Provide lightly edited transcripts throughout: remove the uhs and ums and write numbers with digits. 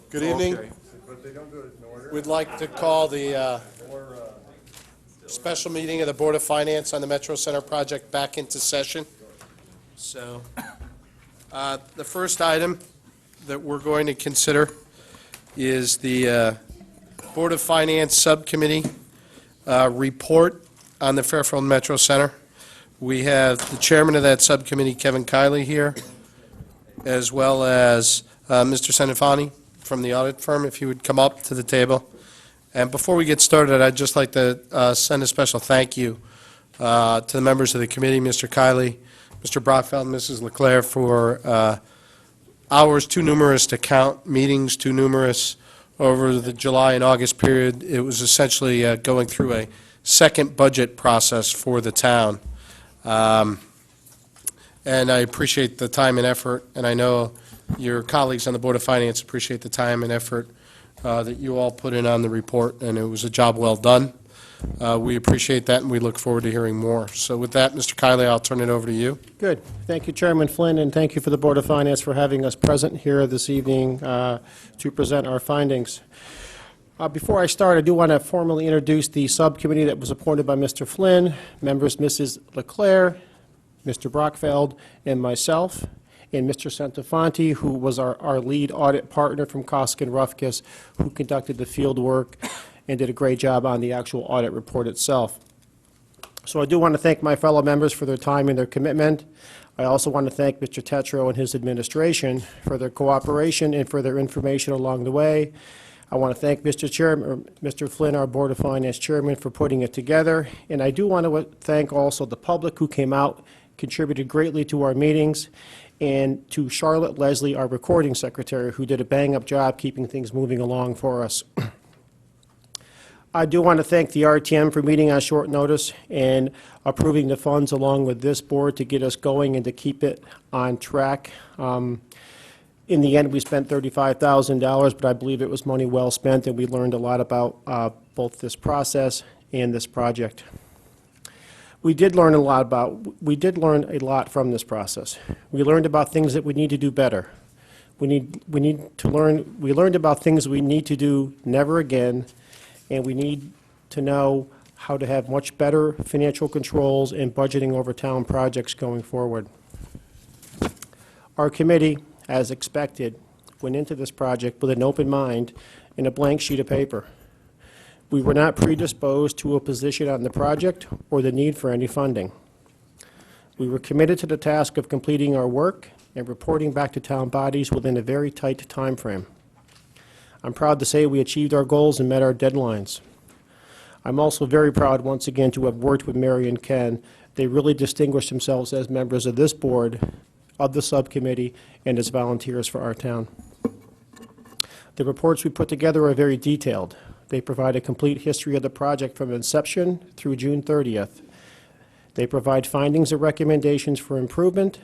Good evening. Okay. We'd like to call the special meeting of the Board of Finance on the Metro Center project back into session. So, the first item that we're going to consider is the Board of Finance Subcommittee report on the Fairfield Metro Center. We have the chairman of that subcommittee, Kevin Kiley, here, as well as Mr. Sanafani from the audit firm, if you would come up to the table. And before we get started, I'd just like to send a special thank you to the members of the committee, Mr. Kiley, Mr. Brockfeld, Mrs. Leclerc, for hours too numerous to count, meetings too numerous over the July and August period. It was essentially going through a second budget process for the town. And I appreciate the time and effort, and I know your colleagues on the Board of Finance appreciate the time and effort that you all put in on the report, and it was a job well done. We appreciate that, and we look forward to hearing more. So with that, Mr. Kiley, I'll turn it over to you. Good. Thank you, Chairman Flynn, and thank you for the Board of Finance for having us present here this evening to present our findings. Before I start, I do want to formally introduce the subcommittee that was appointed by Mr. Flynn, members Mrs. Leclerc, Mr. Brockfeld, and myself, and Mr. Santafanti, who was our lead audit partner from Koskin Rufkus, who conducted the field work and did a great job on the actual audit report itself. So I do want to thank my fellow members for their time and their commitment. I also want to thank Mr. Tetreault and his administration for their cooperation and for their information along the way. I want to thank Mr. Flynn, our Board of Finance Chairman, for putting it together. And I do want to thank also the public who came out, contributed greatly to our meetings, and to Charlotte Leslie, our recording secretary, who did a bang-up job keeping things moving along for us. I do want to thank the RTM for meeting on short notice and approving the funds along with this board to get us going and to keep it on track. In the end, we spent $35,000, but I believe it was money well spent, and we learned a lot about both this process and this project. We did learn a lot from this process. We learned about things that we need to do better. We learned about things we need to do never again, and we need to know how to have much better financial controls and budgeting over town projects going forward. Our committee, as expected, went into this project with an open mind and a blank sheet of paper. We were not predisposed to a position on the project or the need for any funding. We were committed to the task of completing our work and reporting back to town bodies within a very tight time frame. I'm proud to say we achieved our goals and met our deadlines. I'm also very proud once again to have worked with Mary and Ken. They really distinguished themselves as members of this board, of the subcommittee, and as volunteers for our town. The reports we put together are very detailed. They provide a complete history of the project from inception through June 30th. They provide findings and recommendations for improvement,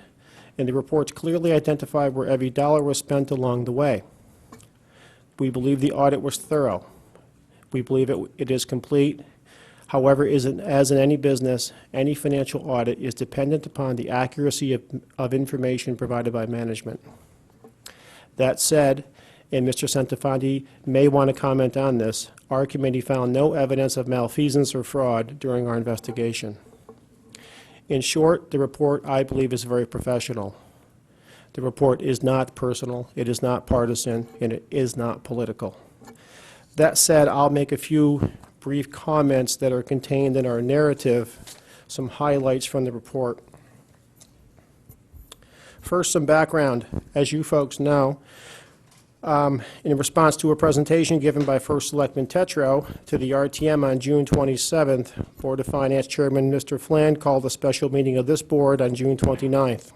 and the reports clearly identify where every dollar was spent along the way. We believe the audit was thorough. We believe it is complete. However, as in any business, any financial audit is dependent upon the accuracy of information provided by management. That said, and Mr. Santafanti may want to comment on this, our committee found no evidence of malfeasance or fraud during our investigation. In short, the report, I believe, is very professional. The report is not personal, it is not partisan, and it is not political. That said, I'll make a few brief comments that are contained in our narrative, some highlights from the report. First, some background. As you folks know, in response to a presentation given by First Selectman Tetreault to the RTM on June 27th, Board of Finance Chairman Mr. Flynn called a special meeting of this board on June 29th.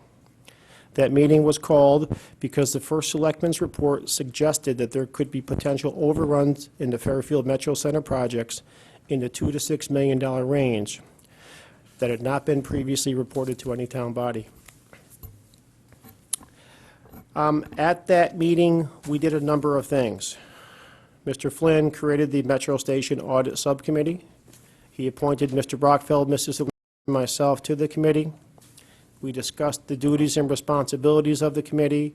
That meeting was called because the First Selectman's report suggested that there could be potential overruns in the Fairfield Metro Center projects in the $2 to $6 million range that had not been previously reported to any town body. At that meeting, we did a number of things. Mr. Flynn created the Metro Station Audit Subcommittee. He appointed Mr. Brockfeld, Mrs. and myself to the committee. We discussed the duties and responsibilities of the committee.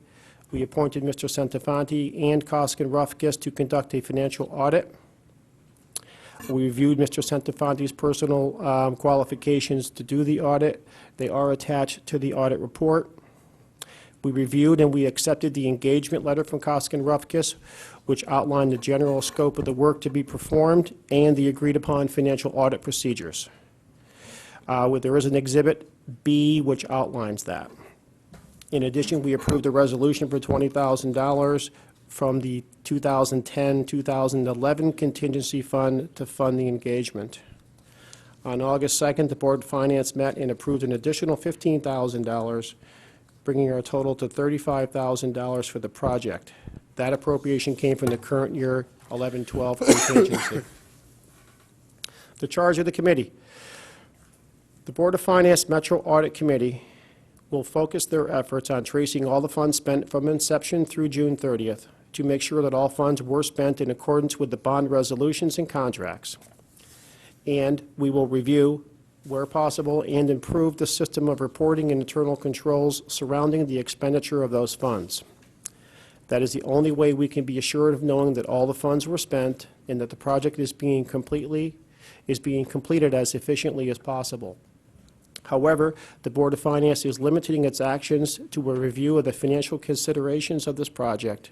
We appointed Mr. Santafanti and Koskin Rufkis to conduct a financial audit. We reviewed Mr. Santafanti's personal qualifications to do the audit. They are attached to the audit report. We reviewed and we accepted the engagement letter from Koskin Rufkis, which outlined the general scope of the work to be performed and the agreed-upon financial audit procedures. There is an Exhibit B which outlines that. In addition, we approved a resolution for $20,000 from the 2010-2011 contingency fund to fund the engagement. On August 2nd, the Board of Finance met and approved an additional $15,000, bringing our total to $35,000 for the project. That appropriation came from the current year 11-12 contingency. The charge of the committee. The Board of Finance Metro Audit Committee will focus their efforts on tracing all the funds spent from inception through June 30th to make sure that all funds were spent in accordance with the bond resolutions and contracts. And we will review, where possible, and improve the system of reporting and internal controls surrounding the expenditure of those funds. That is the only way we can be assured of knowing that all the funds were spent and that the project is being completed as efficiently as possible. However, the Board of Finance is limiting its actions to a review of the financial considerations of this project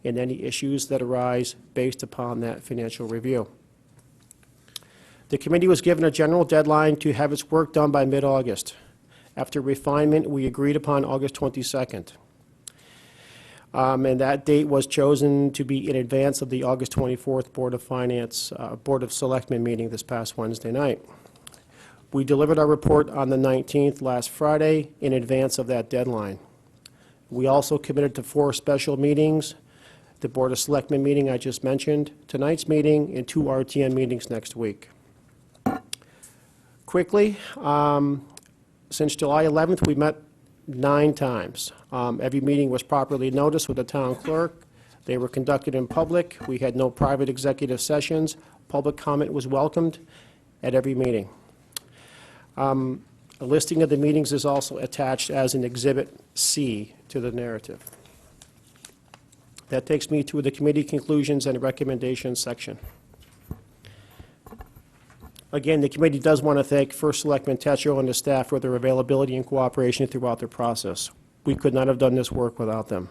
and any issues that arise based upon that financial review. The committee was given a general deadline to have its work done by mid-August. After refinement, we agreed upon August 22nd. And that date was chosen to be in advance of the August 24th Board of Selectmen meeting this past Wednesday night. We delivered our report on the 19th, last Friday, in advance of that deadline. We also committed to 4 special meetings, the Board of Selectmen meeting I just mentioned, tonight's meeting, and 2 RTM meetings next week. Quickly, since July 11th, we met 9 times. Every meeting was properly noticed with the town clerk. They were conducted in public. We had no private executive sessions. Public comment was welcomed at every meeting. A listing of the meetings is also attached as an Exhibit C to the narrative. That takes me to the committee conclusions and recommendations section. Again, the committee does want to thank First Selectman Tetchell and the staff for their availability and cooperation throughout the process. We could not have done this work without them.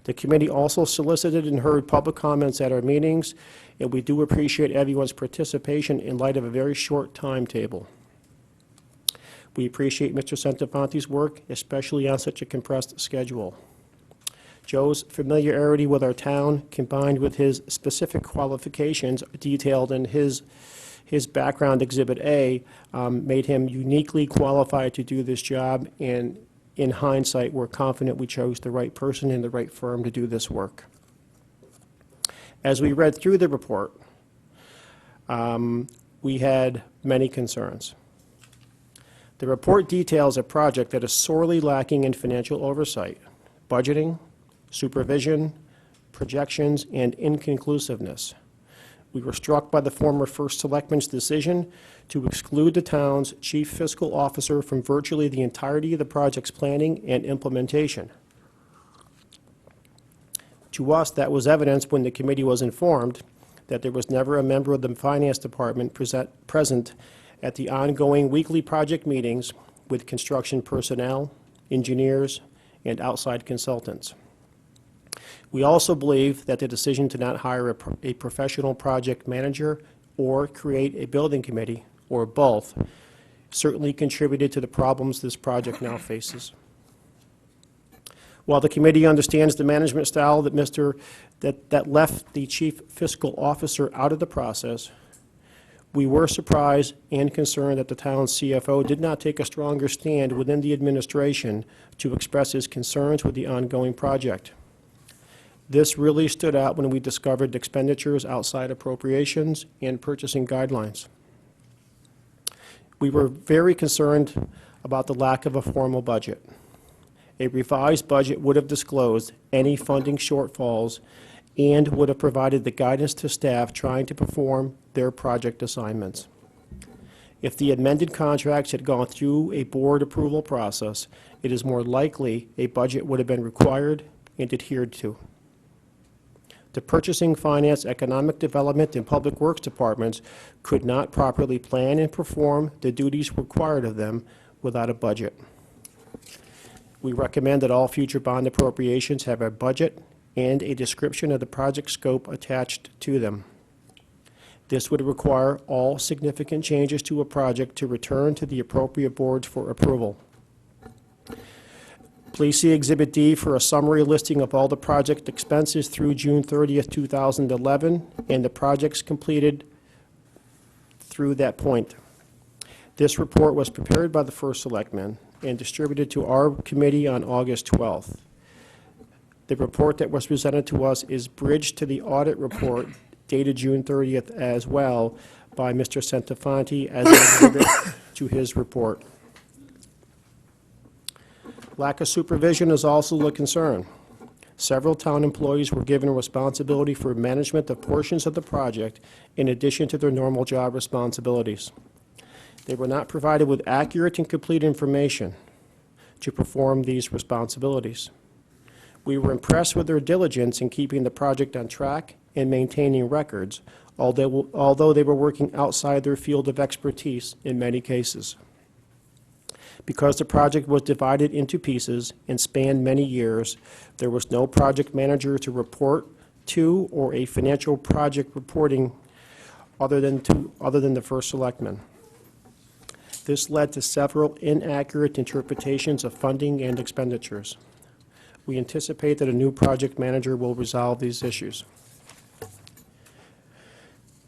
The committee also solicited and heard public comments at our meetings, and we do appreciate everyone's participation in light of a very short timetable. We appreciate Mr. Santafanti's work, especially on such a compressed schedule. Joe's familiarity with our town, combined with his specific qualifications detailed in his background Exhibit A, made him uniquely qualified to do this job, and in hindsight, we're confident we chose the right person and the right firm to do this work. As we read through the report, we had many concerns. The report details a project that is sorely lacking in financial oversight, budgeting, supervision, projections, and inconclusiveness. We were struck by the former First Selectman's decision to exclude the town's chief fiscal officer from virtually the entirety of the project's planning and implementation. To us, that was evidence when the committee was informed that there was never a member of the finance department present at the ongoing weekly project meetings with construction personnel, engineers, and outside consultants. We also believe that the decision to not hire a professional project manager or create a building committee, or both, certainly contributed to the problems this project now faces. While the committee understands the management style that left the chief fiscal officer out of the process, we were surprised and concerned that the town's CFO did not take a stronger stand within the administration to express his concerns with the ongoing project. This really stood out when we discovered expenditures outside appropriations and purchasing guidelines. We were very concerned about the lack of a formal budget. A revised budget would have disclosed any funding shortfalls and would have provided the guidance to staff trying to perform their project assignments. If the amended contracts had gone through a board approval process, it is more likely a budget would have been required and adhered to. The Purchasing, Finance, Economic Development, and Public Works Departments could not properly plan and perform the duties required of them without a budget. We recommend that all future bond appropriations have a budget and a description of the project scope attached to them. This would require all significant changes to a project to return to the appropriate boards for approval. Please see Exhibit D for a summary listing of all the project expenses through June 30th, 2011, and the projects completed through that point. This report was prepared by the First Selectman and distributed to our committee on August 12th. The report that was presented to us is bridged to the audit report dated June 30th as well by Mr. Santafanti as an exhibit to his report. Lack of supervision is also a concern. Several town employees were given responsibility for management of portions of the project in addition to their normal job responsibilities. They were not provided with accurate and complete information to perform these responsibilities. We were impressed with their diligence in keeping the project on track and maintaining records, although they were working outside their field of expertise in many cases. Because the project was divided into pieces and spanned many years, there was no project manager to report to or a financial project reporting other than the First Selectman. This led to several inaccurate interpretations of funding and expenditures. We anticipate that a new project manager will resolve these issues.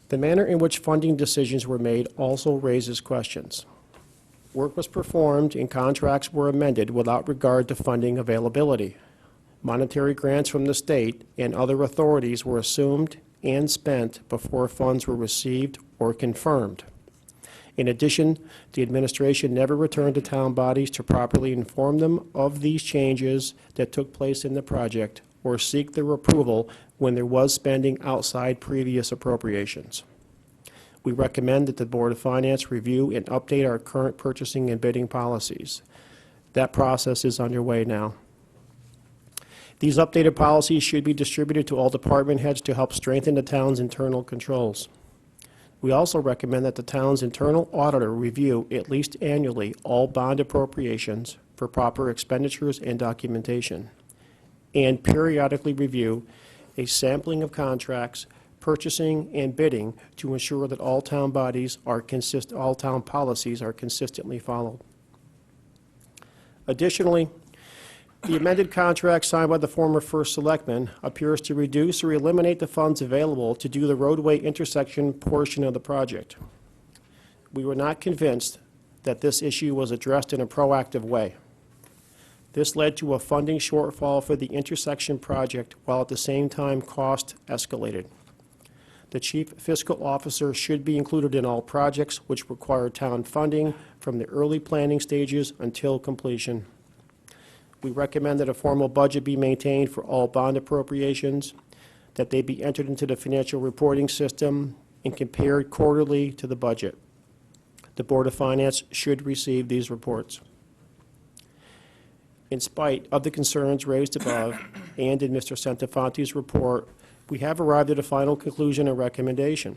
The manner in which funding decisions were made also raises questions. Work was performed and contracts were amended without regard to funding availability. Monetary grants from the state and other authorities were assumed and spent before funds were received or confirmed. In addition, the administration never returned to town bodies to properly inform them of these changes that took place in the project or seek their approval when there was spending outside previous appropriations. We recommend that the Board of Finance review and update our current purchasing and bidding policies. That process is underway now. These updated policies should be distributed to all department heads to help strengthen the town's internal controls. We also recommend that the town's internal auditor review at least annually all bond appropriations for proper expenditures and documentation, and periodically review a sampling of contracts, purchasing, and bidding to ensure that all town policies are consistently followed. Additionally, the amended contract signed by the former First Selectman appears to reduce or eliminate the funds available to do the roadway intersection portion of the project. We were not convinced that this issue was addressed in a proactive way. This led to a funding shortfall for the intersection project, while at the same time cost escalated. The Chief Fiscal Officer should be included in all projects which require town funding from the early planning stages until completion. We recommend that a formal budget be maintained for all bond appropriations, that they be entered into the financial reporting system and compared quarterly to the budget. The Board of Finance should receive these reports. In spite of the concerns raised above and in Mr. Santafanti's report, we have arrived at a final conclusion and recommendation.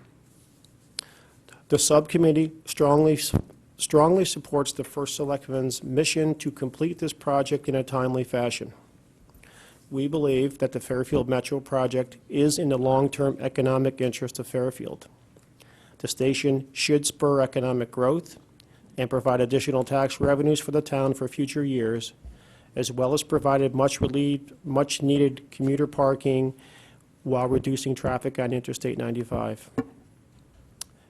The subcommittee strongly supports the First Selectman's mission to complete this project in a timely fashion. We believe that the Fairfield Metro project is in the long-term economic interest of Fairfield. The station should spur economic growth and provide additional tax revenues for the town for future years, as well as provided much-needed commuter parking while reducing traffic on Interstate 95.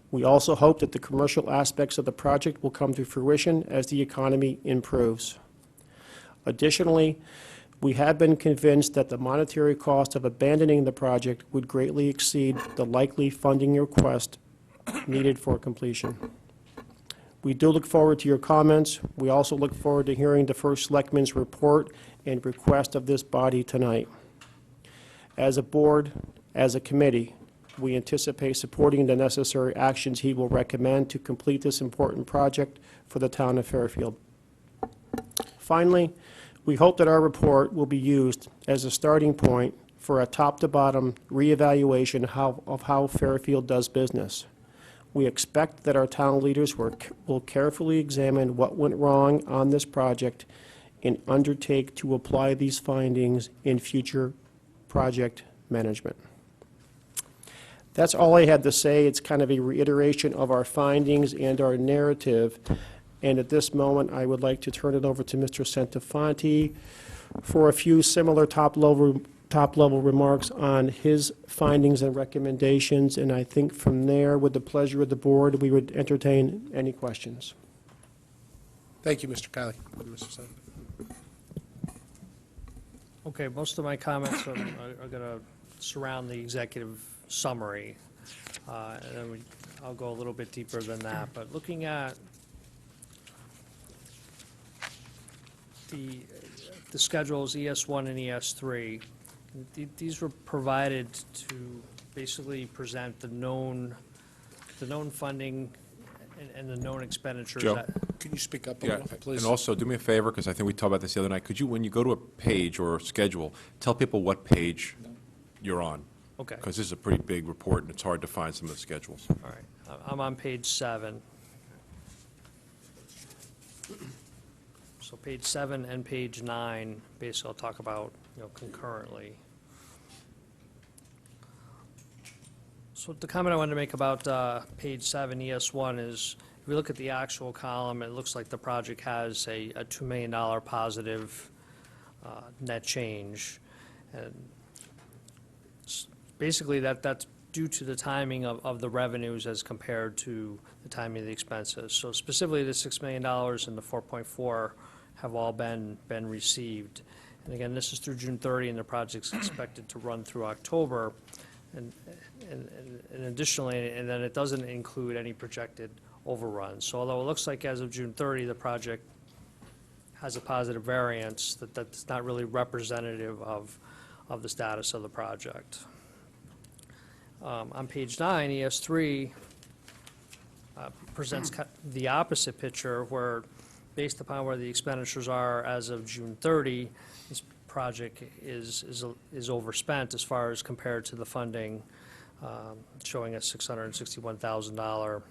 We also hope that the commercial aspects of the project will come to fruition as the economy improves. Additionally, we have been convinced that the monetary cost of abandoning the project would greatly exceed the likely funding request needed for completion. We do look forward to your comments. We also look forward to hearing the First Selectman's report and request of this body tonight. As a board, as a committee, we anticipate supporting the necessary actions he will recommend to complete this important project for the town of Fairfield. Finally, We hope that our report will be used as a starting point for a top-to-bottom reevaluation of how Fairfield does business. We expect that our town leaders will carefully examine what went wrong on this project and undertake to apply these findings in future project management. That's all I had to say. It's kind of a reiteration of our findings and our narrative. And at this moment, I would like to turn it over to Mr. Centofanti for a few similar top-level remarks on his findings and recommendations. And I think from there, with the pleasure of the board, we would entertain any questions. Thank you, Mr. Kiley. Mr. Sen. Okay, most of my comments are going to surround the executive summary, and then I'll go a little bit deeper than that. But looking at the schedules, ES1 and ES3, these were provided to basically present the known funding and the known expenditures. Joe? Could you speak up a Yeah, little, please? and also, do me a favor, because I think we talked about this the other night. Could you, when you go to a page or a schedule, tell people what page you're on? Okay, Because this is a pretty big report, and it's hard to find some of the schedules. all right. I'm on page 7. So page 7 and page 9, basically I'll talk about, concurrently. So the comment I wanted to make about page 7, ES1, is if we look at the actual column, it looks like the project has a $2 million positive net change. And basically, that's due to the timing of the revenues as compared to the timing of the expenses. So specifically, the $6 million and the 4.4 have all been received. And again, this is through June 30, and the project's expected to run through October. And additionally, and then it doesn't include any projected overruns. So although it looks like as of June 30, the project has a positive variance, that's not really representative of the status of the project. On page 9, ES3 presents the opposite picture, where based upon where the expenditures are as of June 30, this project is overspent as far as compared to the funding, showing a $661,000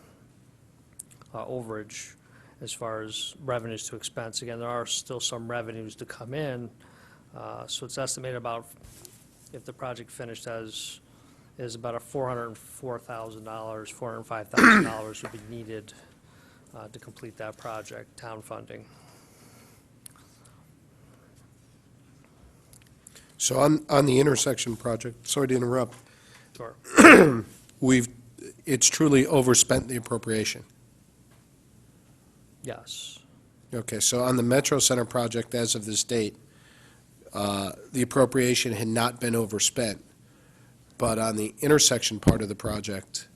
overage as far as revenues to expense. Again, there are still some revenues to come in, so it's estimated about, if the project finished as is, about a $404,000, $405,000 would be needed to complete that project, town funding. So on the intersection project, sorry to interrupt, Sure. it's truly overspent the appropriation. Yes. Okay, so on the Metro Center project, as of this date, the appropriation had not been overspent, but on the intersection part of the project,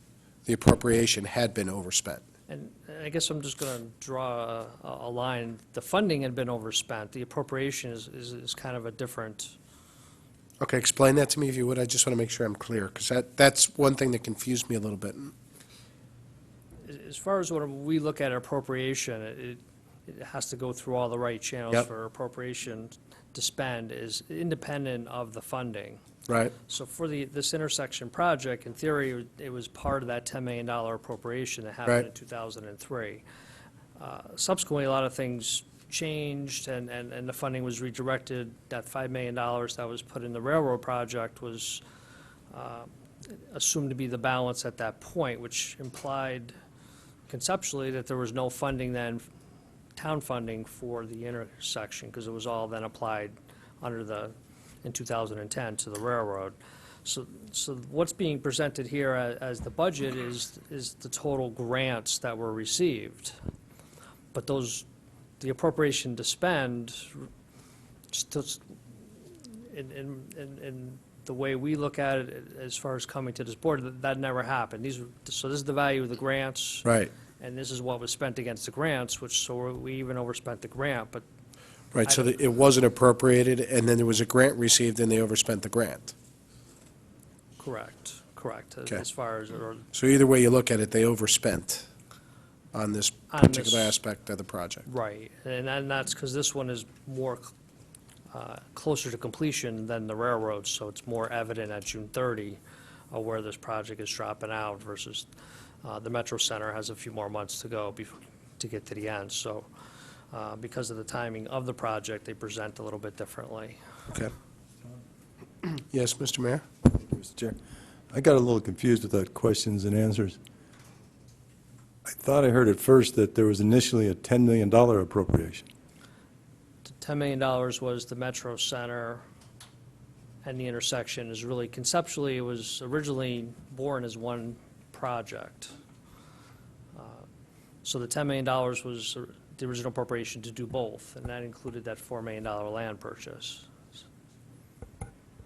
the appropriation had been overspent. And I guess I'm just going to draw a line. The funding had been overspent. The appropriation is kind of a different. Okay, explain that to me if you would. I just want to make sure I'm clear, because that's one thing that confused me a little bit. As far as when we look at appropriation, it has to go through all the right channels Yep. for appropriation to spend, is independent of the funding. Right? So for this intersection project, in theory, it was part of that $10 million appropriation that happened Right. in 2003. Subsequently, a lot of things changed, and the funding was redirected. That $5 million that was put in the railroad project was assumed to be the balance at that point, which implied conceptually that there was no funding then, town funding for the intersection, because it was all then applied in 2010 to the railroad. So what's being presented here as the budget is the total grants that were received. But the appropriation to spend, in the way we look at it, as far as coming to this board, that never happened. So this is the value of the grants. Right. And this is what was spent against the grants, so we even overspent the grant, but Right, so that it wasn't appropriated, and then there was a grant received, and they overspent the grant. correct, Okay. as far as, or So either way you look at it, they overspent on this On particular this- aspect of the project. right, and that's because this one is more closer to completion than the railroads, so it's more evident at June 30 where this project is dropping out versus the Metro Center has a few more months to go to get to the end. So because of the timing of the project, they present a little bit differently. Okay. Yes, Mr. Mayor? Mr. Chair, I got a little confused with that questions and answers. I thought I heard at first that there was initially a $10 million appropriation. $10 million was the Metro Center and the intersection is really, conceptually, it was originally born as one project. So the $10 million was the original appropriation to do both, and that included that $4 million land purchase.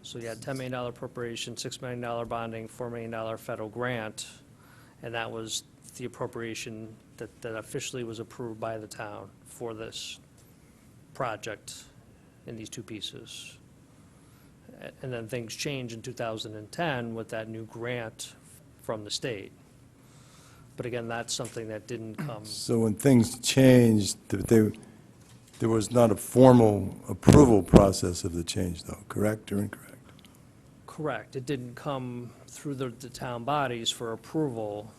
So you had $10 million appropriation, $6 million bonding, $4 million federal grant, and that was the appropriation that officially was approved by the town for this project in these two pieces. And then things changed in 2010 with that new grant from the state. But again, that's something that didn't come, So when things changed, there was not a formal approval process of the change, though, correct or incorrect? correct. It didn't come through the town bodies for approval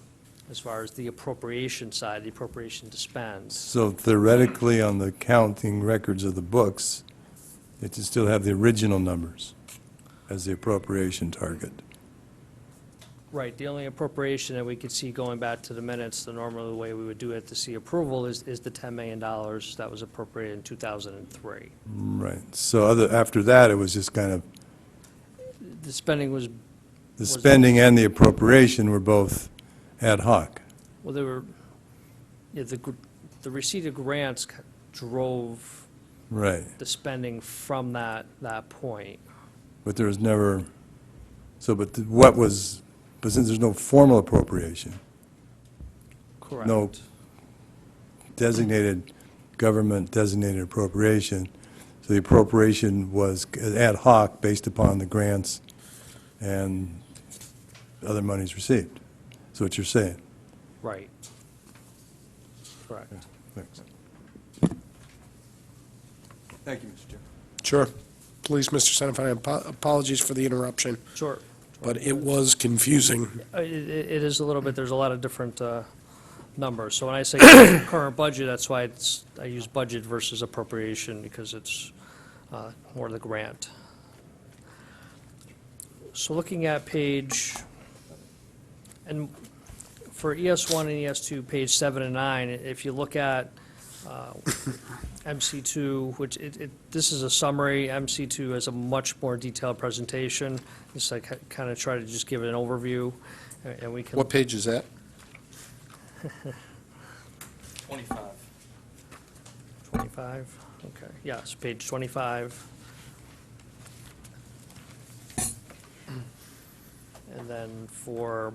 as far as the appropriation side, the appropriation to spend. So theoretically, on the counting records of the books, it should still have the original numbers as the appropriation target. Right, the only appropriation that we could see going back to the minutes, the normal way we would do it to see approval is the $10 million that was appropriated in 2003. Right. So after that, it was just kind of, The spending was, the spending and the appropriation were both ad hoc. well, they were, yeah, the receipt of grants drove Right. the spending from that point. But there was never, so, what was, but since there's no formal appropriation, Correct. No. Designated, government designated appropriation, so the appropriation was ad hoc based upon the grants and other monies received. That's what you're saying. Right. Correct. Thanks. Thank you, Mr. Chair. Sure. Please, Mr. Sanafani, apologies for the interruption, Sure. but it was confusing. It is a little bit, there's a lot of different numbers. So when I say current budget, that's why I use budget versus appropriation, because it's more the grant. So looking at page, and for ES1 and ES2, page 7 and 9, if you look at MC2, which this is a summary, MC2 has a much more detailed presentation. Just like kind of try to just give it an overview, and we can. What page is that? 25. 25, okay, yes, page 25. And then for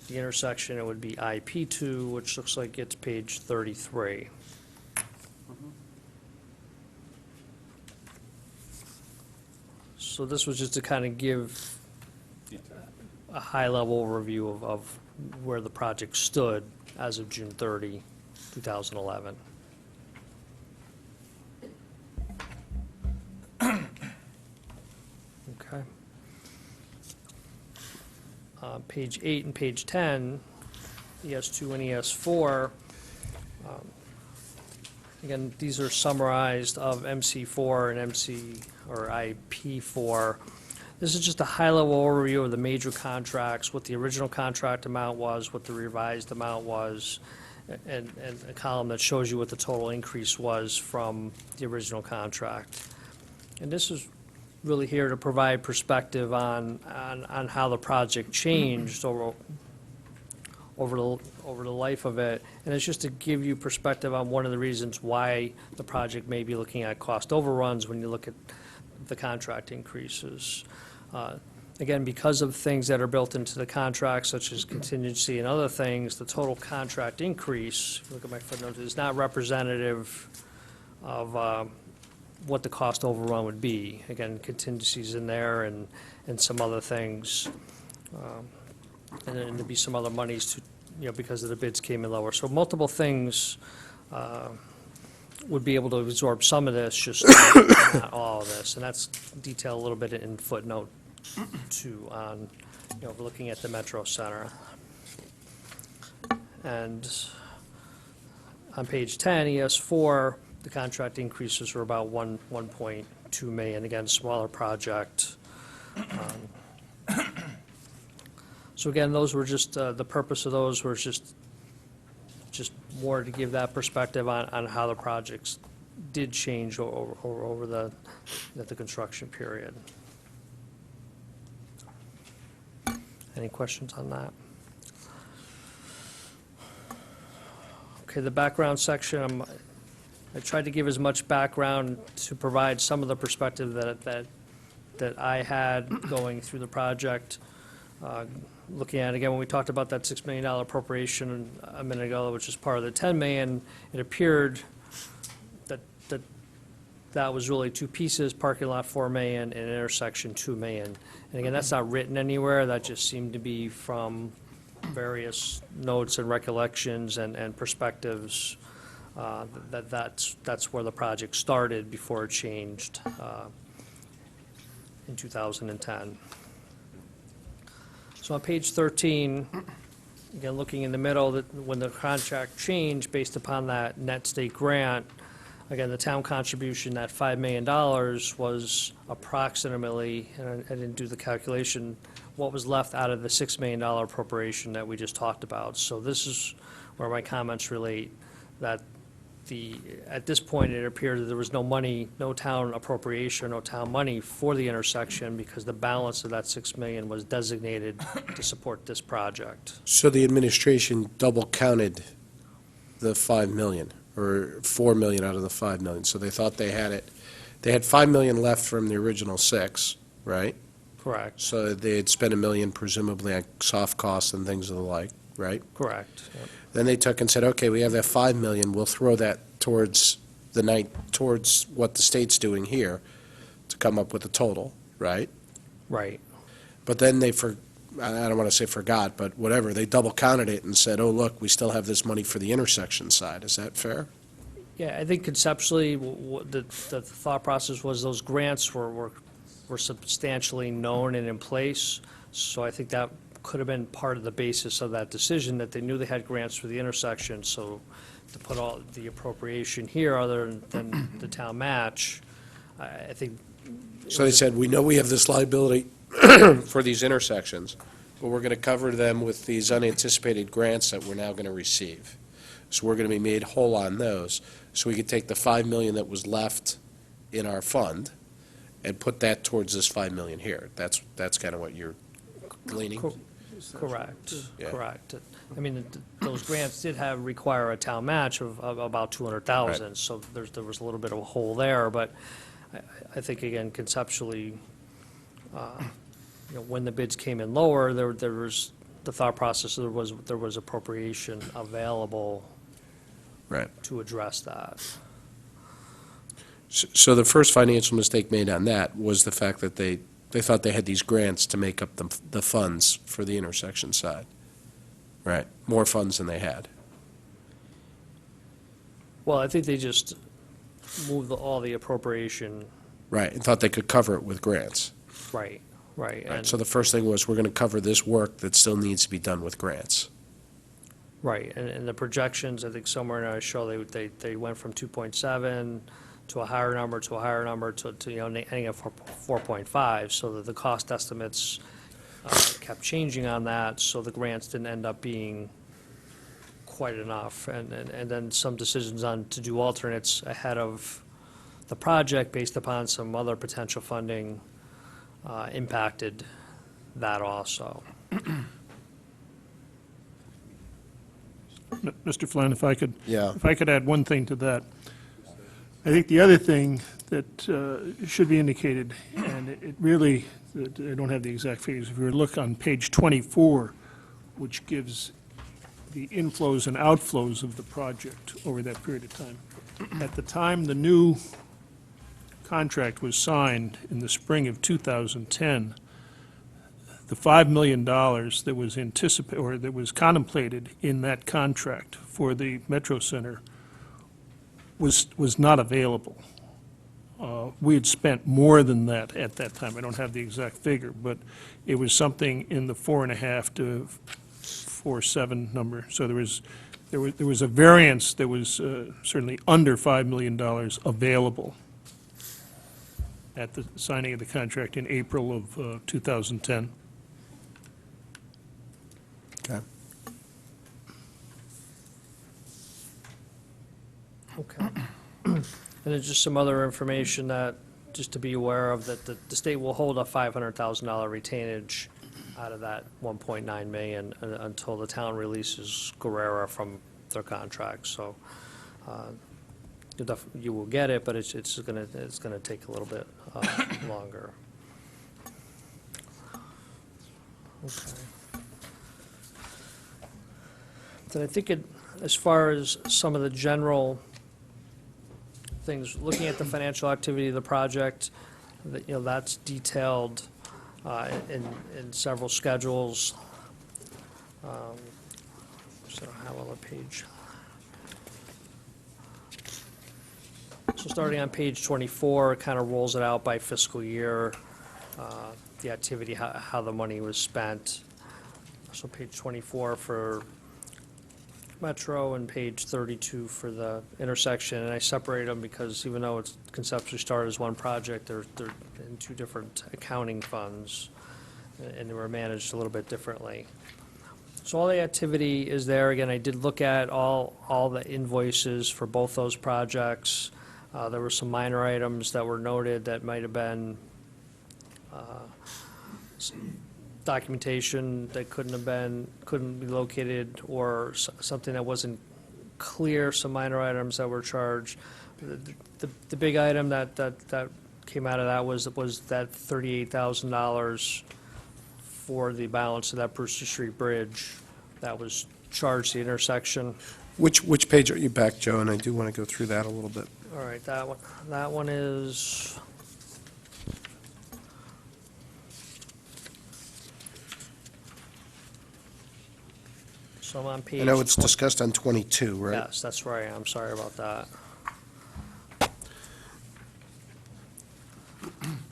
the intersection, it would be IP2, which looks like it's page 33. So this was just to kind of give a high-level overview of where the project stood as of June 30, 2011. Okay. Page 8 and page 10, ES2 and ES4, again, these are summarized of MC4 and or IP4. This is just a high-level overview of the major contracts, what the original contract amount was, what the revised amount was, and a column that shows you what the total increase was from the original contract. And this is really here to provide perspective on how the project changed over the life of it. And it's just to give you perspective on one of the reasons why the project may be looking at cost overruns when you look at the contract increases. Again, because of things that are built into the contract, such as contingency and other things, the total contract increase, if you look at my footnote, is not representative of what the cost overrun would be. Again, contingencies in there and some other things. And then there'd be some other monies to, because of the bids came in lower. So multiple things would be able to absorb some of this, just not all of this. And that's detailed a little bit in footnote 2 on, looking at the Metro Center. And on page 10, ES4, the contract increases were about 1.2 million, again, smaller project. So again, those were just, the purpose of those was just more to give that perspective on how the projects did change over the construction period. Any questions on that? Okay, the background section, I tried to give as much background to provide some of the perspective that I had going through the project. Looking at, again, when we talked about that $6 million appropriation a minute ago, which is part of the 10 million, it appeared that was really two pieces, parking lot 4 million and intersection 2 million. And again, that's not written anywhere, that just seemed to be from various notes and recollections and perspectives, that's where the project started before it changed in 2010. So on page 13, again, looking in the middle, that when the contract changed based upon that net state grant, again, the town contribution, that $5 million was approximately, and I didn't do the calculation, what was left out of the $6 million appropriation that we just talked about. So this is where my comments relate, that at this point, it appeared that there was no money, no town appropriation, no town money for the intersection because the balance of that 6 million was designated to support this project. So the administration double counted the 5 million, or 4 million out of the 5 million. So they thought they had 5 million left from the original 6, right? Correct, So they had spent $1 million presumably on soft costs and things of the like, right? correct. Yep. Then they took and said, okay, we have that 5 million, we'll throw that towards towards what the state's doing here to come up with a total, right? Right. But then I don't want to say forgot, but whatever, they double counted it and said, oh, look, we still have this money for the intersection side. Is that fair? Yeah, I think conceptually, the thought process was those grants were substantially known and in place. So I think that could have been part of the basis of that decision, that they knew they had grants for the intersection. So to put all the appropriation here, other than the town match, I think. So they said, we know we have this liability for these intersections, but we're going to cover them with these unanticipated grants that we're now going to receive. So we're going to be made whole on those. So we could take the 5 million that was left in our fund and put that towards this 5 million here. That's kind of what you're gleaning? Correct, Yeah. correct. I mean, those grants did require a town match of about 200,000, Right. so there was a little bit of a hole there, but I think, again, conceptually, when the bids came in lower, there was, the thought process, there was appropriation available Right. to address that. So the first financial mistake made on that was the fact that they thought they had these grants to make up the funds for the intersection side. Right, more funds than they had. Well, I think they just moved all the appropriation, Right, and thought they could cover it with grants. right. Right, And, so the first thing was, we're going to cover this work that still needs to be done with grants. right, and the projections, I think somewhere in our show, they went from 2.7 to a higher number, to ending at 4.5, so that the cost estimates kept changing on that, so the grants didn't end up being quite enough. And then some decisions to do alternates ahead of the project based upon some other potential funding impacted that also. Mr. Flynn, if I could. Yeah. If I could add one thing to that. I think the other thing that should be indicated, and it really, I don't have the exact figures, if you look on page 24, which gives the inflows and outflows of the project over that period of time. At the time the new contract was signed in the spring of 2010, the $5 million that was that was contemplated in that contract for the Metro Center was not available. We had spent more than that at that time. I don't have the exact figure, but it was something in the 4.5 to 4.7 number. So there was a variance that was certainly under $5 million available at the signing of the contract in April of 2010. Okay. Okay. And there's just some other information that, just to be aware of, that the state will hold a $500,000 retainage out of that 1.9 million until the town releases Guerrera from their contract. So you will get it, but it's gonna take a little bit longer. Okay. Then I think as far as some of the general things, looking at the financial activity of the project, that, that's detailed in several schedules. So I have on the page. So starting on page 24, it kind of rolls it out by fiscal year, the activity, how the money was spent. So page 24 for Metro and page 32 for the intersection, and I separate them because even though it's conceptually started as one project, they're in two different accounting funds, and they were managed a little bit differently. So all the activity is there. Again, I did look at all the invoices for both those projects. There were some minor items that were noted that might have been documentation that couldn't be located, or something that wasn't clear, some minor items that were charged. The big item that came out of that was that $38,000 for the balance of that Brewster Street Bridge that was charged the intersection. Which page are you back, Joe? And I do want to go through that a little bit. All right, that one is, so I'm on page. I know it's discussed on 22, right? Yes, that's right, I'm sorry about that.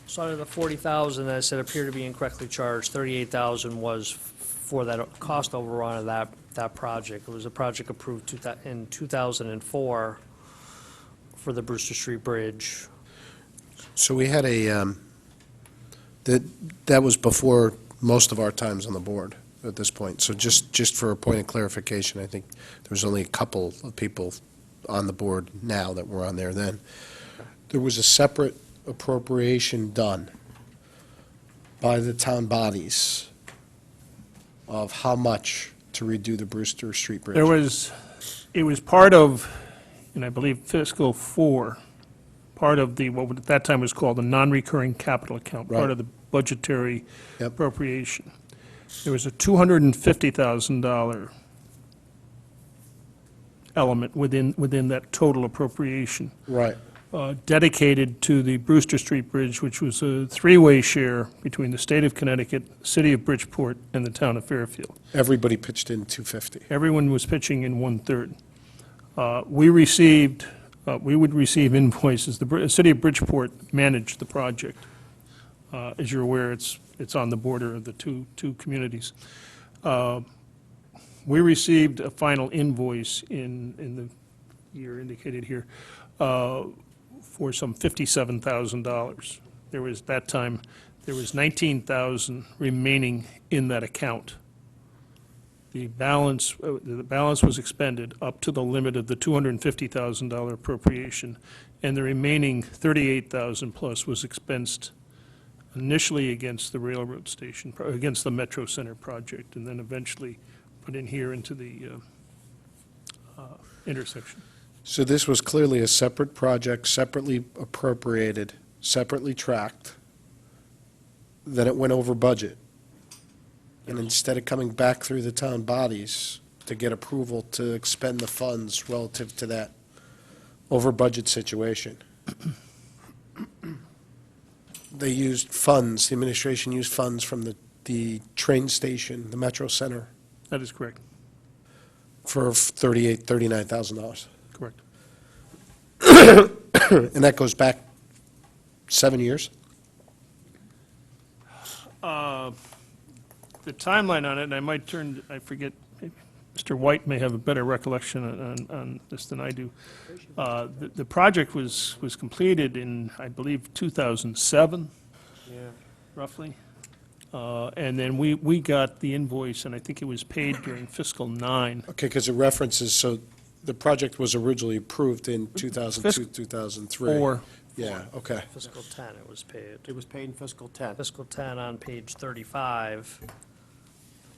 So out of the 40,000 that I said appeared to be incorrectly charged, 38,000 was for that cost overrun of that project. It was a project approved in 2004 for the Brewster Street Bridge. So we had that was before most of our times on the board at this point. So just for a point of clarification, I think there was only a couple of people on the board now that were on there then. There was a separate appropriation done by the town bodies of how much to redo the Brewster Street Bridge. It was part of, and I believe fiscal 4, part of what at that time was called the non-recurring capital account, part Right. of the budgetary Yep. appropriation. There was a $250,000 element within that total appropriation, Right. dedicated to the Brewster Street Bridge, which was a three-way share between the state of Connecticut, city of Bridgeport, and the town of Fairfield. Everybody pitched in 250. Everyone was pitching in 1/3. We would receive invoices. The city of Bridgeport managed the project. As you're aware, it's on the border of the two communities. We received a final invoice in the year indicated here for some $57,000. There was 19,000 remaining in that account. The balance was expended up to the limit of the $250,000 appropriation, and the remaining 38,000 plus was expensed initially against the railroad station, against the Metro Center project, and then eventually put in here into the intersection. So this was clearly a separate project, separately appropriated, separately tracked, then it went over budget. And instead of coming back through the town bodies to get approval to expend the funds relative to that over-budget situation, they used funds, the administration used funds from the train station, the Metro Center, That is correct, for $39,000. correct. And that goes back 7 years? The timeline on it, and I might turn, I forget, Mr. White may have a better recollection on this than I do. The project was completed in, I believe, 2007, roughly. And then we got the invoice, and I think it was paid during fiscal '09. Okay, because it references, so the project was originally approved in 2002, 2003. Or, Yeah, okay. Fiscal 10, it was paid. It was paid in fiscal 10. Fiscal 10 on page 35.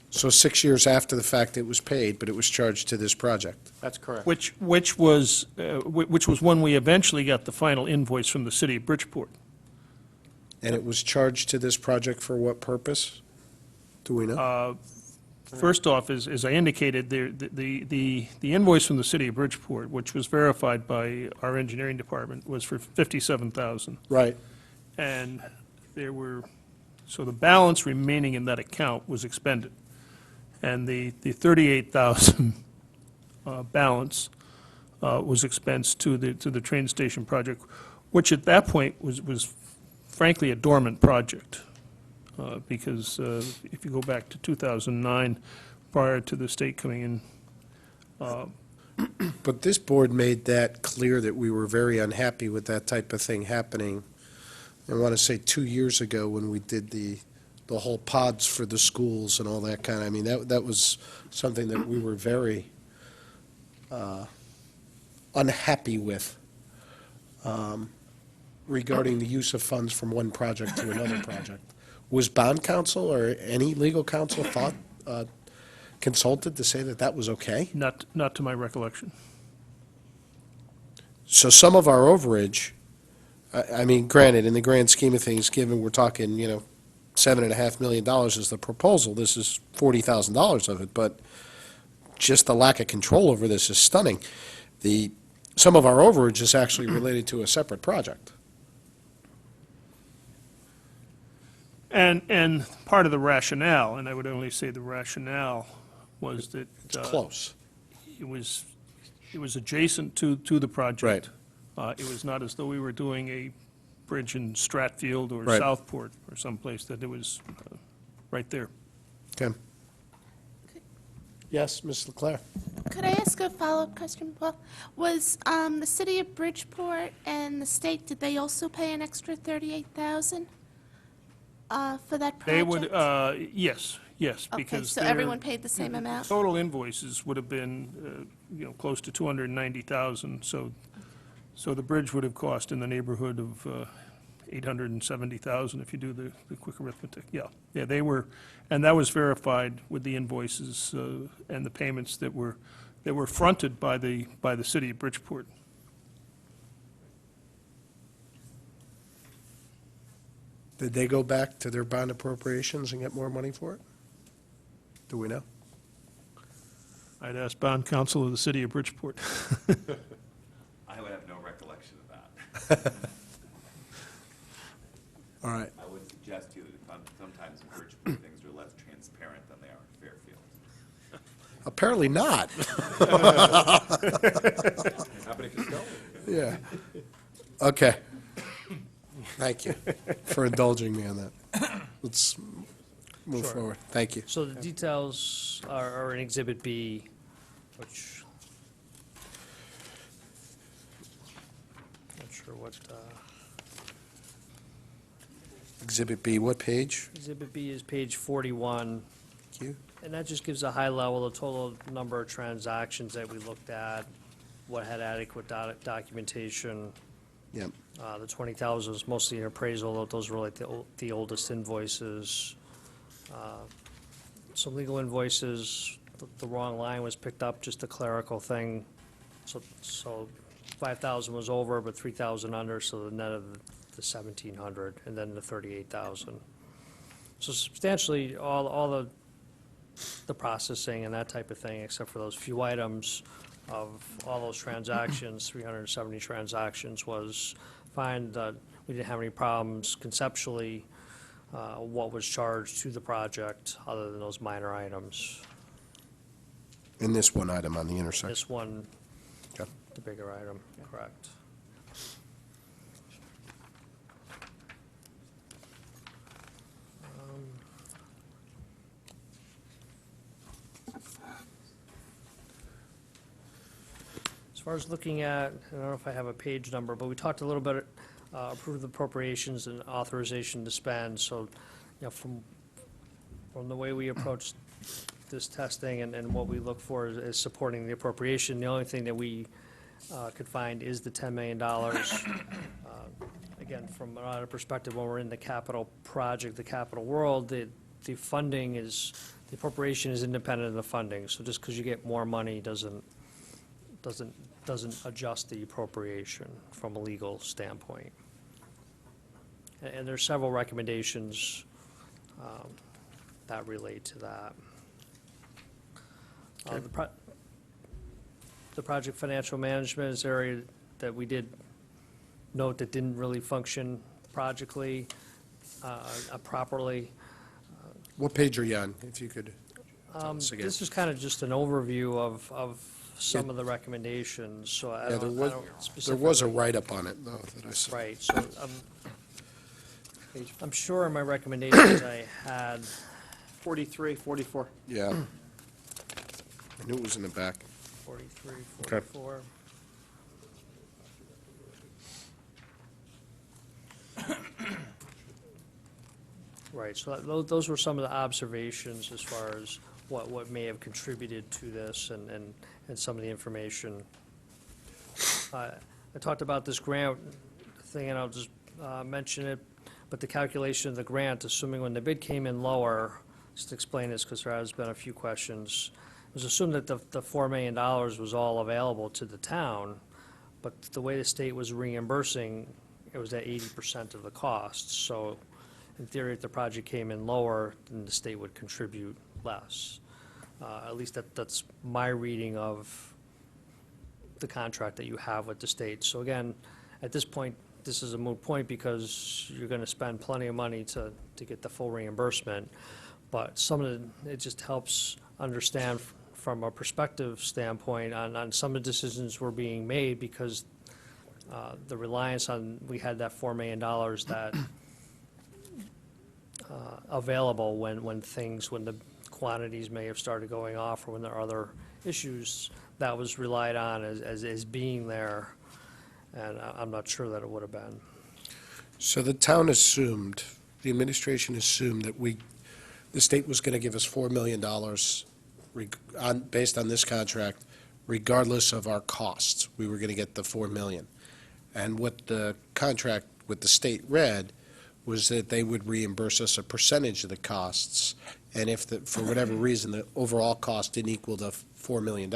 So 6 years after the fact, it was paid, but it was charged to this project. That's correct. which was when we eventually got the final invoice from the city of Bridgeport. And it was charged to this project for what purpose? Do we know? First off, as I indicated, the invoice from the city of Bridgeport, which was verified by our engineering department, was for $57,000. Right. And there were, so the balance remaining in that account was expended. And the 38,000 balance was expensed to the train station project, which at that point was frankly a dormant project. Because if you go back to 2009, prior to the state coming in, But this board made that clear that we were very unhappy with that type of thing happening. I want to say 2 years ago when we did the whole pods for the schools and all that kind of, I mean, that was something that we were very unhappy with regarding the use of funds from one project to another project. Was bond counsel or any legal counsel consulted to say that that was okay? not to my recollection. So some of our overage, I mean, granted, in the grand scheme of things, given we're talking, $7.5 million is the proposal, this is $40,000 of it, but just the lack of control over this is stunning. Some of our overage is actually related to a separate project. And part of the rationale, and I would only say the rationale, was that It's close. it was adjacent to the project. It was not as though we were doing a bridge in Stratfield or Right. Southport or someplace, that it was right there. Okay. Yes, Ms. Leclerc? Could I ask a follow-up question, Paul? Was the city of Bridgeport and the state, did they also pay an extra $38,000 for that project? They would, yes, Okay, because so their everyone paid the same amount? total invoices would have been, close to $290,000, so the bridge would have cost in the neighborhood of $870,000 if you do the quick arithmetic. Yeah, they were, and that was verified with the invoices and the payments that were fronted by the city of Bridgeport. Did they go back to their bond appropriations and get more money for it? Do we know? I'd ask bond counsel of the city of Bridgeport. I would have no recollection of that. All right. I would suggest to you that sometimes in Bridgeport, things are less transparent than they are in Fairfield. Apparently not. Happy to Costello. Yeah. Okay. Thank you for indulging me on that. Let's move Sure. forward. Thank you. So the details are in Exhibit B, which, not sure what, Exhibit B, what page? Exhibit B is page 41, Thank you. and that just gives a high level, the total number of transactions that we looked at, what had adequate documentation. Yep. The 20,000 was mostly an appraisal, those were like the oldest invoices. Some legal invoices, the wrong line was picked up, just a clerical thing. So 5,000 was over, but 3,000 under, so the net of the 1,700, and then the 38,000. So substantially, all the processing and that type of thing, except for those few items of all those transactions, 370 transactions, was fine. We didn't have any problems conceptually, what was charged to the project, other than those minor items. And this one item on the intersection. This one, Okay. the bigger item, correct. far as looking at, I don't know if I have a page number, but we talked a little bit, approved appropriations and authorization to spend, so, you know, from the way we approach this testing and what we look for is supporting the appropriation, the only thing that we could find is the $10 million. Again, from another perspective, when we're in the capital project, the capital world, the funding is, the appropriation is independent of the funding, so just because you get more money doesn't adjust the appropriation from a legal standpoint. And there's several recommendations that relate to that. The project financial management is an area that we did note that didn't really function properly. What page are you on, if you could tell us again? This is kind of just an overview of some of the recommendations, so I Yeah, don't there specifically. was a write-up on it, though, that I saw. Right, so I'm sure in my recommendations I had, 43, 44. Yeah. I knew it was in the back. 43, Okay. 44. Right, so those were some of the observations as far as what may have contributed to this and some of the information. I talked about this grant thing, and I'll just mention it, but the calculation of the grant, assuming when the bid came in lower, just to explain this, because there has been a few questions, it was assumed that the $4 million was all available to the town, but the way the state was reimbursing, it was at 80% of the costs. So in theory, if the project came in lower, then the state would contribute less. At least that's my reading of the contract that you have with the state. So again, at this point, this is a moot point because you're going to spend plenty of money to get the full reimbursement. But it just helps understand from a perspective standpoint on some of the decisions were being made because the reliance on, we had that $4 million that available when the quantities may have started going off or when there are other issues, that was relied on as being there, and I'm not sure that it would have been. So the town assumed, the administration assumed that the state was going to give us $4 million based on this contract, regardless of our costs. We were going to get the $4 million. And what the contract with the state read was that they would reimburse us a percentage of the costs, and if, for whatever reason, the overall cost didn't equal the $4 million,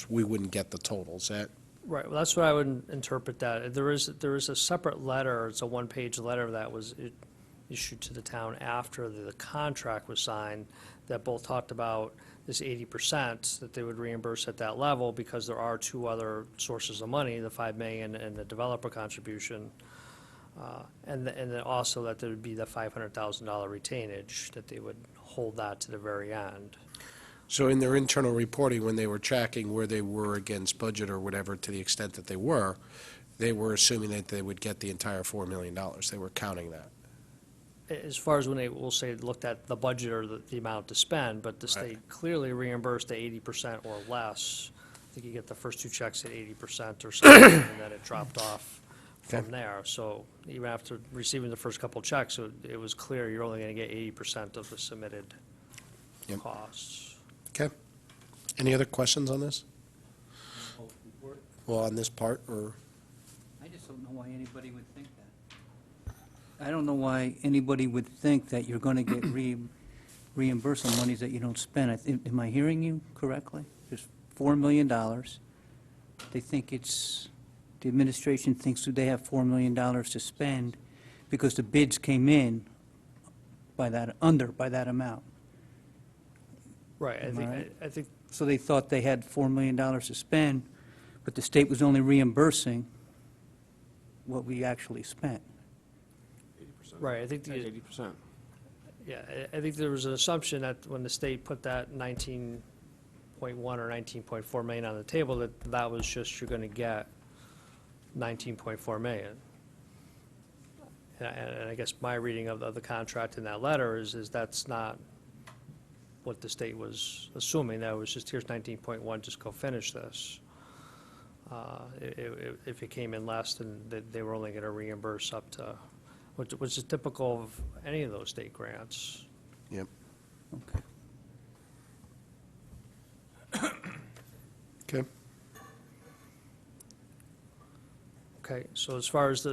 we wouldn't get the total. Is that? Right, well, that's what I would interpret that. There is a separate letter, it's a one-page letter that was issued to the town after the contract was signed, that both talked about this 80% that they would reimburse at that level, because there are two other sources of money, the $5 million and the developer contribution, and then also that there would be the $500,000 retainage, that they would hold that to the very end. So in their internal reporting, when they were tracking where they were against budget or whatever, to the extent that they were assuming that they would get the entire $4 million. They were counting that. As far as when they will say, looked at the budget or the amount to spend, but the state clearly reimbursed the 80% or less. I think you get the first two checks at 80% or something, and then it dropped off from there. So even after receiving the first couple checks, it was clear you're only going to get 80% of the submitted Yep. costs. Okay. Any other questions on this? Well, on this part, or? I just don't know why anybody would think that. I don't know why anybody would think that you're going to get reimbursed on monies that you don't spend. Am I hearing you correctly? There's $4 million. They think the administration thinks that they have $4 million to spend because the bids came in by that amount. Right, Am I right? I think, So they thought they had $4 million to spend, but the state was only reimbursing what we actually spent. right, I think, 80%. yeah, I think there was an assumption that when the state put that 19.1 or 19.4 million on the table, that was just, you're going to get 19.4 million. And I guess my reading of the contract in that letter is that's not what the state was assuming. That was just, here's 19.1, just go finish this. If it came in less, then they were only going to reimburse up to, which is typical of any of those state grants. Yep. Okay. Okay. Okay, so as far as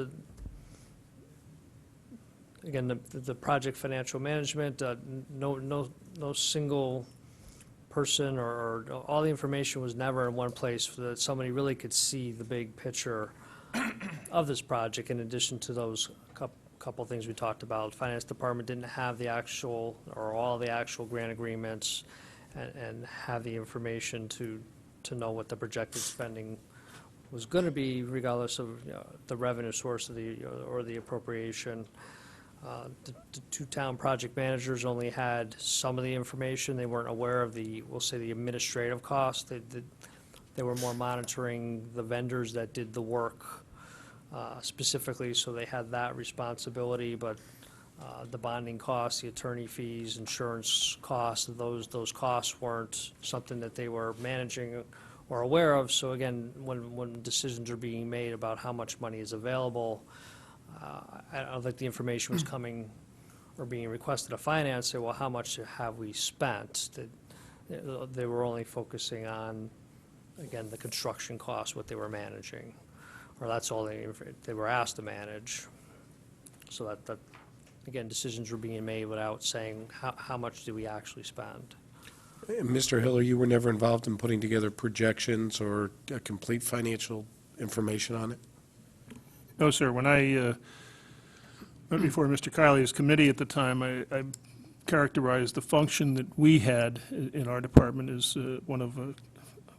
again, the project financial management, no single person or all the information was never in one place so that somebody really could see the big picture of this project, in addition to those couple things we talked about. Finance department didn't have the actual, or all the actual grant agreements and have the information to know what the projected spending was going to be, regardless of the revenue source of or the appropriation. The two town project managers only had some of the information. They weren't aware of we'll say, the administrative costs. They were more monitoring the vendors that did the work specifically, so they had that responsibility, but the bonding costs, the attorney fees, insurance costs, those costs weren't something that they were managing or aware of. So again, when decisions are being made about how much money is available, I don't think the information was coming or being requested of finance, say, well, how much have we spent? They were only focusing on, again, the construction costs, what they were managing, or that's all they were asked to manage. So that again, decisions were being made without saying, how much do we actually spend? Mr. Hiller, you were never involved in putting together projections or complete financial information on it? No, sir. When I went before Mr. Kiley's committee at the time, I characterized the function that we had in our department as one of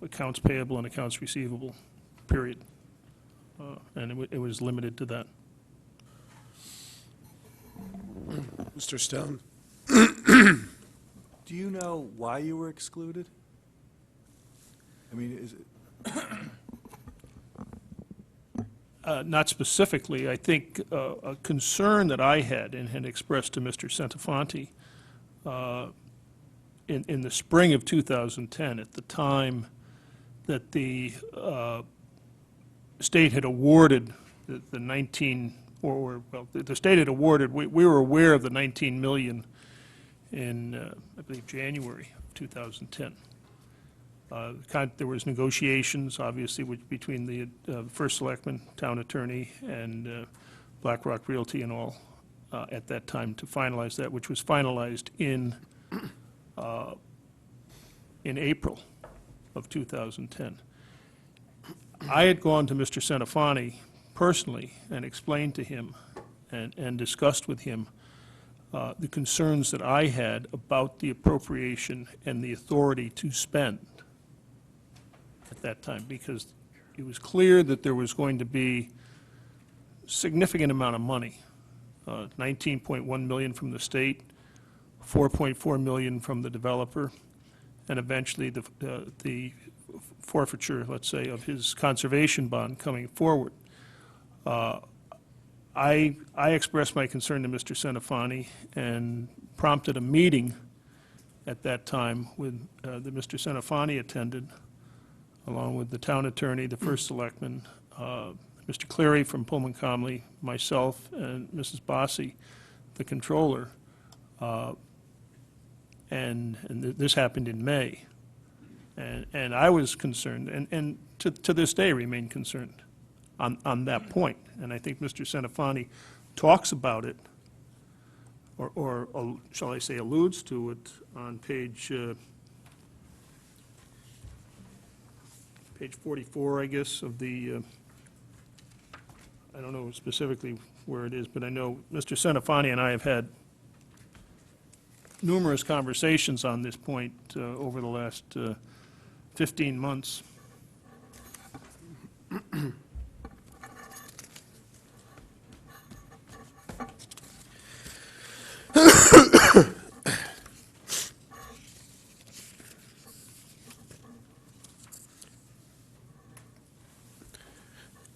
accounts payable and accounts receivable, period. And it was limited to that. Mr. Stone? Do you know why you were excluded? I mean, is it, Not specifically. I think a concern that I had and had expressed to Mr. Centofanti in the spring of 2010, at the time that the state had awarded the 19, well, the state had awarded, we were aware of the 19 million in, I believe, January of 2010. There was negotiations, obviously, between the first selectman, town attorney, and BlackRock Realty and all at that time to finalize that, which was finalized in April of 2010. I had gone to Mr. Centofanti personally and explained to him and discussed with him the concerns that I had about the appropriation and the authority to spend at that time, because it was clear that there was going to be a significant amount of money, 19.1 million from the state, 4.4 million from the developer, and eventually the forfeiture, let's say, of his conservation bond coming forward. I expressed my concern to Mr. Centofanti and prompted a meeting at that time with that Mr. Centofanti attended, along with the town attorney, the first selectman, Mr. Cleary from Pullman Comley, myself, and Mrs. Bossy, the controller. And this happened in May. And I was concerned, and to this day remain concerned on that point. And I think Mr. Centofanti talks about it, or shall I say alludes to it, on page 44, I guess, of the, I don't know specifically where it is, but I know Mr. Centofanti and I have had numerous conversations on this point over the last 15 months.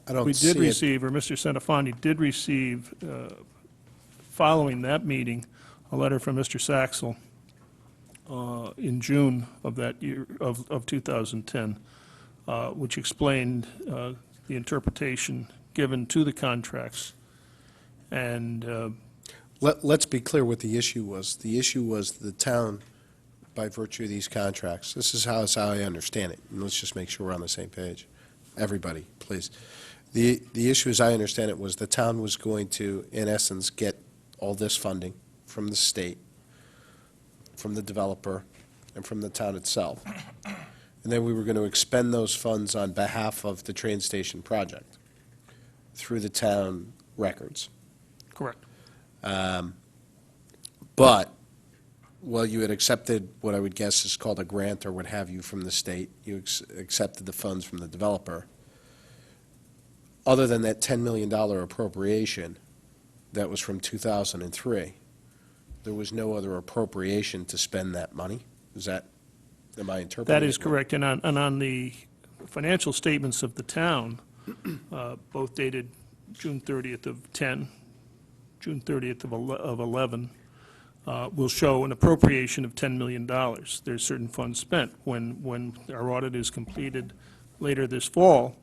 I don't We see did it. receive, or Mr. Centofanti did receive, following that meeting, a letter from Mr. Saxel in June of that year, of 2010, which explained the interpretation given to the contracts. And Let's be clear what the issue was. The issue was the town, by virtue of these contracts, this is how I understand it, and let's just make sure we're on the same page. Everybody, please. The issue, as I understand it, was the town was going to, in essence, get all this funding from the state, from the developer, and from the town itself. And then we were going to expend those funds on behalf of the train station project through the town records. correct. But, well, you had accepted what I would guess is called a grant or what have you from the state. You accepted the funds from the developer. Other than that $10 million appropriation that was from 2003, there was no other appropriation to spend that money? Is that, am I interpreting? That is it right? correct. And on the financial statements of the town, both dated June 30th of 10, June 30th of 11, will show an appropriation of $10 million. There's certain funds spent. When our audit is completed later this fall,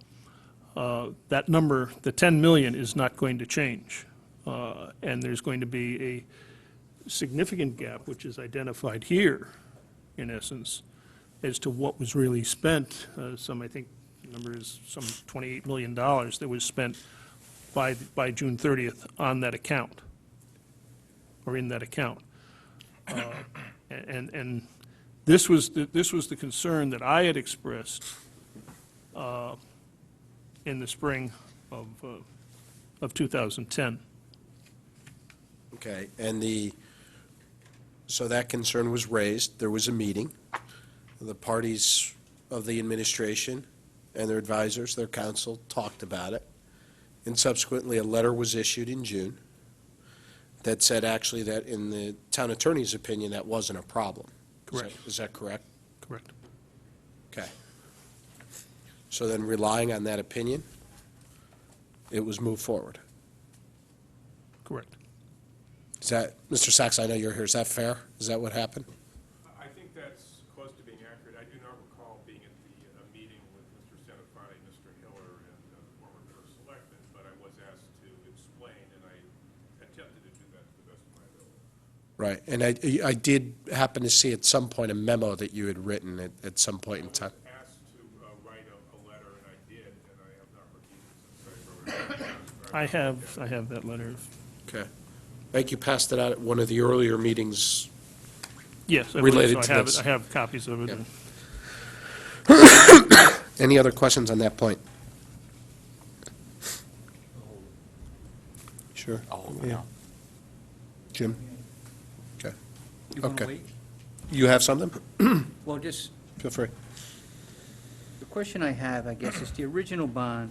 that number, the 10 million, is not going to change. And there's going to be a significant gap, which is identified here, in essence, as to what was really spent. I think the number is some $28 million that was spent by June 30th on that account, or in that account. And this was the concern that I had expressed in the spring of 2010. Okay, and so that concern was raised, there was a meeting, the parties of the administration and their advisors, their counsel, talked about it, and subsequently a letter was issued in June that said actually that in the town attorney's opinion, that wasn't a problem. Correct. Is that correct? Correct. Okay. So then relying on that opinion, it was moved forward. Correct. Is that, Mr. Sachs, I know you're here, is that fair? Is that what happened? I think that's close to being accurate. I do not recall being at the meeting with Mr. Senafani, Mr. Hiller, and the former Board of Selectmen, but I was asked to explain, and I attempted to do that to the best of my ability. Right, and I did happen to see at some point a memo that you had written at some point in time. I was asked to write a letter, and I did, and I have not reviewed it since I wrote it. I have that letter. Okay. I think you passed it out at one of the earlier meetings. Yes, I believe Related so. to I have this. it. I have copies of it. Yeah. Any other questions on that point? Sure. Yeah. Jim? Okay. You want to Okay. wait? You have something? Well, just, Feel free. the question I have, I guess, is the original bond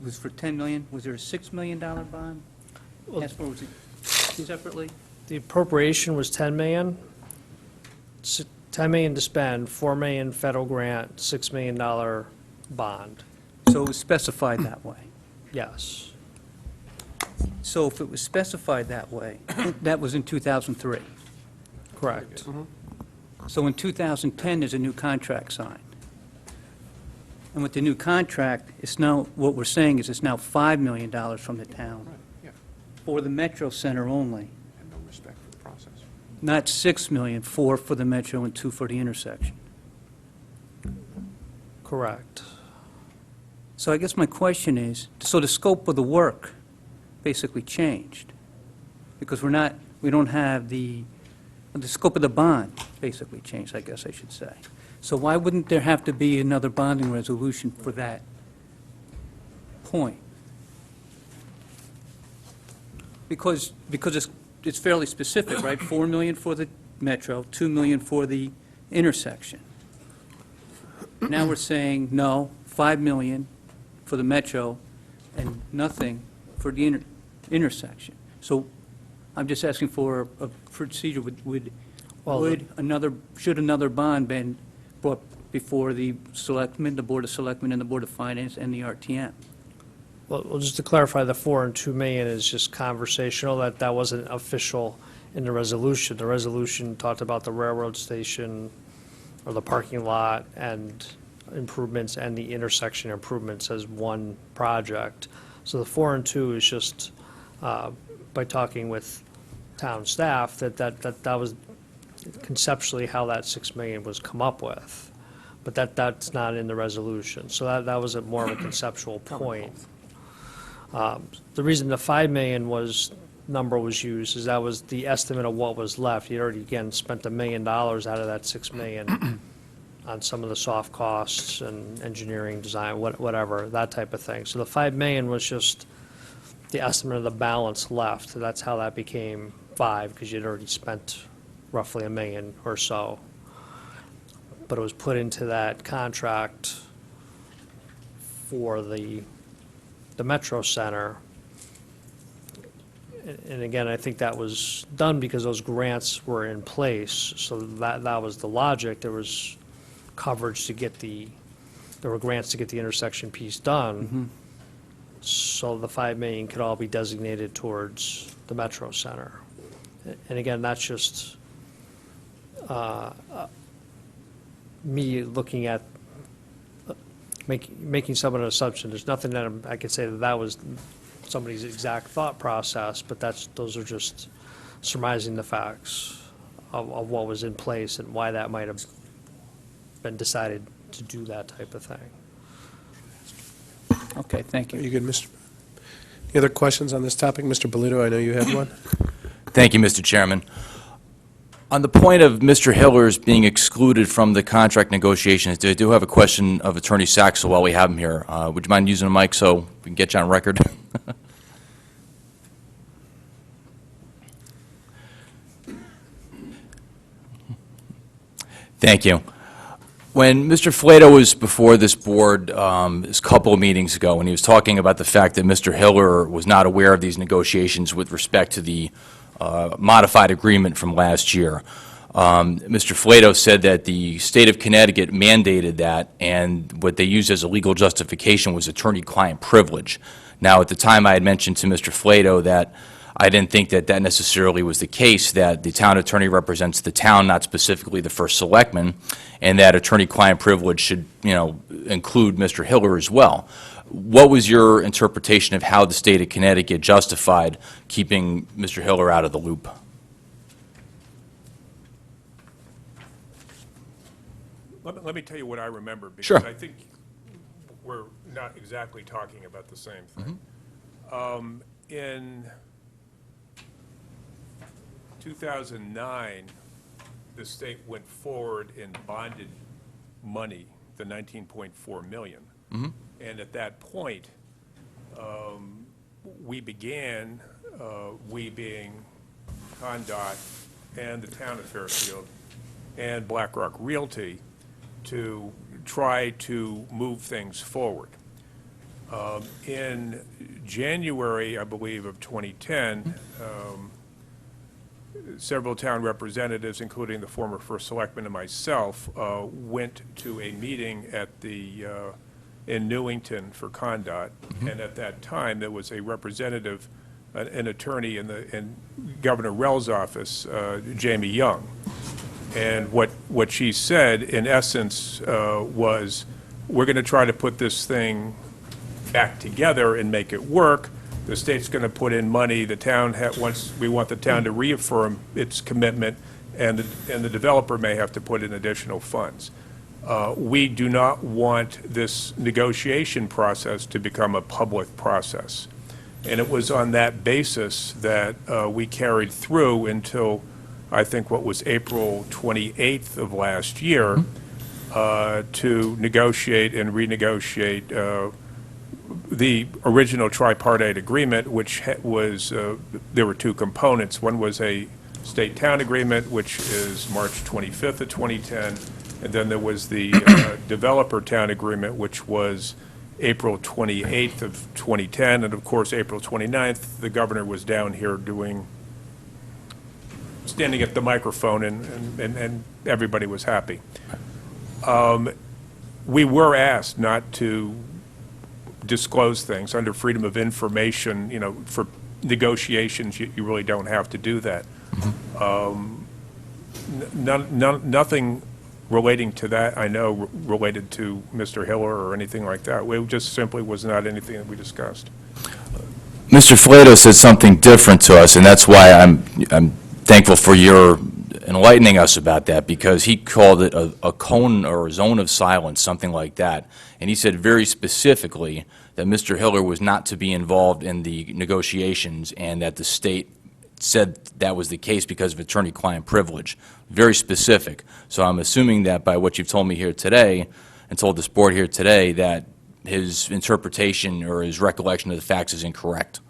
was for 10 million. Was there a $6 million bond? Well- As for, was it separately? The appropriation was 10 million. 10 million to spend, 4 million federal grant, $6 million bond. So it was specified that way. Yes. So if it was specified that way, that was in 2003. Correct. So in 2010, there's a new contract signed. And with the new contract, it's now, what we're saying is it's now $5 million from the town for the Metro Center only, And no respect for the process. not 6 million, 4 for the Metro and 2 for the intersection. Correct. So I guess my question is, so the scope of the work basically changed? Because we don't have the scope of the bond basically changed, I guess I should say. So why wouldn't there have to be another bonding resolution for that point? Because it's fairly specific, right? 4 million for the Metro, 2 million for the intersection. Now we're saying, no, 5 million for the Metro and nothing for the intersection. So I'm just asking for a procedure, should another bond been brought before the selectmen, the Board of Selectmen, and the Board of Finance, and the RTM? Well, just to clarify, the 4 and 2 million is just conversational, that wasn't official in the resolution. The resolution talked about the railroad station or the parking lot and improvements and the intersection improvements as one project. So the 4 and 2 is just, by talking with town staff, that was conceptually how that 6 million was come up with. But that's not in the resolution. So that was a more of a conceptual point. The reason the 5 million number was used is that was the estimate of what was left. You'd already, again, spent $1 million out of that 6 million on some of the soft costs and engineering, design, whatever, that type of thing. So the 5 million was just the estimate of the balance left. So that's how that became 5, because you'd already spent roughly $1 million or so. But it was put into that contract for the Metro Center. And again, I think that was done because those grants were in place, so that was the logic. There was coverage to get there were grants to get the intersection piece done. So the 5 million could all be designated towards the Metro Center. And again, that's just me looking at, making some of an assumption. There's nothing that I could say that was somebody's exact thought process, but those are just surmising the facts of what was in place and why that might have been decided to do that type of thing. Okay, thank you. You good, Mr.? Any other questions on this topic? Mr. Bellito, I know you had one. Thank you, Mr. Chairman. On the point of Mr. Hiller's being excluded from the contract negotiations, I do have a question of Attorney Saxel while we have him here. Would you mind using the mic so we can get you on record? Thank you. When Mr. Flato was before this board a couple of meetings ago, and he was talking about the fact that Mr. Hiller was not aware of these negotiations with respect to the modified agreement from last year, Mr. Flato said that the state of Connecticut mandated that, and what they used as a legal justification was attorney-client privilege. Now, at the time, I had mentioned to Mr. Flato that I didn't think that that necessarily was the case, that the town attorney represents the town, not specifically the first selectman, and that attorney-client privilege should, include Mr. Hiller as well. What was your interpretation of how the state of Connecticut justified keeping Mr. Hiller out of the loop? Let me tell you what I remember, because Sure. I think we're not exactly talking about the same thing. In 2009, the state went forward and bonded money, the 19.4 million. And at that point, we began, we being Condot and the town of Fairfield and BlackRock Realty, to try to move things forward. In January, I believe, of 2010, several town representatives, including the former first selectman and myself, went to a meeting at the in Newington for Condot, and at that time there was a representative, an attorney in Governor Rell's office, Jamie Young. And what she said, in essence, was, we're going to try to put this thing back together and make it work. The state's going to put in money. The town, we want the town to reaffirm its commitment, and the developer may have to put in additional funds. We do not want this negotiation process to become a public process. And it was on that basis that we carried through until, I think, what was April 28th of last year, to negotiate and renegotiate the original tripartite agreement, which was, there were two components. One was a state-town agreement, which is March 25th of 2010, and then there was the developer-town agreement, which was April 28th of 2010, and of course, April 29th, the governor was down here standing at the microphone, and everybody was happy. We were asked not to disclose things under freedom of information. For negotiations, you really don't have to do that. Nothing relating to that, I know, related to Mr. Hiller or anything like that. It just simply was not anything that we discussed. Mr. Flato said something different to us, and that's why I'm thankful for your enlightening us about that, because he called it a cone or a zone of silence, something like that. And he said very specifically that Mr. Hiller was not to be involved in the negotiations, and that the state said that was the case because of attorney-client privilege. Very specific. So I'm assuming that by what you've told me here today, and told this board here today, that his interpretation or his recollection of the facts is incorrect.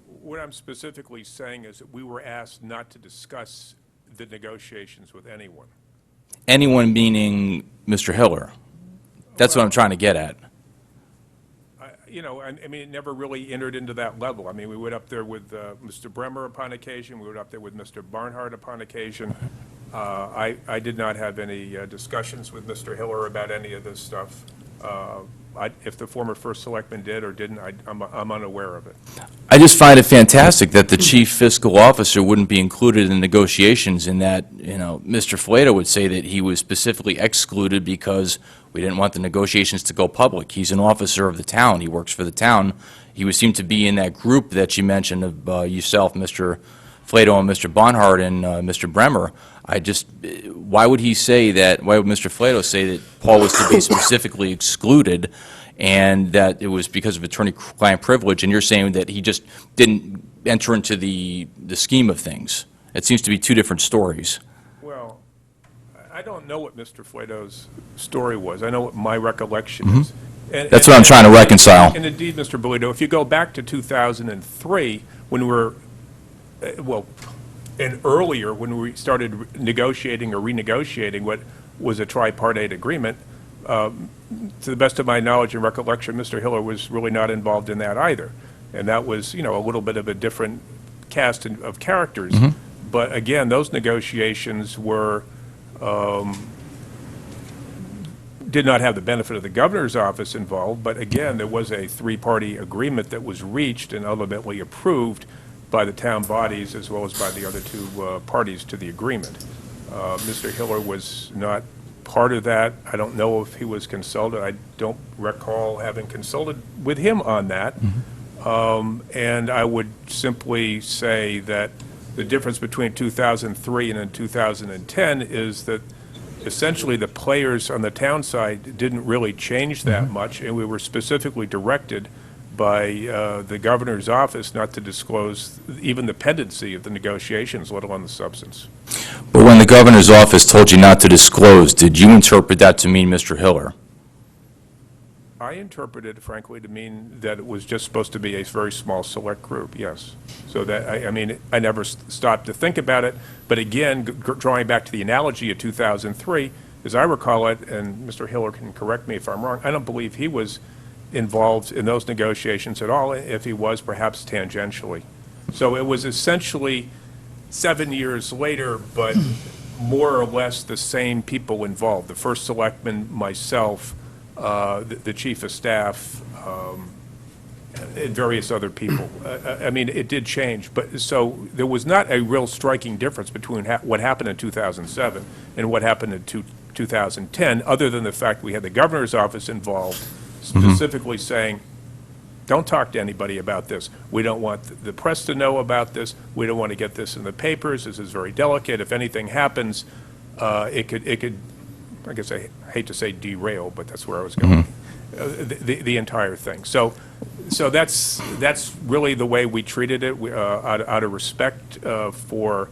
What I'm specifically saying is that we were asked not to discuss the negotiations with anyone. Anyone meaning Mr. Hiller? That's what I'm trying to get at. You know, I mean, it never really entered into that level. I mean, we went up there with Mr. Bremer upon occasion, we went up there with Mr. Barnhart upon occasion. I did not have any discussions with Mr. Hiller about any of this stuff. If the former first selectman did or didn't, I'm unaware of it. I just find it fantastic that the chief fiscal officer wouldn't be included in negotiations, and that, you know, Mr. Flato would say that he was specifically excluded because we didn't want the negotiations to go public. He's an officer of the town. He works for the town. He would seem to be in that group that you mentioned of yourself, Mr. Flato, and Mr. Barnhart, and Mr. Bremer. Why would he say that, why would Mr. Flato say that Paul was to be specifically excluded, and that it was because of attorney-client privilege, and you're saying that he just didn't enter into the scheme of things? It seems to be two different stories. Well, I don't know what Mr. Flato's story was. I know what my recollection is. That's what I'm trying to reconcile. And indeed, Mr. Bolito, if you go back to 2003, when we were, and earlier, when we started negotiating or renegotiating what was a tripartite agreement, to the best of my knowledge and recollection, Mr. Hiller was really not involved in that either. And that was, you know, a little bit of a different cast of characters. But again, those negotiations were, did not have the benefit of the governor's office involved, but again, there was a three-party agreement that was reached and ultimately approved by the town bodies as well as by the other two parties to the agreement. Mr. Hiller was not part of that. I don't know if he was consulted. I don't recall having consulted with him on that. And I would simply say that the difference between 2003 and 2010 is that essentially the players on the town side didn't really change that much, and we were specifically directed by the governor's office not to disclose even the pendency of the negotiations, let alone the substance. But when the governor's office told you not to disclose, did you interpret that to mean Mr. Hiller? I interpreted it, frankly, to mean that it was just supposed to be a very small select group, yes. So that, I mean, I never stopped to think about it, but again, drawing back to the analogy of 2003, as I recall it, and Mr. Hiller can correct me if I'm wrong, I don't believe he was involved in those negotiations at all. If he was, perhaps tangentially. So it was essentially 7 years later, but more or less the same people involved. The first selectman, myself, the chief of staff, and various other people. I mean, it did change, but so there was not a real striking difference between what happened in 2007 and what happened in 2010, other than the fact we had the governor's office involved, specifically saying, don't talk to anybody about this. We don't want the press to know about this. We don't want to get this in the papers. This is very delicate. If anything happens, it could, I guess I hate to say derail, but that's where I was going, the entire thing. So that's really the way we treated it, out of respect for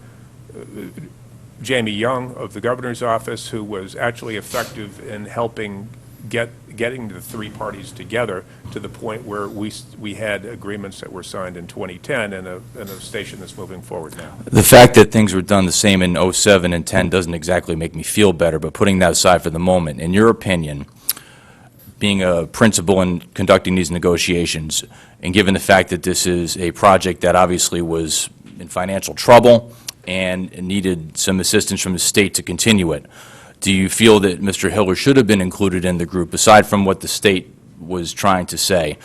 Jamie Young of the governor's office, who was actually effective in helping getting the three parties together to the point where we had agreements that were signed in 2010 and a station that's moving forward now. The fact that things were done the same in 07 and 10 doesn't exactly make me feel better, but putting that aside for the moment, in your opinion, being a principal in conducting these negotiations, and given the fact that this is a project that obviously was in financial trouble and needed some assistance from the state to continue it, do you feel that Mr. Hiller should have been included in the group, aside from what the state was trying to say?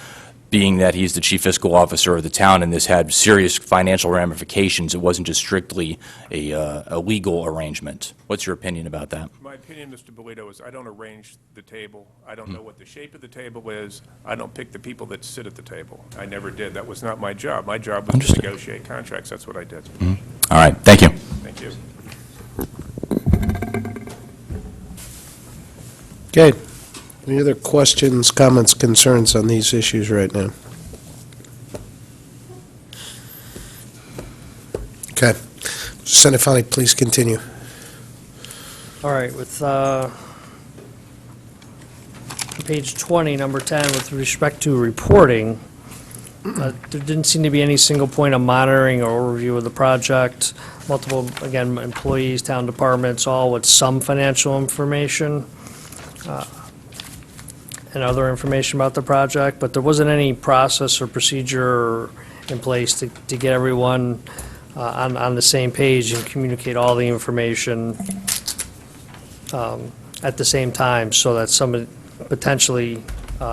being that he's the chief fiscal officer of the town and this had serious financial ramifications, it wasn't just strictly a legal arrangement. What's your opinion about that? My opinion, Mr. Bolito, is I don't arrange the table. I don't know what the shape of the table is. I don't pick the people that sit at the table. I never did. That was not my job. My job was to Understood. negotiate contracts. That's what I did. All right, thank you. Thank you. Okay. Any other questions, comments, concerns on these issues right now? Okay. Senator Fani, please continue. All right, with page 20, number 10, with respect to reporting, there didn't seem to be any single point of monitoring or overview of the project. Multiple, again, employees, town departments, all with some financial information and other information about the project, but there wasn't any process or procedure in place to get everyone on the same page and communicate all the information at the same time, so that potentially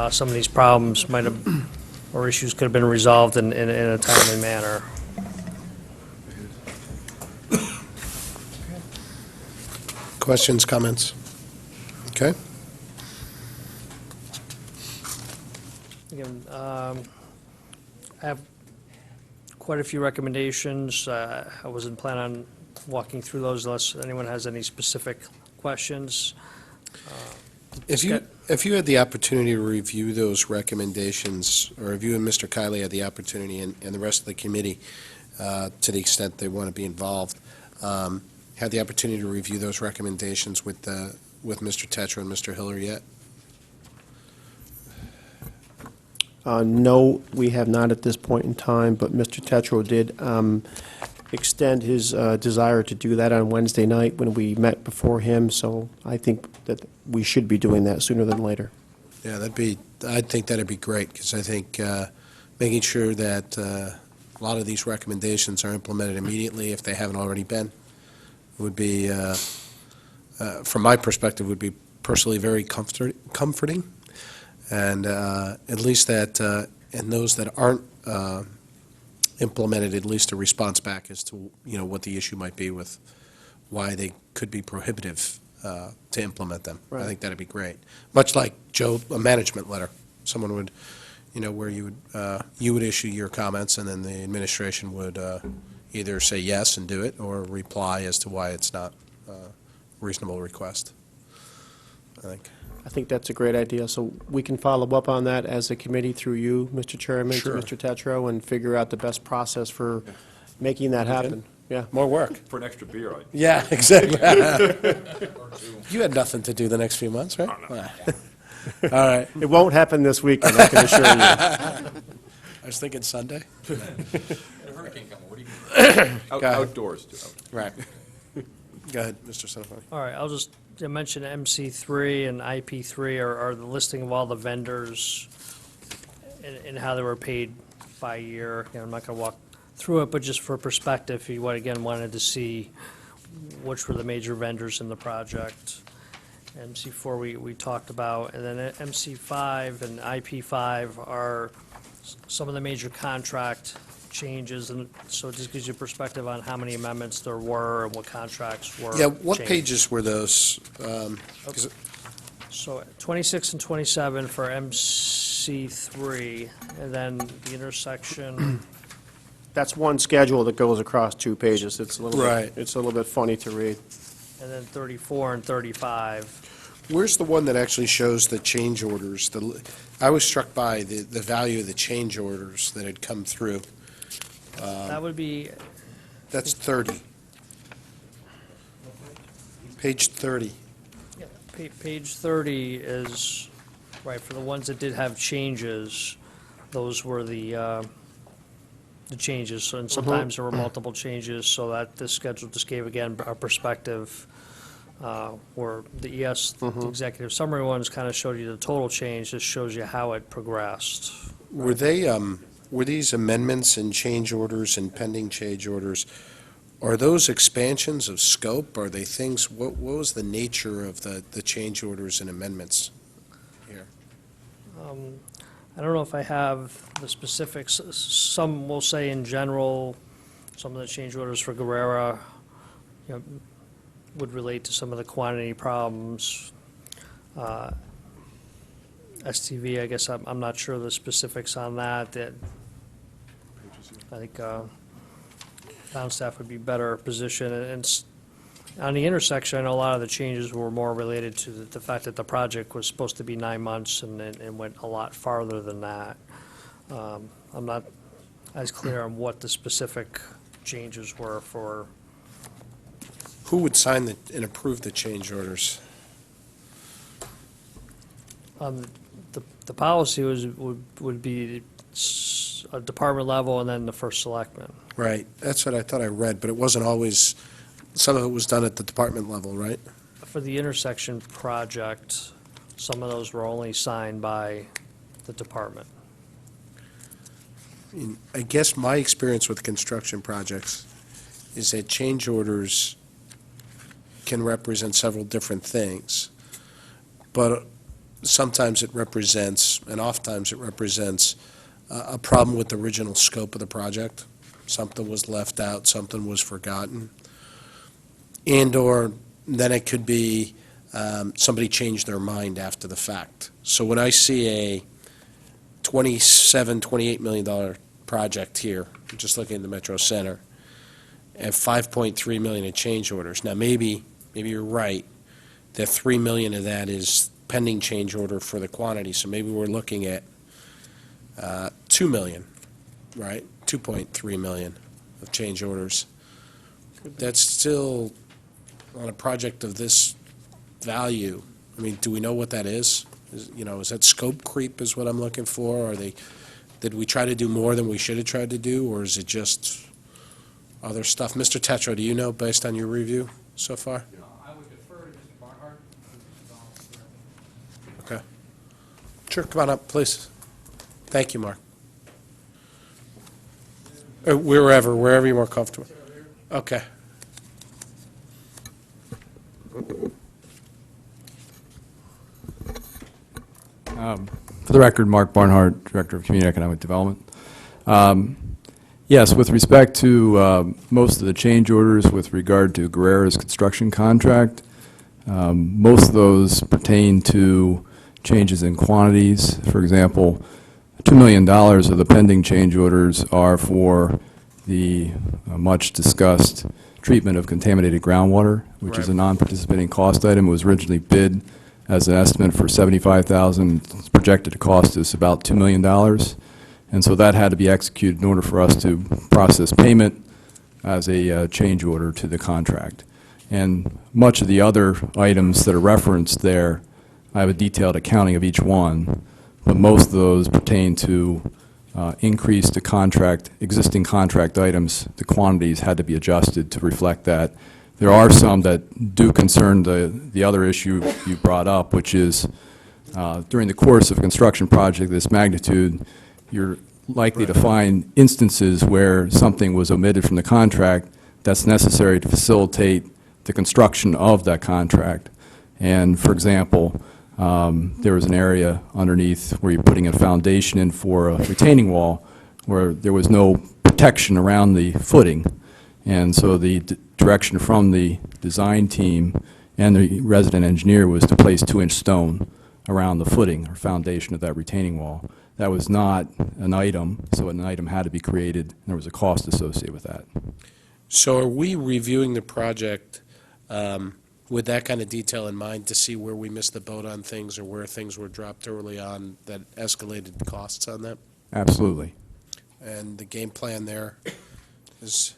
some of these problems might have, or issues could have been resolved in a timely manner. Questions, comments? Okay. Again, I have quite a few recommendations. I wasn't planning on walking through those unless anyone has any specific questions. If you had the opportunity to review those recommendations, or if you and Mr. Kiley had the opportunity, and the rest of the committee, to the extent they want to be involved, had the opportunity to review those recommendations with Mr. Tetra and Mr. Hiller yet? No, we have not at this point in time, but Mr. Tetro did extend his desire to do that on Wednesday night when we met before him, so I think that we should be doing that sooner than later. Yeah, I think that'd be great, because I think making sure that a lot of these recommendations are implemented immediately, if they haven't already been, would be, from my perspective, would be personally very comforting. And at least that, and those that aren't implemented, at least a response back as to, what the issue might be with why they could be prohibitive to implement them. I Right. think that'd be great. Much like, Joe, a management letter. Someone would, where you would issue your comments, and then the administration would either say yes and do it, or reply as to why it's not a reasonable request, I think. I think that's a great idea, so we can follow up on that as a committee through you, Mr. Chairman, to Sure. Mr. Tetro, and figure out the best process for making that happen. Yeah. More work. For an extra beer, I... Yeah, exactly. You had nothing to do the next few months, right? All right. It won't happen this weekend, I can assure you. I was thinking Sunday. Outdoors, too. Right. Go ahead, Mr. Sonafani. All right, I'll just mention MC3 and IP3 are the listing of all the vendors and how they were paid by year. I'm not going to walk through it, but just for perspective, if you, again, wanted to see which were the major vendors in the project. MC4 we talked about, and then MC5 and IP5 are some of the major contract changes, and so it just gives you perspective on how many amendments there were and what contracts were Yeah, what changed. pages were those? 'Cause So 26 and 27 for MC3, and then the intersection, That's one schedule that goes across 2 pages. It's a little Right. bit, it's a little bit funny to read. and then 34 and 35. Where's the one that actually shows the change orders? I was struck by the value of the change orders that had come through. That would be, That's 30. Page 30. page 30 is, right, for the ones that did have changes, those were the changes, and sometimes there were multiple changes, so that this schedule just gave, again, a perspective, where the ES, the executive summary ones kind of showed you the total change, this shows you how it progressed. Were they, were these amendments and change orders and pending change orders, are those expansions of scope? Are they things, what was the nature of the change orders and amendments here? I don't know if I have the specifics. Some will say in general, some of the change orders for Guerrera, you know, would relate to some of the quantity problems. STV, I guess I'm not sure of the specifics on that. I think town staff would be better positioned. And on the intersection, I know a lot of the changes were more related to the fact that the project was supposed to be 9 months and went a lot farther than that. I'm not as clear on what the specific changes were for. Who would sign and approve the change orders? The policy would be a department level and then the first selectman. Right, that's what I thought I read, but it wasn't always, some of it was done at the department level, right? For the intersection project, some of those were only signed by the department. I guess my experience with construction projects is that change orders can represent several different things, but sometimes it represents, and oftentimes it represents, a problem with the original scope of the project. Something was left out, something was forgotten. And/or then it could be somebody changed their mind after the fact. So when I see a $28 million project here, I'm just looking at the Metro Center, and $5.3 million in change orders. Now, maybe you're right, that $3 million of that is pending change order for the quantity, so maybe we're looking at $2 million, right? $2.3 million of change orders. That's still, on a project of this value, I mean, do we know what that is? Is that scope creep is what I'm looking for? Did we try to do more than we should have tried to do, or is it just other stuff? Mr. Tetro, do you know, based on your review so far? I would defer to Mr. Barnhart. Okay. Sure, come on up, please. Thank you, Mark. Wherever you're more comfortable. Okay. For the record, Mark Barnhart, Director of Community Economic Development. Yes, with respect to most of the change orders with regard to Guerrera's construction contract, most of those pertain to changes in quantities. For example, $2 million of the pending change orders are for the much-discussed treatment of contaminated groundwater, which is a non-participating cost item. It was originally bid as an estimate for $75,000. It's projected to cost us about $2 million. And so that had to be executed in order for us to process payment as a change order to the contract. And much of the other items that are referenced there, I have a detailed accounting of each one, but most of those pertain to increase to existing contract items. The quantities had to be adjusted to reflect that. There are some that do concern the other issue you brought up, which is during the course of a construction project of this magnitude, you're likely to find instances where something was omitted from the contract that's necessary to facilitate the construction of that contract. And for example, there was an area underneath where you're putting a foundation in for a retaining wall where there was no protection around the footing. And so the direction from the design team and the resident engineer was to place 2-inch stone around the footing or foundation of that retaining wall. That was not an item, so an item had to be created, and there was a cost associated with that. So are we reviewing the project with that kind of detail in mind to see where we missed the boat on things or where things were dropped early on that escalated the costs on that? Absolutely. And the game plan there is?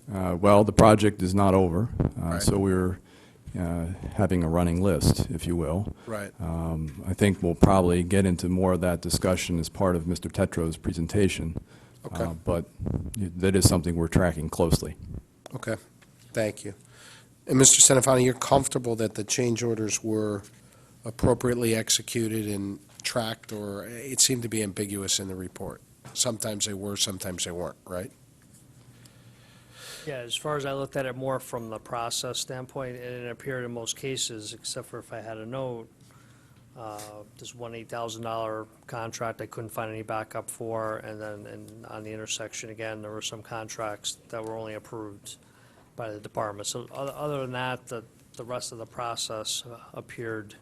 Well, the project is not over, Right. so we're having a running list, if you will. Right. I think we'll probably get into more of that discussion as part of Mr. Tetro's presentation. Okay. But that is something we're tracking closely. Okay, thank you. And Mr. Senafani, you're comfortable that the change orders were appropriately executed and tracked, or it seemed to be ambiguous in the report? Sometimes they were, sometimes they weren't, right? Yeah, as far as I looked at it more from the process standpoint, it appeared in most cases, except for if I had a note, This one $8,000 contract I couldn't find any backup for, and then on the intersection, again, there were some contracts that were only approved by the department. So other than that, the rest of the process appeared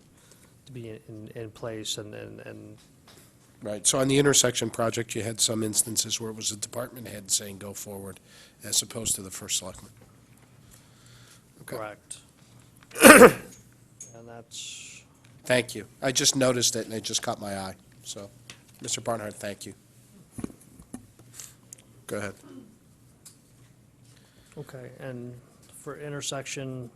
to be in place, and Right, so on the intersection project, you had some instances where it was the department head saying go forward, as opposed to the first selectman. Okay. correct. And that's, Thank you. I just noticed it, and it just caught my eye. So, Mr. Barnhart, thank you. Go ahead. okay, and for intersection,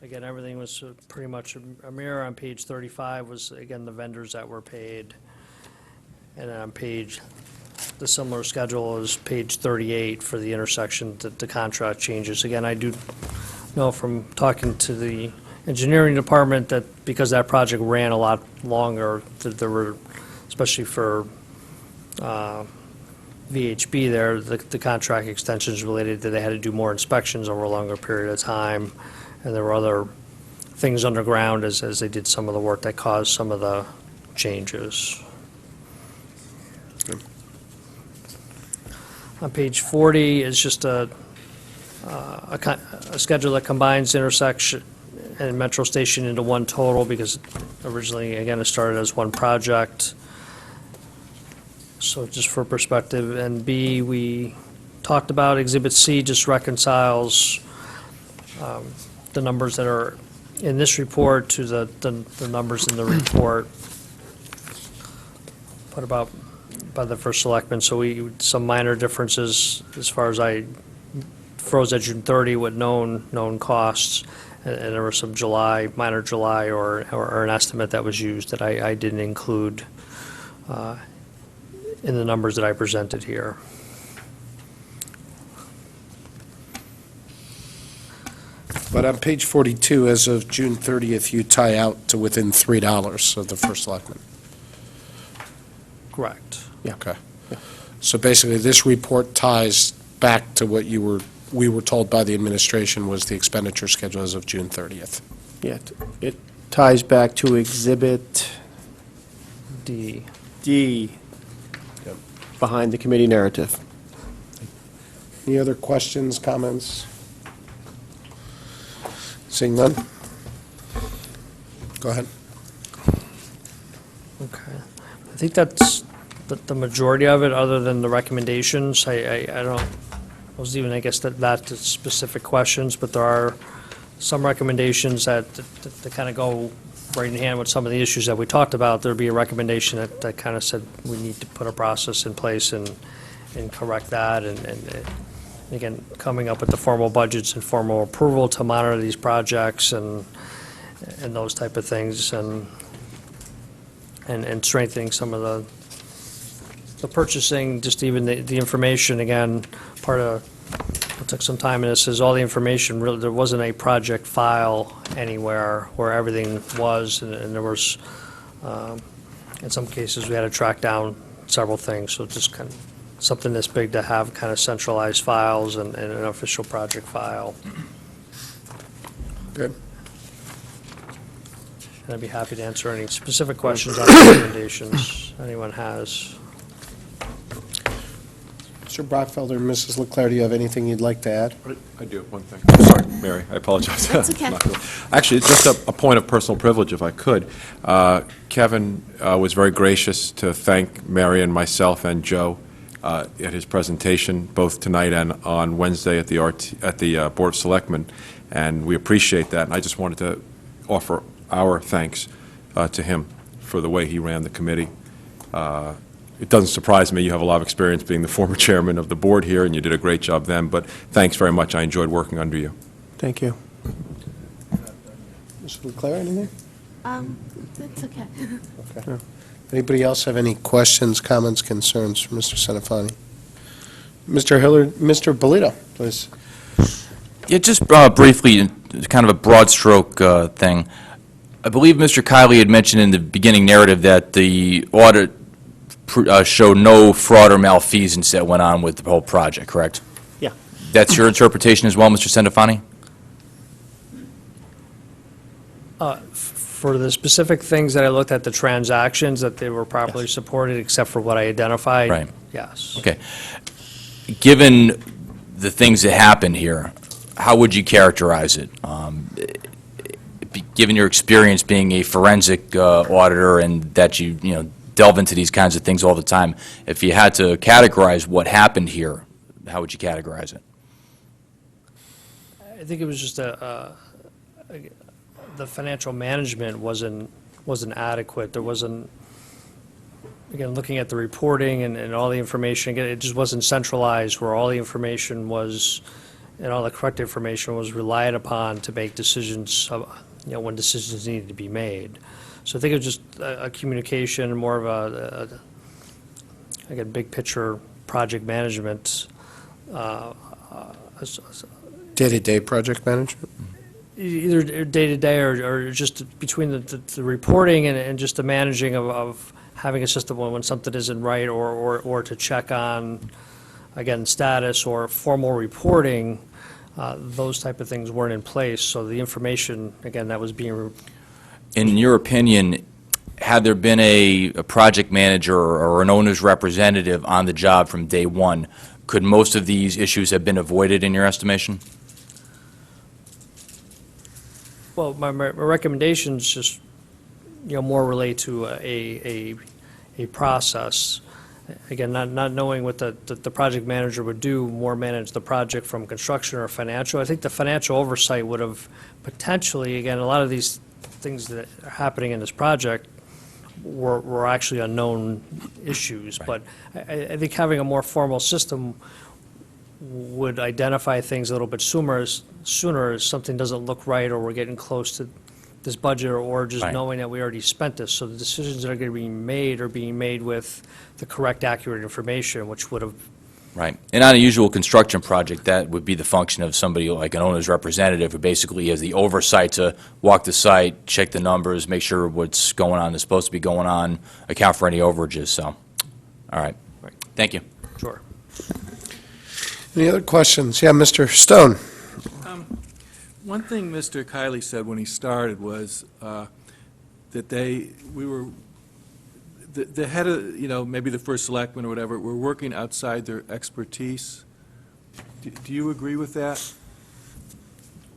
again, everything was pretty much a mirror. On page 35 was, again, the vendors that were paid. And then on the similar schedule is page 38 for the intersection, the contract changes. Again, I do know from talking to the engineering department that because that project ran a lot longer, that there were, especially for VHB there, the contract extensions related that they had to do more inspections over a longer period of time. And there were other things underground as they did some of the work that caused some of the changes. On page 40 is just a schedule that combines intersection and Metro Station into one total, because originally, again, it started as one project. So just for perspective. And B, we talked about Exhibit C just reconciles the numbers that are in this report to the numbers in the report put about by the first selectman. So some minor differences as far as I froze at June 30 with known costs, and there were some minor July or an estimate that was used that I didn't include in the numbers that I presented here. But on page 42, as of June 30th, you tie out to within $3 of the first selectman. Correct. Yeah. Okay. So basically, this report ties back to what we were told by the administration was the expenditure schedule as of June 30th. Yeah, it ties back to Exhibit D. D behind the committee narrative. Any other questions, comments? Seeing none? Go ahead. Okay. I think that's the majority of it, other than the recommendations. I wasn't even, I guess, that specific questions, but there are some recommendations that kind of go right in hand with some of the issues that we talked about. There'd be a recommendation that kind of said we need to put a process in place and correct that, and again, coming up with the formal budgets and formal approval to monitor these projects and those type of things, and strengthening some of the purchasing, just even the information. Again, part of what took some time, and this is all the information, really, there wasn't a project file anywhere where everything was, and there was, in some cases, we had to track down several things, so just kind of something this big to have kind of centralized files and an official project file. Good. And I'd be happy to answer any specific questions on the recommendations anyone has. Mr. Brockfelder and Mrs. Leclerc, do you have anything you'd like to add? I do, one thing. Sorry, Mary, I apologize. That's okay. Actually, just a point of personal privilege, if I could. Kevin was very gracious to thank Mary and myself and Joe at his presentation, both tonight and on Wednesday at the Board of Selectmen, and we appreciate that. And I just wanted to offer our thanks to him for the way he ran the committee. It doesn't surprise me, you have a lot of experience being the former chairman of the board here, and you did a great job then, but thanks very much. I enjoyed working under you. Thank you. Mrs. Leclerc, anything? That's okay. Okay. Anybody else have any questions, comments, concerns for Mr. Centofanti? Mr. Hillard, Mr. Bolito, please. Yeah, just briefly, kind of a broad stroke thing. I believe Mr. Kiley had mentioned in the beginning narrative that the audit showed no fraud or malfeasance that went on with the whole project, correct? Yeah. That's your interpretation as well, Mr. Centofanti? For the specific things that I looked at, the transactions, that they were properly supported, except for what I identified? Right. Yes. Okay. Given the things that happened here, how would you characterize it? Given your experience being a forensic auditor and that you delve into these kinds of things all the time, if you had to categorize what happened here, how would you categorize it? I think it was just the financial management wasn't adequate. There wasn't, again, looking at the reporting and all the information, again, it just wasn't centralized where all the information was, and all the correct information was relied upon to make decisions, when decisions needed to be made. So I think it was just a communication, more of again, big picture project management. Day-to-day project management? Either day-to-day or just between the reporting and just the managing of having a system when something isn't right, or to check on, again, status or formal reporting, those type of things weren't in place. So the information, again, that was being... In your opinion, had there been a project manager or an owner's representative on the job from day one, could most of these issues have been avoided in your estimation? Well, my recommendations just, more relate to a process. Again, not knowing what the project manager would do, more manage the project from construction or financial. I think the financial oversight would have potentially, again, a lot of these things that are happening in this project were actually unknown issues. But I think having a more formal system would identify things a little bit sooner as something doesn't look right, or we're getting close to this budget, or just Right. knowing that we already spent this. So the decisions that are going to be made are being made with the correct, accurate information, which would have... Right. And on a usual construction project, that would be the function of somebody like an owner's representative, who basically has the oversight to walk the site, check the numbers, make sure what's going on is supposed to be going on, account for any overages, so, all right. Right. Thank you. Sure. Any other questions? Yeah, Mr. Stone? One thing Mr. Kiley said when he started was that the head of, maybe the first selectman or whatever, were working outside their expertise. Do you agree with that?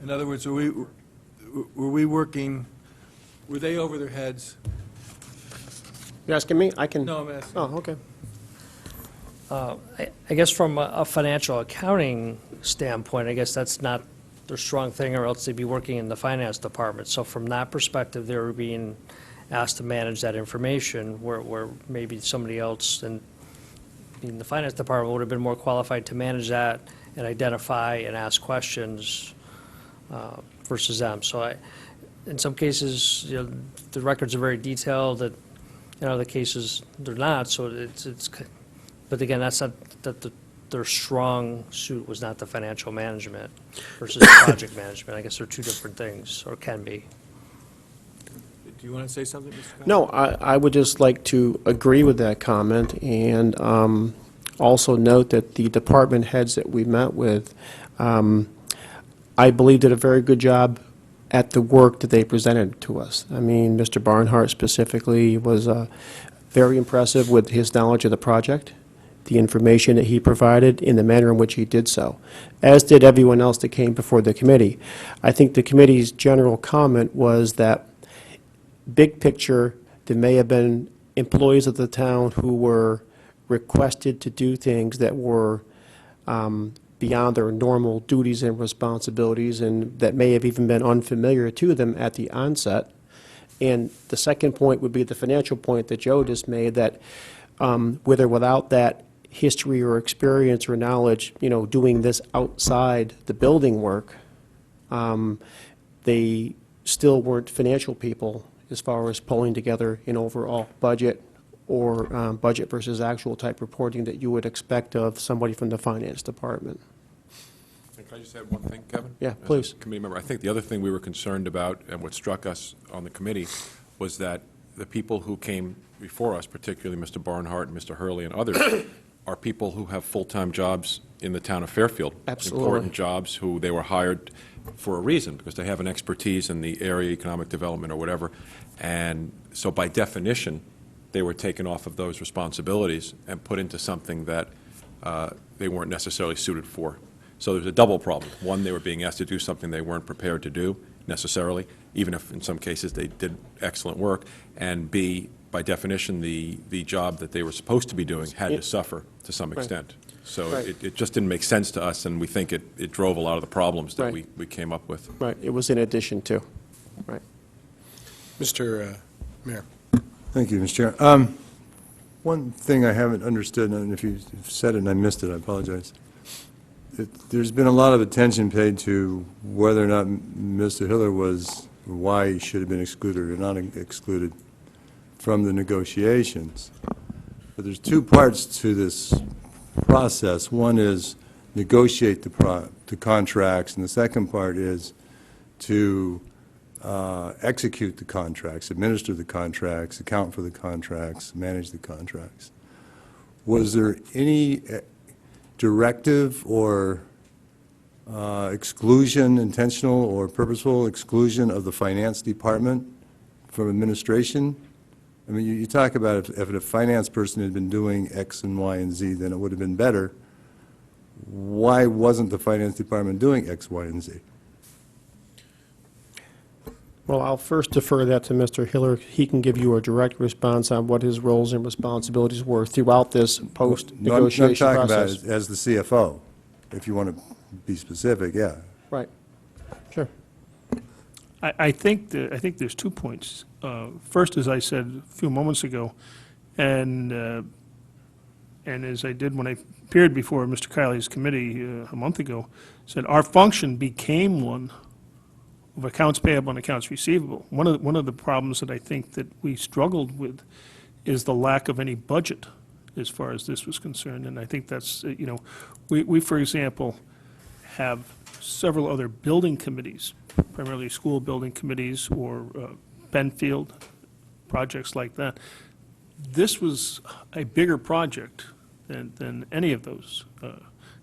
In other words, were they over their heads? You asking me? I can... No, I'm asking. Oh, okay. I guess from a financial accounting standpoint, I guess that's not their strong thing, or else they'd be working in the finance department. So from that perspective, they were being asked to manage that information, where maybe somebody else in the finance department would have been more qualified to manage that and identify and ask questions versus them. So in some cases, the records are very detailed, that in other cases, they're not. So but again, that's not, their strong suit was not the financial management versus the project management. I guess they're two different things, or can be. Do you want to say something, Mr. Kiley? No, I would just like to agree with that comment, and also note that the department heads that we met with, I believe, did a very good job at the work that they presented to us. I mean, Mr. Barnhart specifically was very impressive with his knowledge of the project, the information that he provided, in the manner in which he did so, as did everyone else that came before the committee. I think the committee's general comment was that, big picture, there may have been employees of the town who were requested to do things that were beyond their normal duties and responsibilities, and that may have even been unfamiliar to them at the onset. And the second point would be the financial point that Joe just made, that with or without that history or experience or knowledge, doing this outside the building work, they still weren't financial people as far as pulling together an overall budget, or budget versus actual type reporting that you would expect of somebody from the finance department. Can I just add one thing, Kevin? Yeah, As a please. committee member, I think the other thing we were concerned about, and what struck us on the committee, was that the people who came before us, particularly Mr. Barnhart and Mr. Hurley and others, are people who have full-time jobs in the town of Fairfield. Absolutely. Important jobs, who they were hired for a reason, because they have an expertise in the area, economic development or whatever. And so by definition, they were taken off of those responsibilities and put into something that they weren't necessarily suited for. So there's a double problem. One, they were being asked to do something they weren't prepared to do necessarily, even if in some cases they did excellent work. And B, by definition, the job that they were supposed to be doing had to suffer to some extent. So Right. it just didn't make sense to us, and we think it drove a lot of the problems that Right. we came up with. Right, it was in addition to, right. Mr. Mayor. Thank you, Mr. Chair. One thing I haven't understood, and if you've said it and I missed it, I apologize. There's been a lot of attention paid to whether or not Mr. Hiller why he should have been excluded or not excluded from the negotiations. But there's two parts to this process. One is negotiate the contracts, and the second part is to execute the contracts, administer the contracts, account for the contracts, manage the contracts. Was there any directive or exclusion, intentional or purposeful exclusion of the finance department from administration? I mean, you talk about if a finance person had been doing X and Y and Z, then it would have been better. Why wasn't the finance department doing X, Y, and Z? Well, I'll first defer that to Mr. Hiller. He can give you a direct response on what his roles and responsibilities were throughout this post-negotiation No, I'm talking process. about as the CFO, if you want to be specific, yeah. Right, sure. I think there's 2 points. First, as I said a few moments ago, and as I did when I appeared before Mr. Kiley's committee a month ago, said our function became one of accounts payable and accounts receivable. One of the problems that I think that we struggled with is the lack of any budget as far as this was concerned, and I think that's, we, for example, have several other building committees, primarily school building committees or Benfield, projects like that. This was a bigger project than any of those,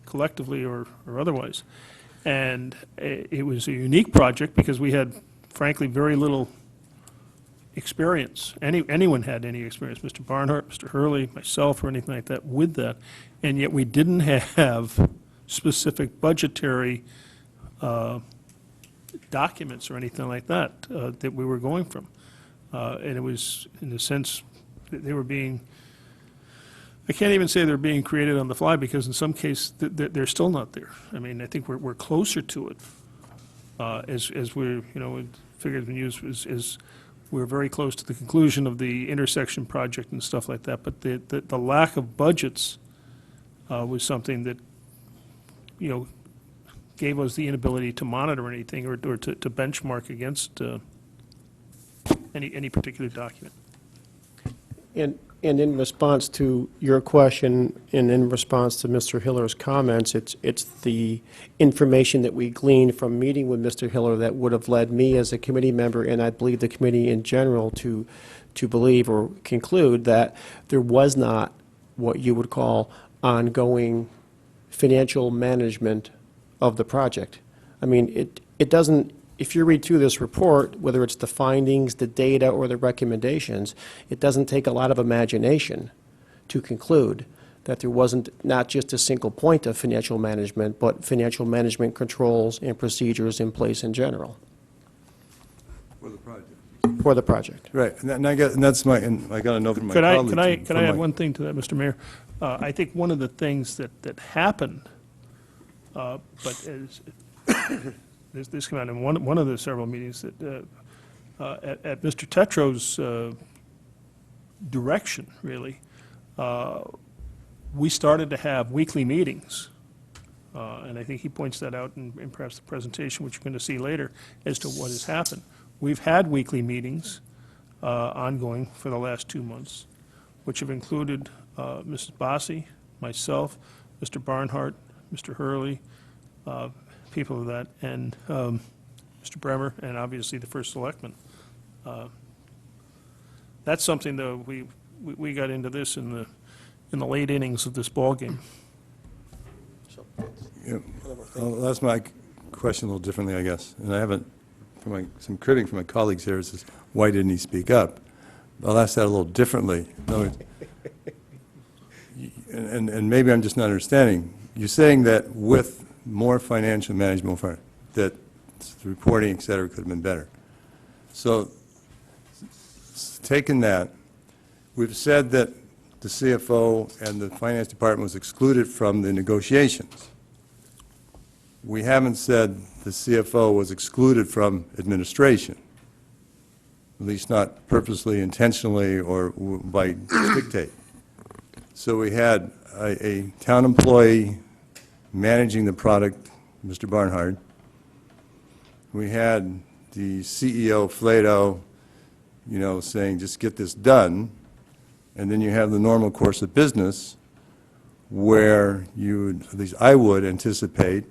collectively or otherwise. And it was a unique project because we had, frankly, very little experience. Anyone had any experience, Mr. Barnhart, Mr. Hurley, myself, or anything like that, with that. And yet we didn't have specific budgetary documents or anything like that that we were going from. And it was, in a sense, they were being, I can't even say they're being created on the fly, because in some cases, they're still not there. I mean, I think we're closer to it, as we're, figures been used as we're very close to the conclusion of the intersection project and stuff like that. But the lack of budgets was something that, gave us the inability to monitor anything or to benchmark against any particular document. And in response to your question, and in response to Mr. Hiller's comments, it's the information that we gleaned from meeting with Mr. Hiller that would have led me as a committee member, and I believe the committee in general, to believe or conclude that there was not what you would call ongoing financial management of the project. I mean, it doesn't, if you read through this report, whether it's the findings, the data, or the recommendations, it doesn't take a lot of imagination to conclude that there wasn't not just a single point of financial management, but financial management controls and procedures in place in general For the project. for the project. Right, and I got a note from my Could colleague. I add one thing to that, Mr. Mayor? I think one of the things that happened, but as this came out in one of the several meetings that at Mr. Tetro's direction, really, we started to have weekly meetings, and I think he points that out in perhaps the presentation, which you're going to see later, as to what has happened. We've had weekly meetings ongoing for the last 2 months, which have included Mrs. Bossi, myself, Mr. Barnhart, Mr. Hurley, people of that, and Mr. Bremer, and obviously the first selectman. That's something, though, we got into this in in the late innings of this ballgame. Yeah. I'll ask my question a little differently, I guess. And I haven't, some critic from my colleagues here says, why didn't he speak up? I'll ask that a little differently. In other words, and maybe I'm just not understanding. You're saying that with more financial management, that the reporting, et cetera, could have been better. So, taking that, we've said that the CFO and the finance department was excluded from the negotiations. We haven't said the CFO was excluded from administration, at least not purposely, intentionally, or by dictate. So we had a town employee managing the product, Mr. Barnhart. We had the CEO, Flato, saying, just get this done. And then you have the normal course of business where you would, at least I would anticipate,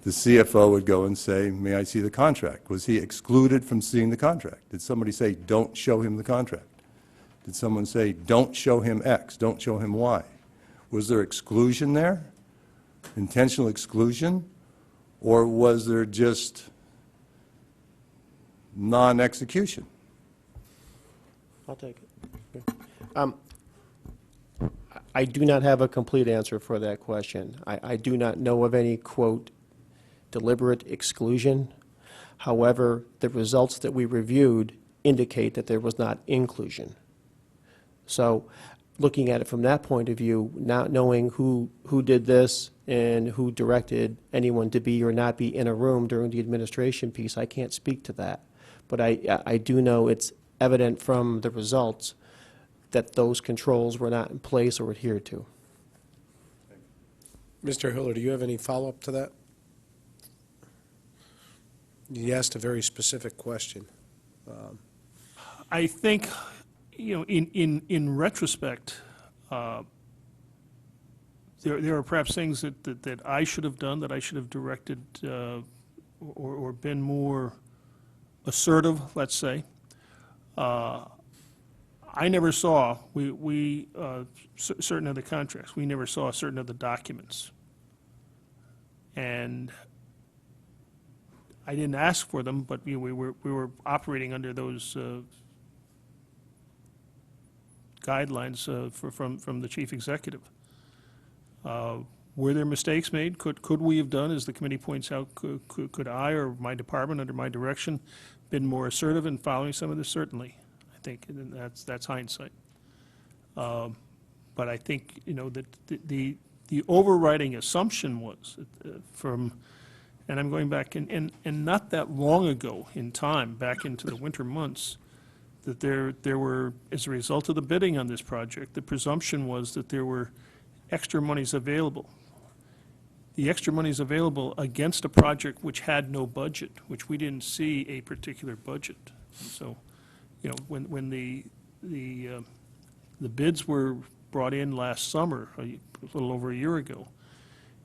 the CFO would go and say, may I see the contract? Was he excluded from seeing the contract? Did somebody say, don't show him the contract? Did someone say, don't show him X, don't show him Y? Was there exclusion there? Intentional exclusion? Or was there just non-execution? I'll take it. I do not have a complete answer for that question. I do not know of any, quote, deliberate exclusion. However, the results that we reviewed indicate that there was not inclusion. So, looking at it from that point of view, not knowing who did this and who directed anyone to be or not be in a room during the administration piece, I can't speak to that. But I do know it's evident from the results that those controls were not in place or adhered to. Mr. Hiller, do you have any follow-up to that? You asked a very specific question. I think, in retrospect, there are perhaps things that I should have done, that I should have directed or been more assertive, let's say. I never saw, certain of the contracts, we never saw certain of the documents. And I didn't ask for them, but we were operating under those guidelines from the chief executive. Were there mistakes made? Could we have done, as the committee points out, could I or my department under my direction been more assertive in following some of this? Certainly, I think, and that's hindsight. But I think that the overriding assumption was from, and I'm going back and not that long ago in time, back into the winter months, that there were, as a result of the bidding on this project, the presumption was that there were extra monies available. The extra monies available against a project which had no budget, which we didn't see a particular budget. So, when the bids were brought in last summer, a little over a year ago,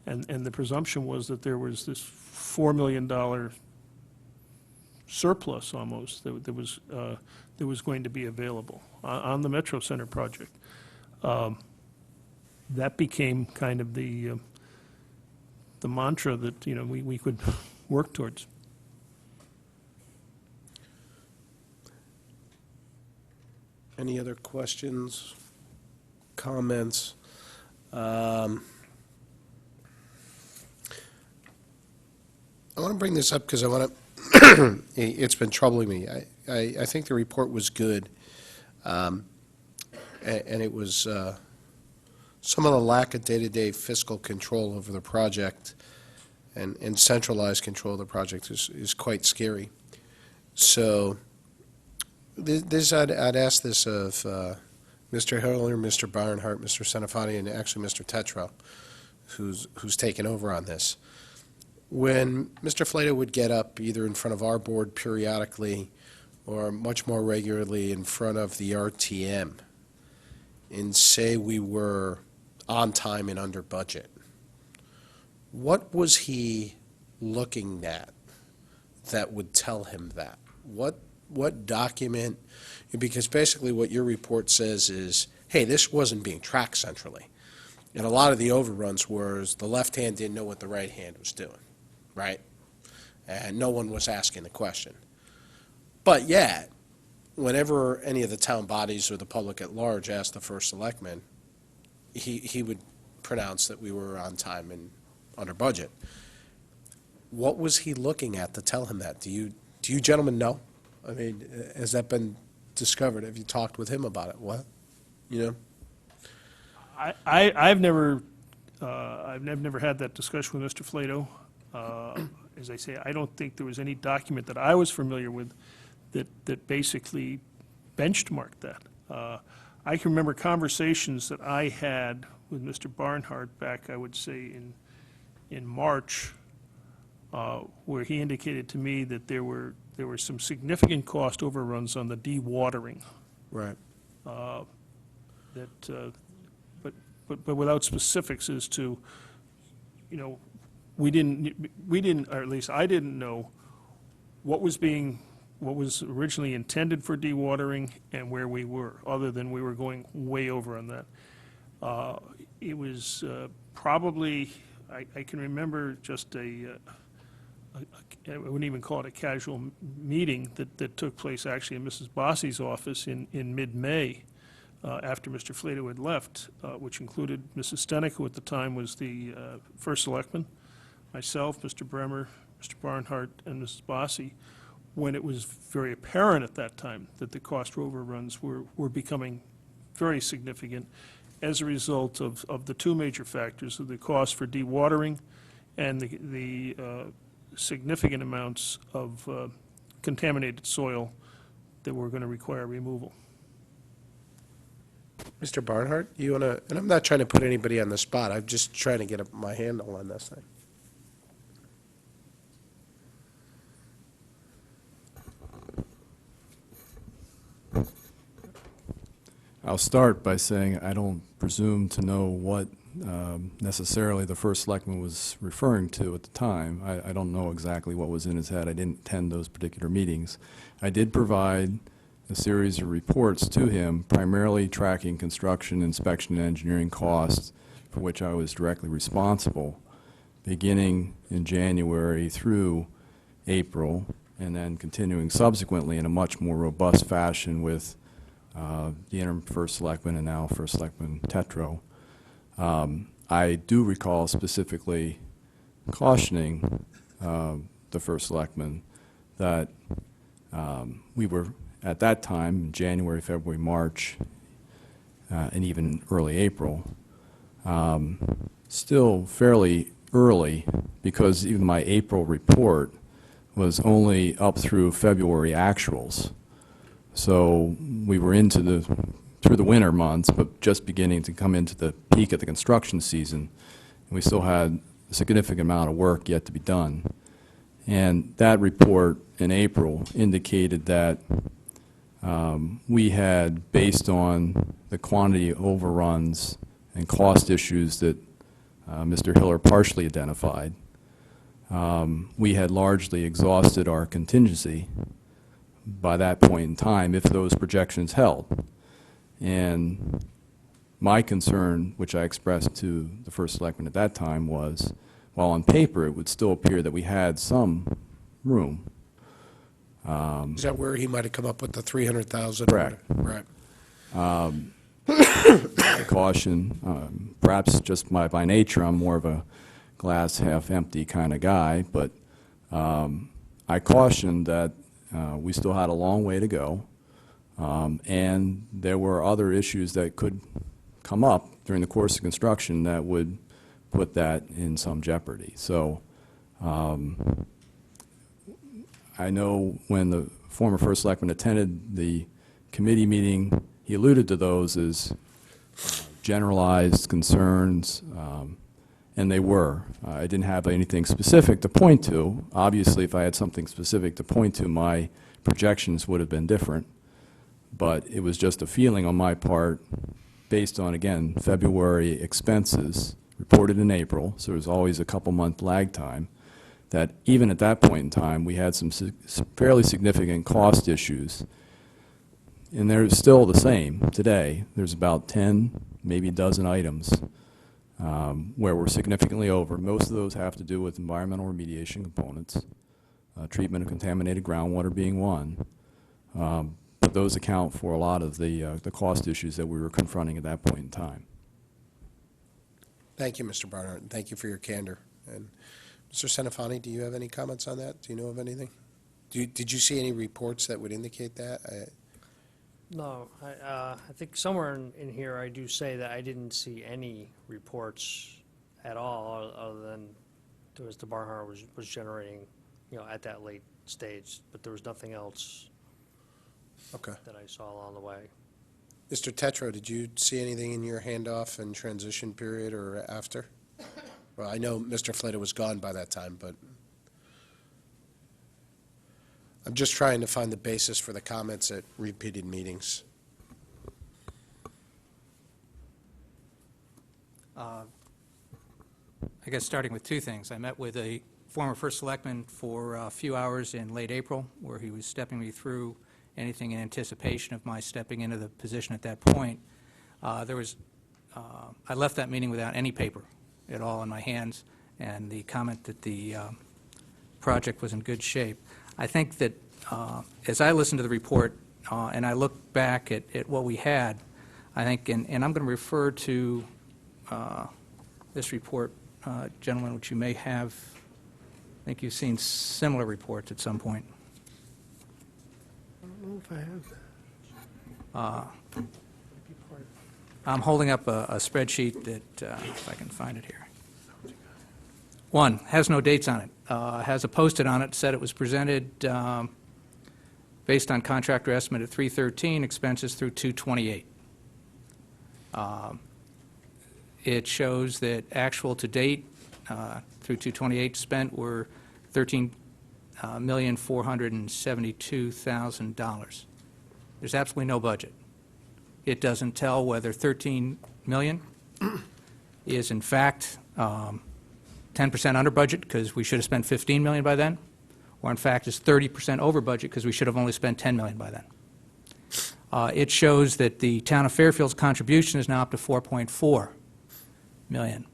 and the presumption was that there was this $4 million surplus almost that was going to be available on the Metro Center project. That became kind of the mantra that we could work towards. Any other questions, comments? I want to bring this up because I want to, it's been troubling me. I think the report was good, and it was some of the lack of day-to-day fiscal control over the project and centralized control of the project is quite scary. So I'd ask this of Mr. Hiller, Mr. Barnhart, Mr. Senafani, and actually Mr. Tetra, who's taken over on this. When Mr. Flato would get up either in front of our board periodically or much more regularly in front of the RTM and say we were on time and under budget, what was he looking at that would tell him that? What document? Because basically what your report says is, hey, this wasn't being tracked centrally. And a lot of the overruns was the left hand didn't know what the right hand was doing, right? And no one was asking the question. But yet, whenever any of the town bodies or the public at large asked the first selectman, he would pronounce that we were on time and under budget. What was he looking at to tell him that? Do you gentlemen know? I mean, has that been discovered? Have you talked with him about it? What? You know? I've never had that discussion with Mr. Flato. As I say, I don't think there was any document that I was familiar with that basically benchmarked that. I can remember conversations that I had with Mr. Barnhart back, I would say, in March, where he indicated to me that there were some significant cost overruns on the dewatering. Right. But without specifics as to, you know, we didn't, or at least I didn't know what was originally intended for dewatering and where we were, other than we were going way over on that. It was probably, I can remember just I wouldn't even call it a casual meeting that took place actually in Mrs. Bossi's office in mid-May, after Mr. Flato had left, which included Mrs. Stenick, who at the time was the first selectman, myself, Mr. Bremer, Mr. Barnhart, and Mrs. Bossi, when it was very apparent at that time that the cost overruns were becoming very significant as a result of the two major factors, of the cost for dewatering and the significant amounts of contaminated soil that were going to require removal. Mr. Barnhart, you want to, and I'm not trying to put anybody on the spot, I'm just trying to get my handle on this thing. I'll start by saying I don't presume to know what necessarily the first selectman was referring to at the time. I don't know exactly what was in his head. I didn't attend those particular meetings. I did provide a series of reports to him, primarily tracking construction, inspection, and engineering costs, for which I was directly responsible, beginning in January through April, and then continuing subsequently in a much more robust fashion with the interim first selectman and now first selectman Tetro. I do recall specifically cautioning the first selectman that we were, at that time, January, February, March, and even early April, still fairly early, because even my April report was only up through February actuals. So we were through the winter months, but just beginning to come into the peak of the construction season. And we still had a significant amount of work yet to be done. And that report in April indicated that we had, based on the quantity overruns and cost issues that Mr. Hiller partially identified, we had largely exhausted our contingency by that point in time, if those projections held. And my concern, which I expressed to the first selectman at that time, was, while on paper it would still appear that we had some room. Is that where he might have come up with the 300,000? Correct. Right. Caution, perhaps just by nature, I'm more of a glass half empty kind of guy, but I cautioned that we still had a long way to go, and there were other issues that could come up during the course of construction that would put that in some jeopardy. So I know when the former first selectman attended the committee meeting, he alluded to those as generalized concerns, and they were. I didn't have anything specific to point to. Obviously, if I had something specific to point to, my projections would have been different. But it was just a feeling on my part, based on, again, February expenses reported in April, so there was always a couple-month lag time, that even at that point in time, we had some fairly significant cost issues And they're still the same today. There's about 10, maybe a dozen items where we're significantly over. Most of those have to do with environmental remediation components, treatment of contaminated groundwater being one. But those account for a lot of the cost issues that we were confronting at that point in time. Thank you, Mr. Barnhart, and thank you for your candor. And Mr. Senafani, do you have any comments on that? Do you know of anything? Did you see any reports that would indicate that? No, I think somewhere in here I do say that I didn't see any reports at all, other than there was the Barnhart was generating, at that late stage, but there was nothing else Okay. that I saw along the way. Mr. Tetro, did you see anything in your handoff and transition period or after? Well, I know Mr. Fleta was gone by that time, but I'm just trying to find the basis for the comments at repeated meetings. I guess starting with two things. I met with a former First Selectman for a few hours in late April, where he was stepping me through anything in anticipation of my stepping into the position at that point. I left that meeting without any paper at all in my hands, and the comment that the project was in good shape. I think that as I listened to the report and I look back at what we had, I think, and I'm going to refer to this report, gentlemen, which you may have, I think you've seen similar reports at some point. I don't know if I have. I'm holding up a spreadsheet that, if I can find it here. One, has no dates on it, has a post-it on it, said it was presented based on contractor estimate at 3/13, expenses through 2/28. It shows that actual to date through 2/28 spent were $13,472,000. There's absolutely no budget. It doesn't tell whether 13 million is in fact 10% under budget because we should have spent 15 million by then, or in fact is 30% over budget because we should have only spent 10 million by then. It shows that the town of Fairfield's contribution is now up to 4.4 million,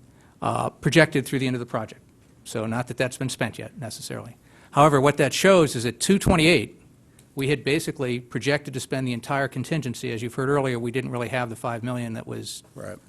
projected through the end of the project. So not that that's been spent yet necessarily. However, what that shows is at 2/28, we had basically projected to spend the entire contingency. As you've heard earlier, we didn't really have the 5 million that was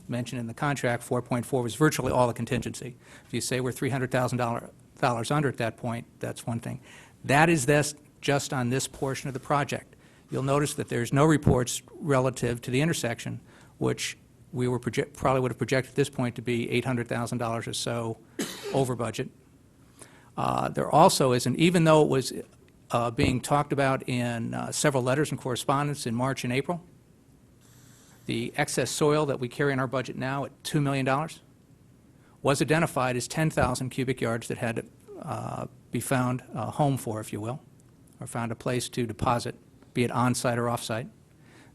mentioned in the contract. 4.4 was virtually all the contingency. If you say we're $300,000 under at that point, that's one thing. That is this just on this portion of the project. You'll notice that there's no reports relative to the intersection, which we were probably would have projected at this point to be $800,000 or so over budget. There also isn't, even though it was being talked about in several letters and correspondence in March and April, the excess soil that we carry in our budget now at $2 million was identified as 10,000 cubic yards that had to be found a home for, if you will, or found a place to deposit, be it on-site or off-site.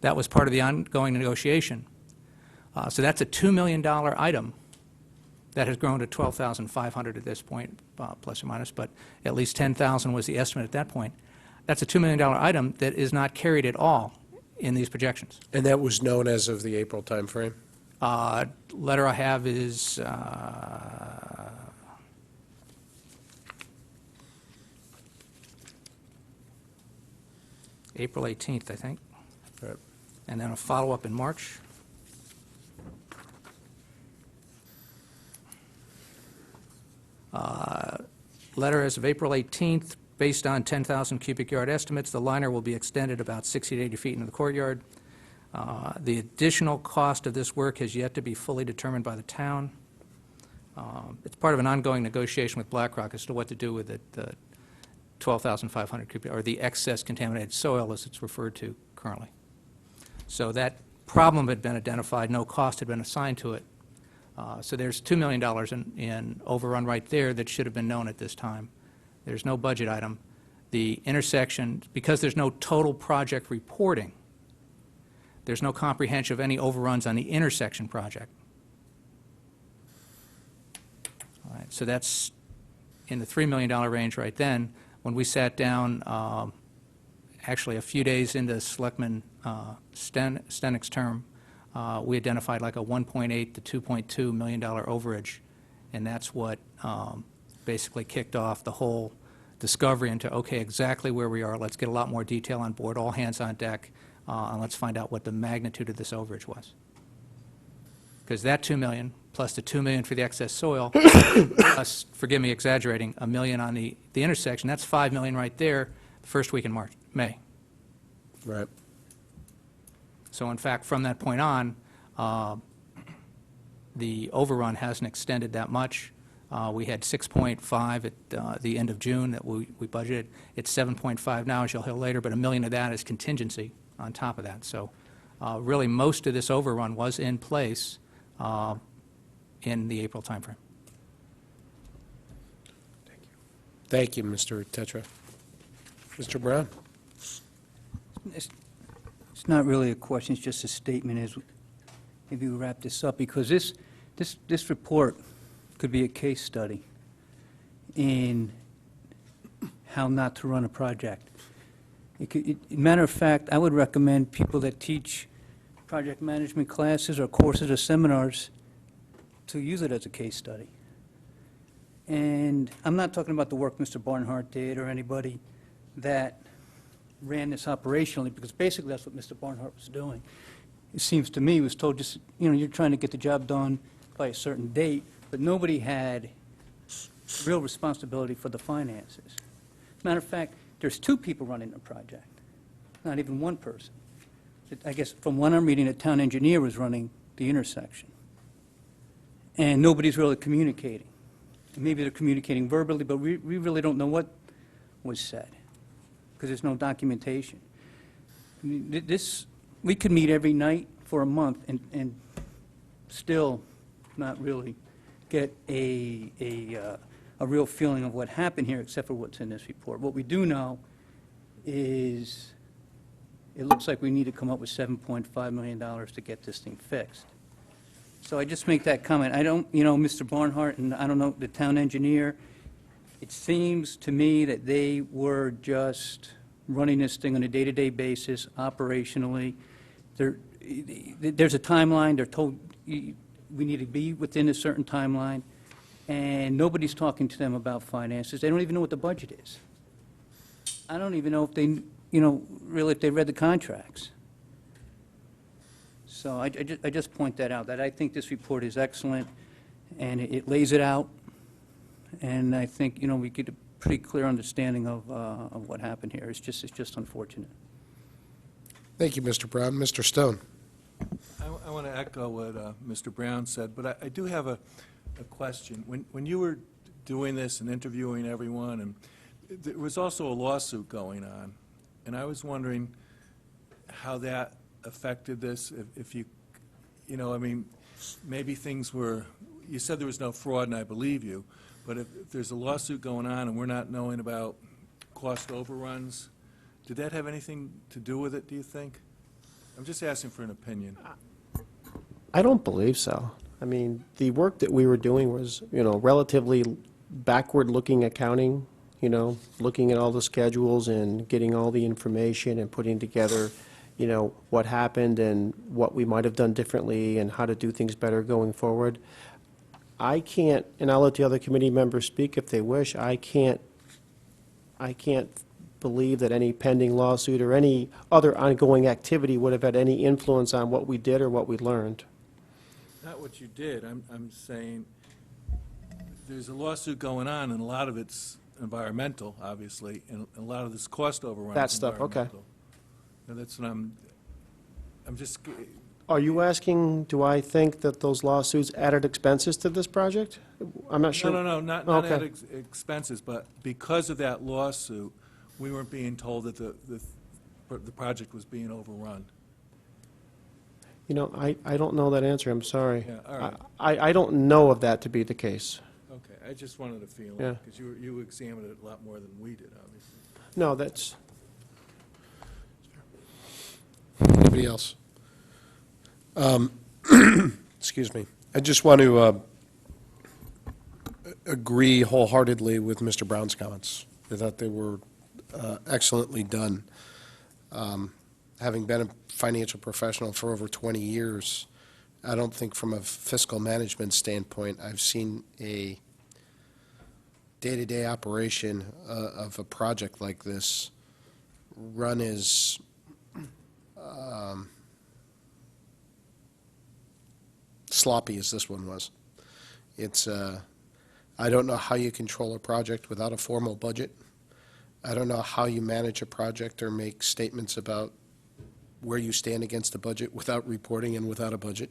That was part of the ongoing negotiation. So that's a $2 million item that has grown to 12,500 at this point, plus or minus, but at least 10,000 was the estimate at that point. That's a $2 million item that is not carried at all in these projections. And that was known as of the April timeframe? Letter I have is April 18th, I think. Right. And then a follow-up in March. Letter as of April 18th, based on 10,000 cubic yard estimates, the liner will be extended about 60 to 80 feet into the courtyard. The additional cost of this work has yet to be fully determined by the town. It's part of an ongoing negotiation with BlackRock as to what to do with the 12,500 cubic, or the excess contaminated soil as it's referred to currently. So that problem had been identified, no cost had been assigned to it. So there's $2 million in overrun right there that should have been known at this time. There's no budget item. The intersection, because there's no total project reporting, there's no comprehension of any overruns on the intersection project. All right, so that's in the $3 million range right then. When we sat down actually a few days into Selectman Stenick's term, we identified like a $1.8 to $2.2 million overage, and that's what basically kicked off the whole discovery into, okay, exactly where we are. Let's get a lot more detail on board, all hands on deck, and let's find out what the magnitude of this overage was. Because that 2 million, plus the 2 million for the excess soil, plus, forgive me exaggerating, $1 million on the intersection, that's 5 million right there, the first week in May. Right. So in fact, from that point on, the overrun hasn't extended that much. We had 6.5 at the end of June that we budgeted. It's 7.5 now, as you'll hear later, but $1 million of that is contingency on top of that. So really, most of this overrun was in place in the April timeframe. Thank you, Mr. Tetra. Mr. Brown? It's not really a question, it's just a statement, as maybe we wrap this up, because this report could be a case study in how not to run a project. Matter of fact, I would recommend people that teach project management classes or courses or seminars to use it as a case study. And I'm not talking about the work Mr. Barnhart did or anybody that ran this operationally, because basically that's what Mr. Barnhart was doing. It seems to me, he was told, just, you're trying to get the job done by a certain date, but nobody had real responsibility for the finances. Matter of fact, there's 2 people running the project, not even one person. I guess from one I'm reading, the town engineer was running the intersection. And nobody's really communicating. Maybe they're communicating verbally, but we really don't know what was said, because there's no documentation. I mean, we could meet every night for a month and still not really get a real feeling of what happened here, except for what's in this report. What we do know is it looks like we need to come up with $7.5 million to get this thing fixed. So I just make that comment. I don't, Mr. Barnhart and I don't know, the town engineer, it seems to me that they were just running this thing on a day-to-day basis, operationally. There's a timeline. They're told we need to be within a certain timeline, and nobody's talking to them about finances. They don't even know what the budget is. I don't even know if they, really if they read the contracts. So I just point that out, that I think this report is excellent, and it lays it out, and I think, we get a pretty clear understanding of what happened here. It's just unfortunate. Thank you, Mr. Brown. Mr. Stone? I want to echo what Mr. Brown said, but I do have a question. When you were doing this and interviewing everyone, and there was also a lawsuit going on, and I was wondering how that affected this, if you, maybe things were, you said there was no fraud, and I believe you, but if there's a lawsuit going on and we're not knowing about cost overruns, did that have anything to do with it, do you think? I'm just asking for an opinion. I don't believe so. I mean, the work that we were doing was, relatively backward-looking accounting, looking at all the schedules and getting all the information and putting together, what happened and what we might have done differently and how to do things better going forward. I can't, and I'll let the other committee members speak if they wish, I can't believe that any pending lawsuit or any other ongoing activity would have had any influence on what we did or what we learned. Not what you did. I'm saying there's a lawsuit going on, and a lot of it's environmental, obviously, and a lot of this cost overrun That is stuff, okay. environmental. And that's what I'm just, Are you asking, do I think that those lawsuits added expenses to this project? I'm not sure. no, not Okay. at expenses, but because of that lawsuit, we weren't being told that the project was being overrun. I don't know that answer, I'm sorry. Yeah, all right. I don't know of that to be the case. Okay, I just wanted to feel Yeah. it, because you examined it a lot more than we did, obviously. No, that's, Anybody else? Excuse me. I just want to agree wholeheartedly with Mr. Brown's comments. I thought they were excellently done. Having been a financial professional for over 20 years, I don't think from a fiscal management standpoint, I've seen a day-to-day operation of a project like this run as sloppy as this one was. It's, I don't know how you control a project without a formal budget. I don't know how you manage a project or make statements about where you stand against the budget without reporting and without a budget.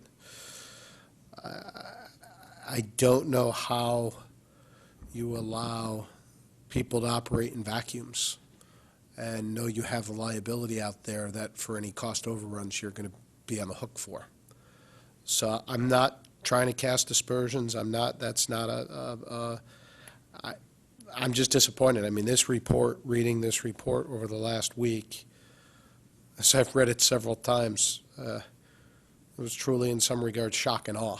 I don't know how you allow people to operate in vacuums and know you have a liability out there that for any cost overruns you're going to be on the hook for. So I'm not trying to cast aspersions. I'm not, that's not I'm just disappointed. I mean, this report, reading this report over the last week, as I've read it several times, it was truly in some regards shock and awe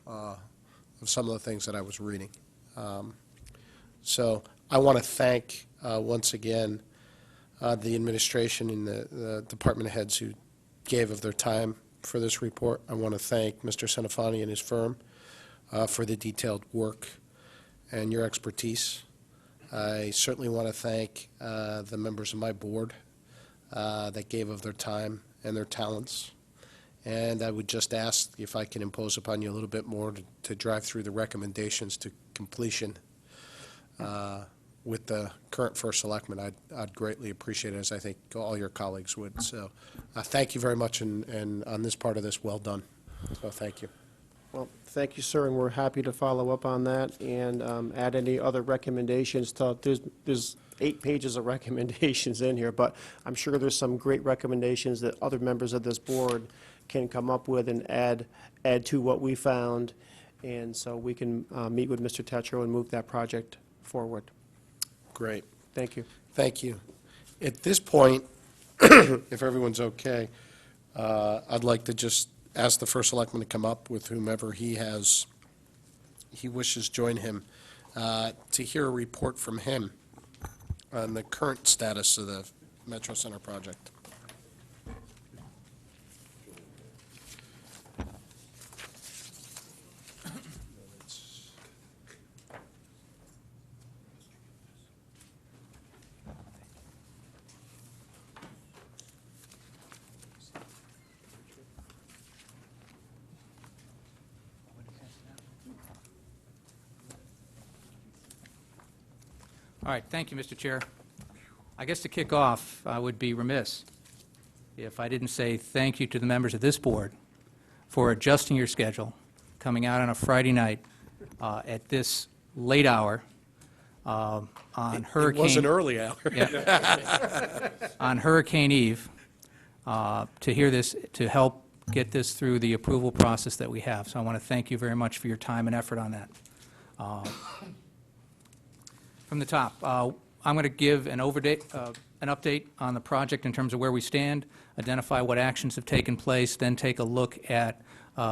of some of the things that I was reading. So I want to thank, once again, the administration and the department heads who gave of their time for this report. I want to thank Mr. Senafani and his firm for the detailed work and your expertise. I certainly want to thank the members of my board that gave of their time and their talents. And I would just ask if I can impose upon you a little bit more to drive through the recommendations to completion with the current first selectman. I'd greatly appreciate it, as I think all your colleagues would. So thank you very much, and on this part of this, well done. So thank you. Well, thank you, sir, and we're happy to follow up on that and add any other recommendations. There's 8 pages of recommendations in here, but I'm sure there's some great recommendations that other members of this board can come up with and add to what we found, and so we can meet with Mr. Tetro and move that project forward. Great. Thank you. Thank you. At this point, if everyone's okay, I'd like to just ask the first selectman to come up with whomever he wishes join him, to hear a report from him on the current status of the Metro Center project. All right, thank you, Mr. Chair. I guess to kick off, I would be remiss if I didn't say thank you to the members of this board for adjusting your schedule, coming out on a Friday night at this late hour on Hurricane... It was an early hour. Yeah. On Hurricane Eve, to hear this, to help get this through the approval process that we have. So I want to thank you very much for your time and effort on that. From the top, I'm going to give an update on the project in terms of where we stand, identify what actions have taken place, then take a look at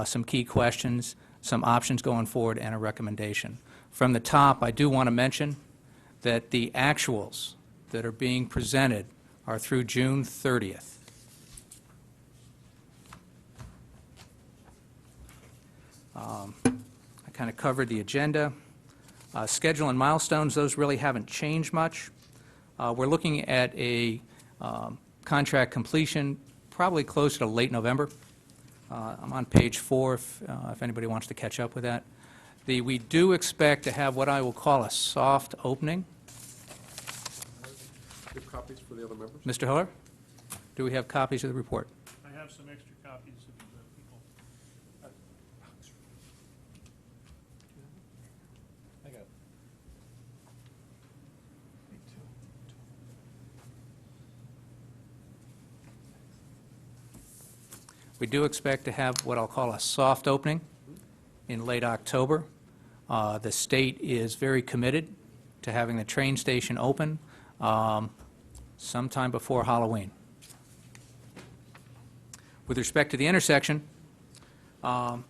some key questions, some options going forward, and a recommendation. From the top, I do want to mention that the actuals that are being presented are through June 30th. I kind of covered the agenda. Schedule and milestones, those really haven't changed much. We're looking at a contract completion probably closer to late November. I'm on page 4 if anybody wants to catch up with that. We do expect to have what I will call a soft opening. Do you have copies for the other members? Mr. Hiller, do we have copies of the report? I have some extra copies of the people. We do expect to have what I'll call a soft opening in late October. The state is very committed to having the train station open sometime before Halloween. With respect to the intersection, that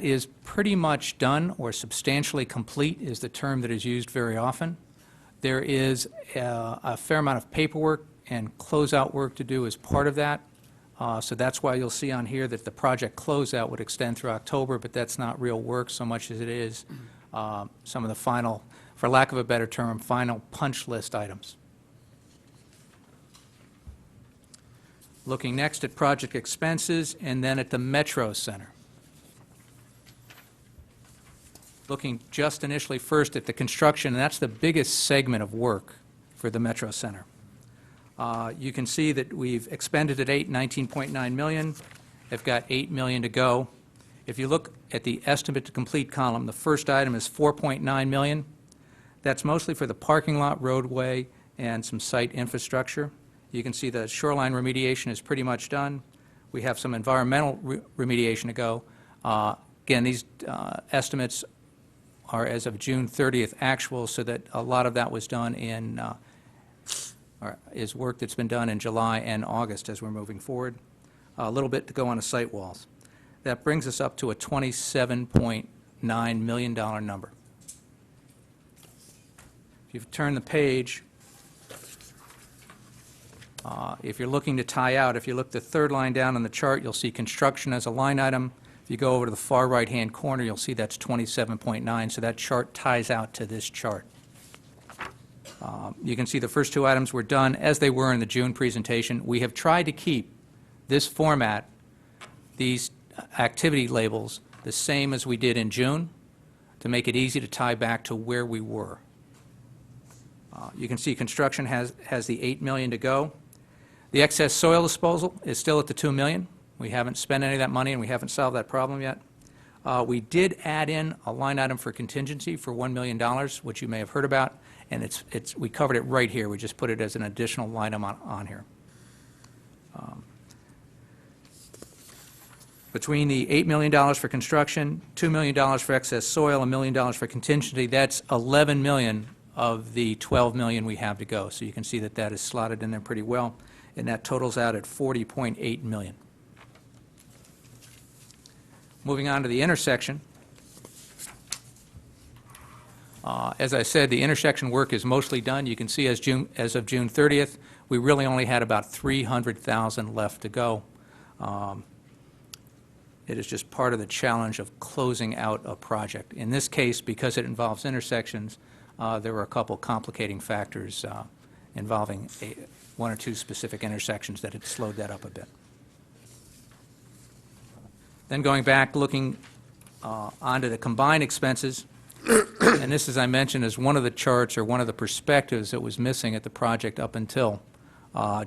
is pretty much done, or substantially complete is the term that is used very often. There is a fair amount of paperwork and closeout work to do as part of that. So that's why you'll see on here that the project closeout would extend through October, but that's not real work so much as it is some of the final, for lack of a better term, final punch list items. Looking next at project expenses and then at the Metro Center. Looking just initially first at the construction, and that's the biggest segment of work for the Metro Center. You can see that we've expended at 19.9 million. They've got 8 million to go. If you look at the estimate to complete column, the first item is 4.9 million. That's mostly for the parking lot, roadway, and some site infrastructure. You can see the shoreline remediation is pretty much done. We have some environmental remediation to go. Again, these estimates are as of June 30th actual, so that a lot of that was done in, or is work that's been done in July and August as we're moving forward. A little bit to go on the site walls. That brings us up to a $27.9 million number. If you turn the page, if you're looking to tie out, if you look the third line down on the chart, you'll see construction as a line item. If you go over to the far right-hand corner, you'll see that's 27.9, so that chart ties out to this chart. You can see the first two items were done as they were in the June presentation. We have tried to keep this format, these activity labels, the same as we did in June to make it easy to tie back to where we were. You can see construction has the 8 million to go. The excess soil disposal is still at the 2 million. We haven't spent any of that money and we haven't solved that problem yet. We did add in a line item for contingency for $1 million, which you may have heard about, and we covered it right here. We just put it as an additional line item on here. Between the $8 million for construction, $2 million for excess soil, $1 million for contingency, that's 11 million of the 12 million we have to go. So you can see that that is slotted in there pretty well, and that totals out at 40.8 million. Moving on to the intersection. As I said, the intersection work is mostly done. You can see as of June 30th, we really only had about 300,000 left to go. It is just part of the challenge of closing out a project. In this case, because it involves intersections, there were a couple complicating factors involving one or two specific intersections that had slowed that up a bit. Then going back, looking onto the combined expenses, and this, as I mentioned, is one of the charts or one of the perspectives that was missing at the project up until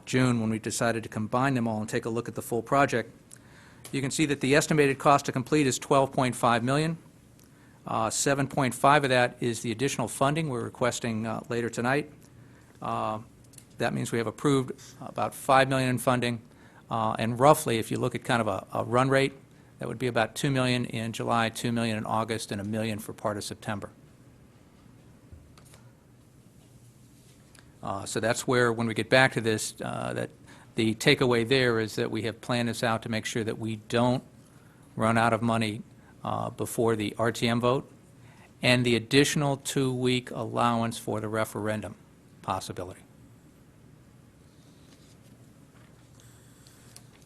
June when we decided to combine them all and take a look at the full project. You can see that the estimated cost to complete is $12.5 million. 7.5 of that is the additional funding we're requesting later tonight. That means we have approved about $5 million in funding, and roughly, if you look at kind of a run rate, that would be about $2 million in July, $2 million in August, and $1 million for part of September. So that's where, when we get back to this, that the takeaway there is that we have planned this out to make sure that we don't run out of money before the RTM vote, and the additional 2-week allowance for the referendum possibility.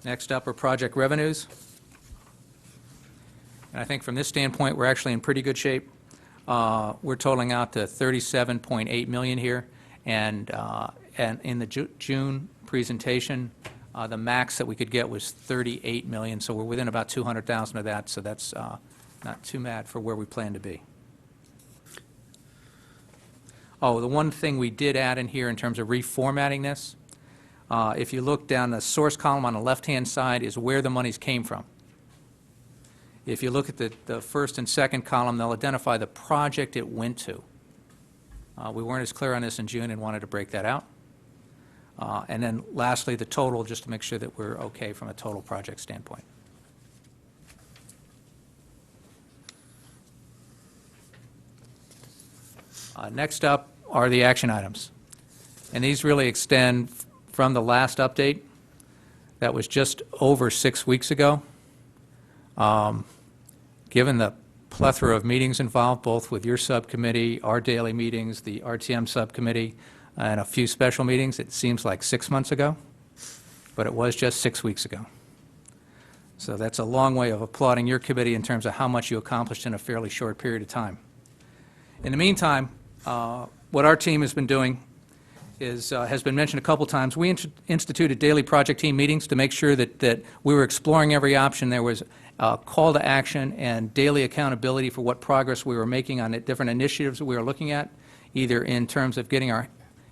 Next up are project revenues. And I think from this standpoint, we're actually in pretty good shape. We're totaling out to 37.8 million here, and in the June presentation, the max that we could get was 38 million, so we're within about 200,000 of that, so that's not too bad for where we plan to be. Oh, the one thing we did add in here in terms of reformatting this, if you look down the source column on the left-hand side is where the monies came from. If you look at the first and second column, they'll identify the project it went to. We weren't as clear on this in June and wanted to break that out. And then lastly, the total, just to make sure that we're okay from a total project standpoint. Next up are the action items. And these really extend from the last update. That was just over 6 weeks ago. Given the plethora of meetings involved, both with your subcommittee, our daily meetings, the RTM subcommittee, and a few special meetings, it seems like 6 months ago, but it was just 6 weeks ago. So that's a long way of applauding your committee in terms of how much you accomplished in a fairly short period of time. In the meantime, what our team has been doing is, has been mentioned a couple times. We instituted daily project team meetings to make sure that we were exploring every option. There was a call to action and daily accountability for what progress we were making on the different initiatives that we were looking at, either in terms of getting our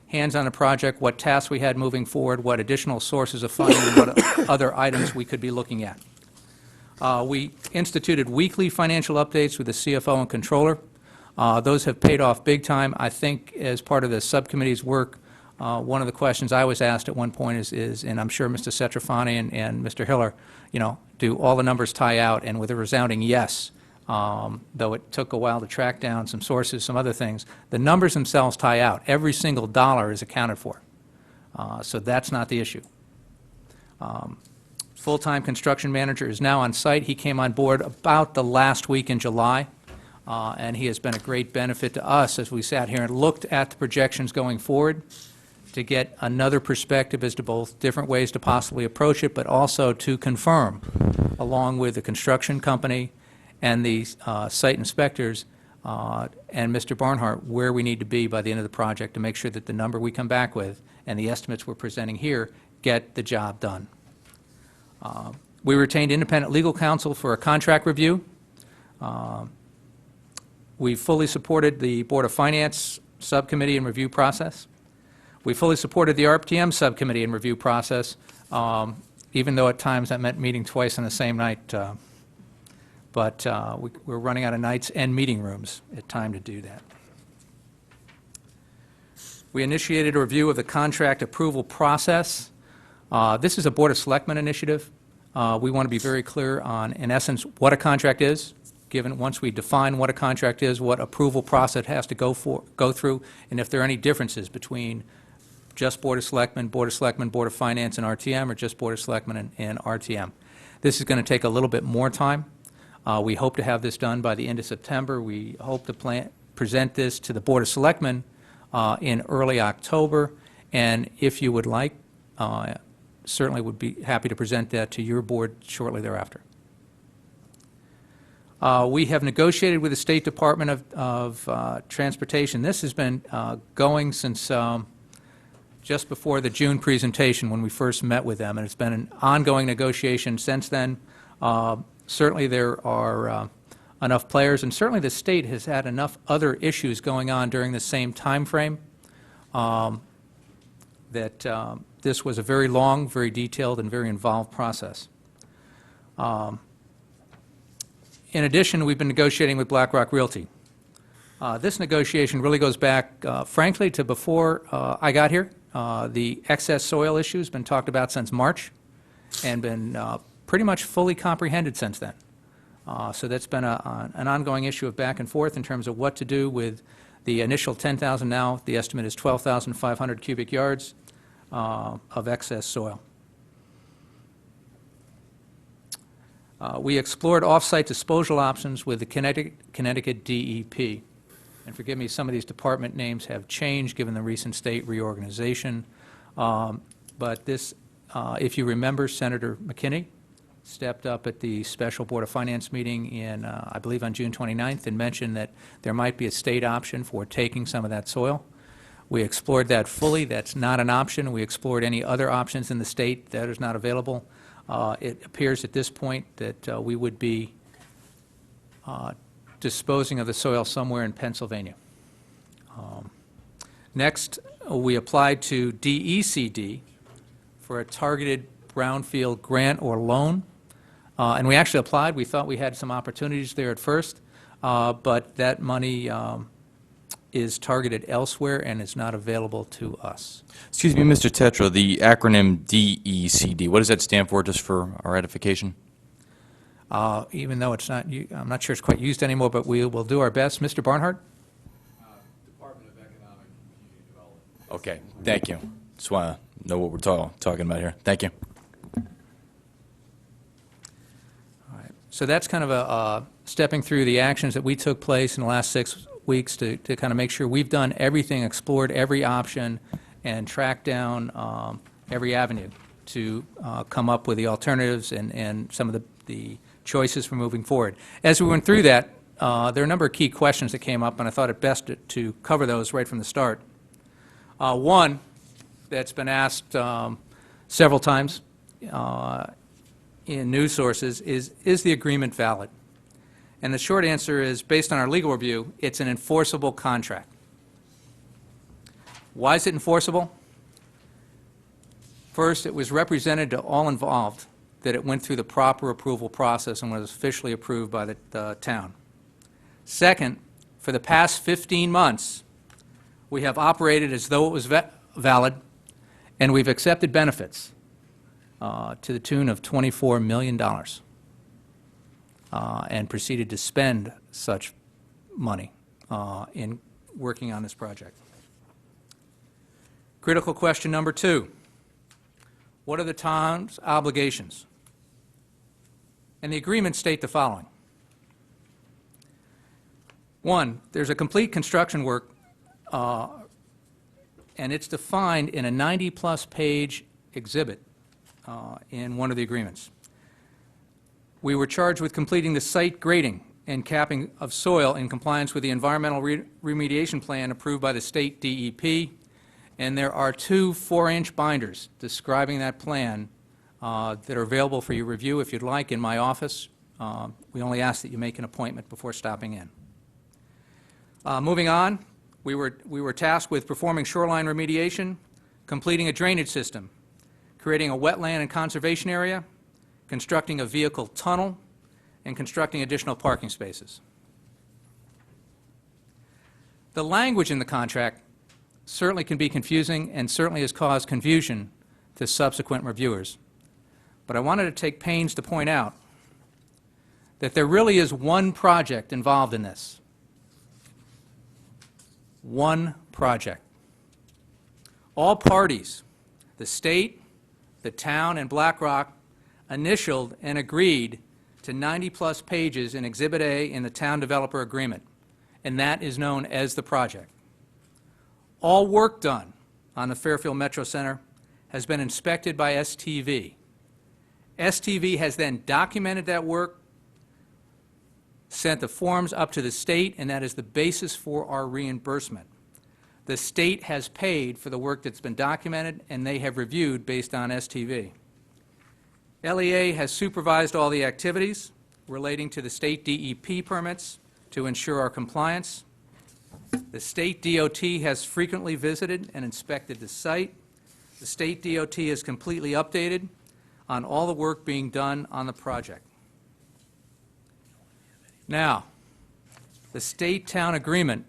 hands on a project, what tasks we had moving forward, what additional sources of funding, and what other items we could be looking at. We instituted weekly financial updates with the CFO and controller. Those have paid off big time. I think as part of the subcommittee's work, one of the questions I was asked at one point is, and I'm sure Mr. Cetrafani and Mr. Hiller, do all the numbers tie out? And with a resounding yes, though it took a while to track down some sources, some other things, the numbers themselves tie out. Every single dollar is accounted for. So that's not the issue. Full-time construction manager is now on site. He came on board about the last week in July, and he has been a great benefit to us as we sat here and looked at the projections going forward to get another perspective as to both different ways to possibly approach it, but also to confirm, along with the construction company and the site inspectors and Mr. Barnhart, where we need to be by the end of the project to make sure that the number we come back with and the estimates we're presenting here get the job done. We retained independent legal counsel for a contract review. We fully supported the Board of Finance subcommittee and review process. We fully supported the RTM subcommittee and review process, even though at times that meant meeting twice on the same night. But we're running out of nights and meeting rooms at time to do that. We initiated a review of the contract approval process. This is a Board of Selectmen initiative. We want to be very clear on, in essence, what a contract is, given once we define what a contract is, what approval process has to go through, and if there are any differences between just Board of Selectmen, Board of Finance, and RTM, or just Board of Selectmen and RTM. This is going to take a little bit more time. We hope to have this done by the end of September. We hope to present this to the Board of Selectmen in early October, and if you would like, certainly would be happy to present that to your board shortly thereafter. We have negotiated with the State Department of Transportation. This has been going since just before the June presentation when we first met with them, and it's been an ongoing negotiation since then. Certainly there are enough players, and certainly the state has had enough other issues going on during the same time frame that this was a very long, very detailed, and very involved process. In addition, we've been negotiating with BlackRock Realty. This negotiation really goes back, frankly, to before I got here. The excess soil issue has been talked about since March and been pretty much fully comprehended since then. So that's been an ongoing issue of back and forth in terms of what to do with the initial 10,000. Now the estimate is 12,500 cubic yards of excess soil. We explored off-site disposal options with the Connecticut DEP. And forgive me, some of these department names have changed given the recent state reorganization. But this, if you remember, Senator McKinney stepped up at the special Board of Finance meeting in, I believe, on June 29th and mentioned that there might be a state option for taking some of that soil. We explored that fully. That's not an option. We explored any other options in the state. That is not available. It appears at this point that we would be disposing of the soil somewhere in Pennsylvania. Next, we applied to DECD for a targeted brownfield grant or loan. And we actually applied. We thought we had some opportunities there at first, but that money is targeted elsewhere and is not available to us. Excuse me, Mr. Tetra, the acronym DECD, what does that stand for, just for our edification? Even though it's not, I'm not sure it's quite used anymore, but we will do our best. Mr. Barnhart? Department of Economic and Community Development. Okay, thank you. Just want to know what we're talking about here. Thank you. So that's kind of a stepping through the actions that we took place in the last 6 weeks to kind of make sure we've done everything, explored every option, and tracked down every avenue to come up with the alternatives and some of the choices for moving forward. As we went through that, there are a number of key questions that came up, and I thought it best to cover those right from the start. One that's been asked several times in news sources is the agreement valid? And the short answer is, based on our legal review, it's an enforceable contract. Why is it enforceable? First, it was represented to all involved that it went through the proper approval process and was officially approved by the town. Second, for the past 15 months, we have operated as though it was valid, and we've accepted benefits to the tune of $24 million and proceeded to spend such money in working on this project. Critical question number 2. What are the town's obligations? And the agreements state the following. 1, there's a complete construction work, and it's defined in a 90-plus page exhibit in one of the agreements. We were charged with completing the site grading and capping of soil in compliance with the environmental remediation plan approved by the state DEP, and there are 2 4-inch binders describing that plan that are available for your review if you'd like in my office. We only ask that you make an appointment before stopping in. Moving on, we were tasked with performing shoreline remediation, completing a drainage system, creating a wetland and conservation area, constructing a vehicle tunnel, and constructing additional parking spaces. The language in the contract certainly can be confusing and certainly has caused confusion to subsequent reviewers. But I wanted to take pains to point out that there really is one project involved in this. One project. All parties, the state, the town, and BlackRock, initialed and agreed to 90-plus pages in Exhibit A in the Town Developer Agreement, and that is known as the project. All work done on the Fairfield Metro Center has been inspected by STV. STV has then documented that work, sent the forms up to the state, and that is the basis for our reimbursement. The state has paid for the work that's been documented, and they have reviewed based on STV. LEA has supervised all the activities relating to the state DEP permits to ensure our compliance. The state DOT has frequently visited and inspected the site. The state DOT is completely updated on all the work being done on the project. Now, the state-town agreement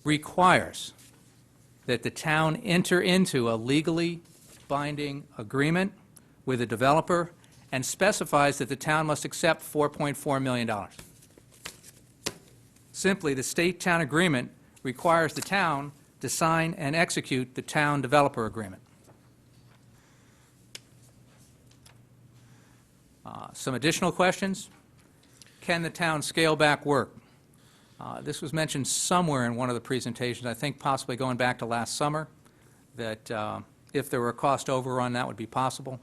requires that the town enter into a legally binding agreement with the developer and specifies that the town must accept $4.4 million. Simply, the state-town agreement requires the town to sign and execute the town developer agreement. Some additional questions? Can the town scale back work? This was mentioned somewhere in one of the presentations, I think possibly going back to last summer, that if there were a cost overrun, that would be possible.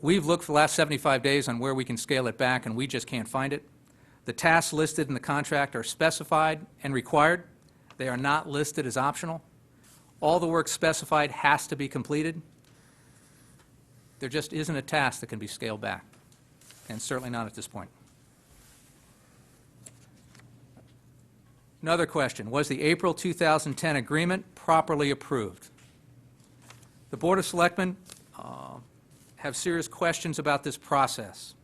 We've looked for the last 75 days on where we can scale it back, and we just can't find it. The tasks listed in the contract are specified and required. They are not listed as optional. All the work specified has to be completed. There just isn't a task that can be scaled back, and certainly not at this point. Another question, was the April 2010 agreement properly approved? The Board of Selectmen have serious questions about this process.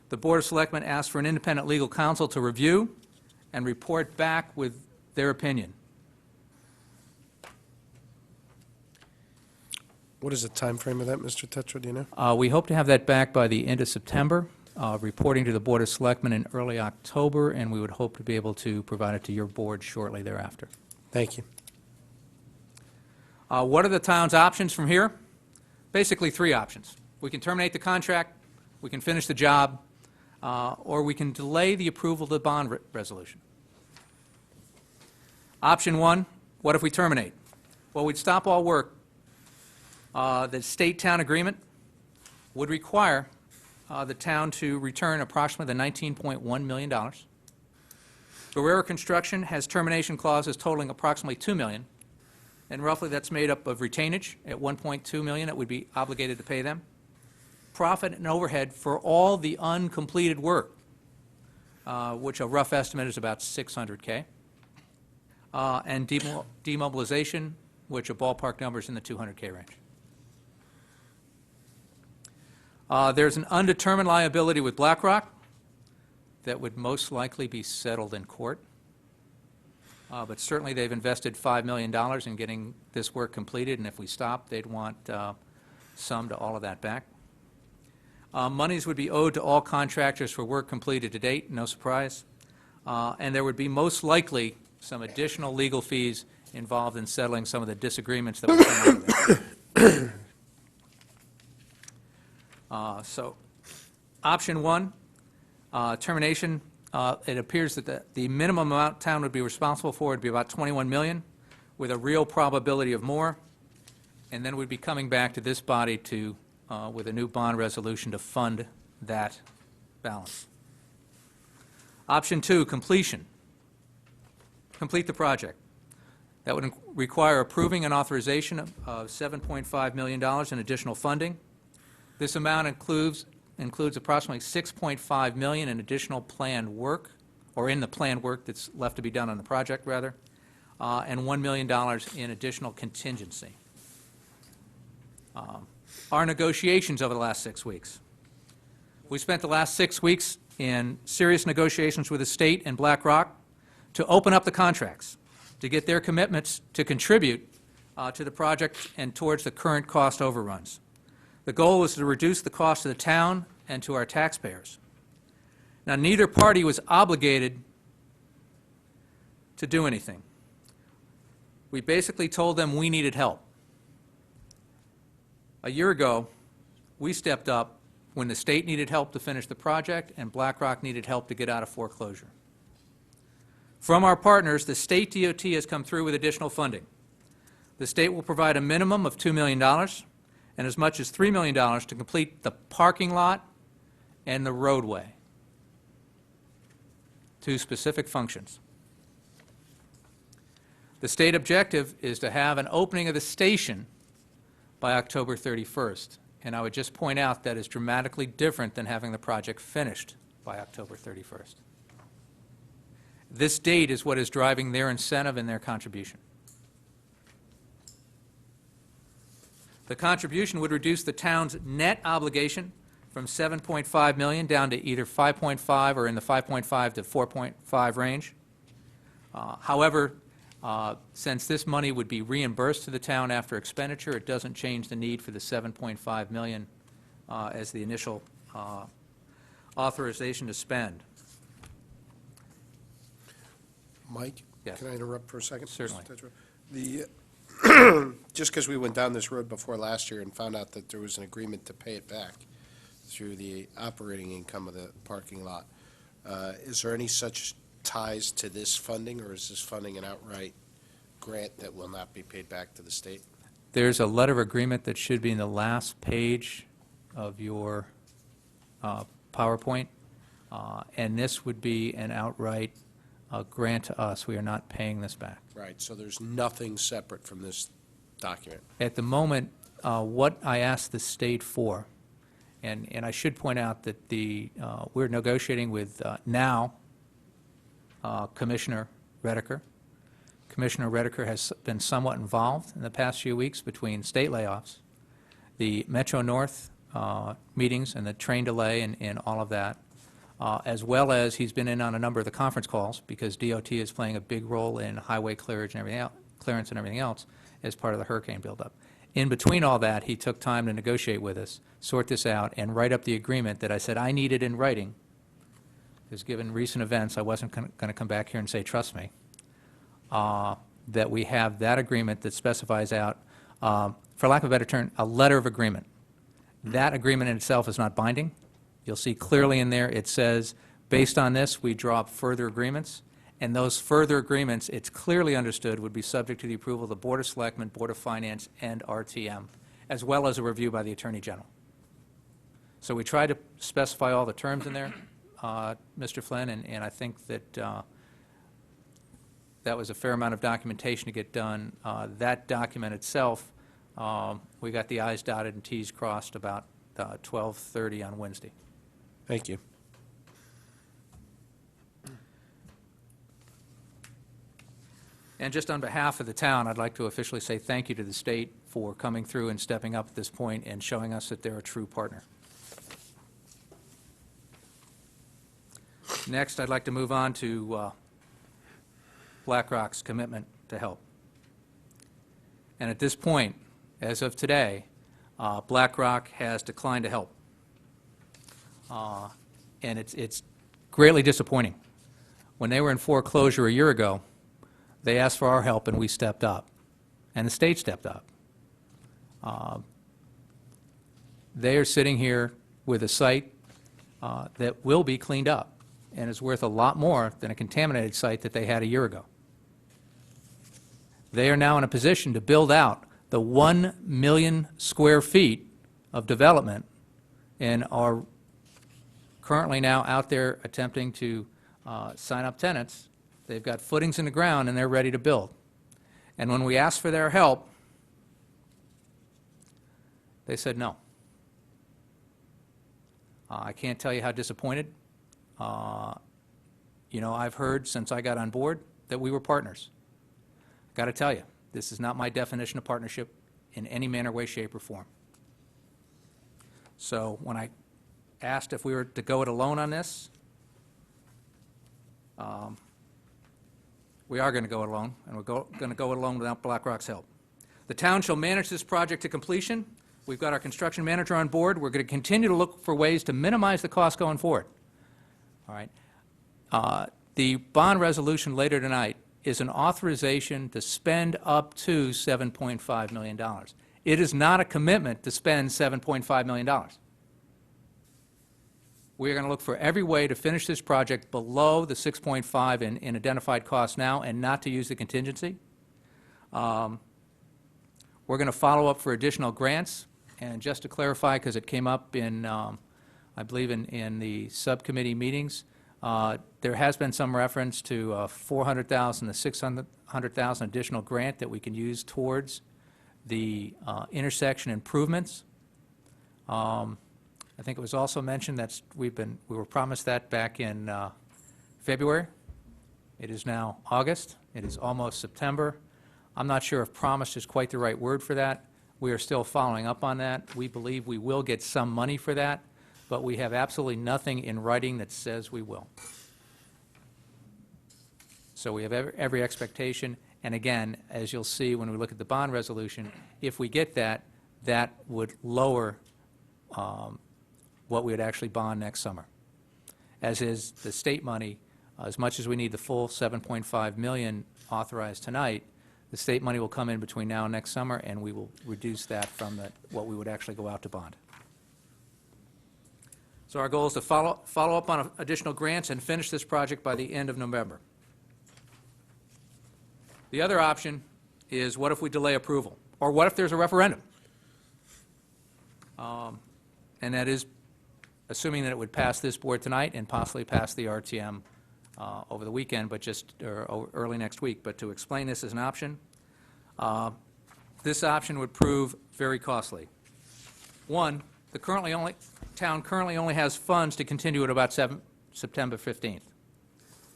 The Board of Selectmen asked for an independent legal counsel to review and report back with their opinion. What is the time frame of that, Mr. Tetra, do you know? We hope to have that back by the end of September, reporting to the Board of Selectmen in early October, and we would hope to be able to provide it to your board shortly thereafter. Thank you. What are the town's options from here? Basically 3 options. We can terminate the contract, we can finish the job, or we can delay the approval of the bond resolution. Option one, what if we terminate? Well, we'd stop all work. The state-town agreement would require the town to return approximately the $19.1 million. Guerrero Construction has termination clauses totaling approximately $2 million, and roughly that's made up of retainage at $1.2 million that would be obligated to pay them, profit and overhead for all the uncompleted work, which a rough estimate is about $600K, and demobilization, which a ballpark number is in the $200K range. There's an undetermined liability with BlackRock that would most likely be settled in court. But certainly they've invested $5 million in getting this work completed, and if we stop, they'd want some to all of that back. Monies would be owed to all contractors for work completed to date, no surprise. And there would be most likely some additional legal fees involved in settling some of the disagreements that would come out of it. So, option one, termination, it appears that the minimum amount town would be responsible for would be about $21 million, with a real probability of more, and then we'd be coming back to this body to, with a new bond resolution to fund that balance. Option two, completion. Complete the project. That would require approving an authorization of $7.5 million in additional funding. This amount includes approximately $6.5 million in additional planned work, or in the planned work that's left to be done on the project, rather, and $1 million in additional contingency. Our negotiations over the last 6 weeks. We spent the last 6 weeks in serious negotiations with the state and BlackRock to open up the contracts, to get their commitments to contribute to the project and towards the current cost overruns. The goal was to reduce the cost to the town and to our taxpayers. Now, neither party was obligated to do anything. We basically told them we needed help. A year ago, we stepped up when the state needed help to finish the project and BlackRock needed help to get out of foreclosure. From our partners, the state DOT has come through with additional funding. The state will provide a minimum of $2 million and as much as $3 million to complete the parking lot and the roadway. Two specific functions. The state objective is to have an opening of the station by October 31st. And I would just point out that is dramatically different than having the project finished by October 31st. This date is what is driving their incentive and their contribution. The contribution would reduce the town's net obligation from $7.5 million down to either 5.5 or in the 5.5 to 4.5 range. However, since this money would be reimbursed to the town after expenditure, it doesn't change the need for the $7.5 million as the initial authorization to spend. Mike? Yes. Can I interrupt for a second? Certainly. The, just because we went down this road before last year and found out that there was an agreement to pay it back through the operating income of the parking lot, is there any such ties to this funding, or is this funding an outright grant that will not be paid back to the state? There's a letter of agreement that should be in the last page of your PowerPoint, and this would be an outright grant to us. We are not paying this back. Right, so there's nothing separate from this document. At the moment, what I asked the state for, and I should point out that we're negotiating with now Commissioner Redeker. Commissioner Redeker has been somewhat involved in the past few weeks between state layoffs, the Metro North meetings and the train delay and all of that, as well as he's been in on a number of the conference calls because DOT is playing a big role in highway clearance and everything else as part of the hurricane buildup. In between all that, he took time to negotiate with us, sort this out, and write up the agreement that I said I needed in writing, because given recent events, I wasn't going to come back here and say, trust me, that we have that agreement that specifies out, for lack of a better term, a letter of agreement. That agreement in itself is not binding. You'll see clearly in there, it says, based on this, we draw up further agreements, and those further agreements, it's clearly understood, would be subject to the approval of the Board of Selectmen, Board of Finance, and RTM, as well as a review by the Attorney General. So we tried to specify all the terms in there, Mr. Flynn, and I think that that was a fair amount of documentation to get done. That document itself, we got the i's dotted and t's crossed about 12:30 on Wednesday. Thank you. And just on behalf of the town, I'd like to officially say thank you to the state for coming through and stepping up at this point and showing us that they're a true partner. Next, I'd like to move on to BlackRock's commitment to help. And at this point, as of today, BlackRock has declined to help. And it's greatly disappointing. When they were in foreclosure a year ago, they asked for our help and we stepped up, and the state stepped up. They are sitting here with a site that will be cleaned up and is worth a lot more than a contaminated site that they had a year ago. They are now in a position to build out the 1 million square feet of development and are currently now out there attempting to sign up tenants. They've got footings in the ground and they're ready to build. And when we asked for their help, they said no. I can't tell you how disappointed. You know, I've heard since I got on board that we were partners. I've got to tell you, this is not my definition of partnership in any manner, way, shape, or form. So when I asked if we were to go it alone on this, we are going to go it alone, and we're going to go it alone without BlackRock's help. The town shall manage this project to completion. We've got our construction manager on board. We're going to continue to look for ways to minimize the cost going forward. All right. The bond resolution later tonight is an authorization to spend up to $7.5 million. It is not a commitment to spend $7.5 million. We are going to look for every way to finish this project below the 6.5 in identified costs now and not to use the contingency. We're going to follow up for additional grants. And just to clarify, because it came up in, I believe, in the subcommittee meetings, there has been some reference to $400,000 to $600,000 additional grant that we can use towards the intersection improvements. I think it was also mentioned that we were promised that back in February. It is now August. It is almost September. I'm not sure if promised is quite the right word for that. We are still following up on that. We believe we will get some money for that, but we have absolutely nothing in writing that says we will. So we have every expectation, and again, as you'll see when we look at the bond resolution, if we get that, that would lower what we would actually bond next summer. As is the state money, as much as we need the full $7.5 million authorized tonight, the state money will come in between now and next summer, and we will reduce that from what we would actually go out to bond. So our goal is to follow up on additional grants and finish this project by the end of November. The other option is, what if we delay approval? Or what if there's a referendum? And that is assuming that it would pass this board tonight and possibly pass the RTM over the weekend, but or early next week. But to explain this as an option, this option would prove very costly. One, the town currently only has funds to continue at about September 15th.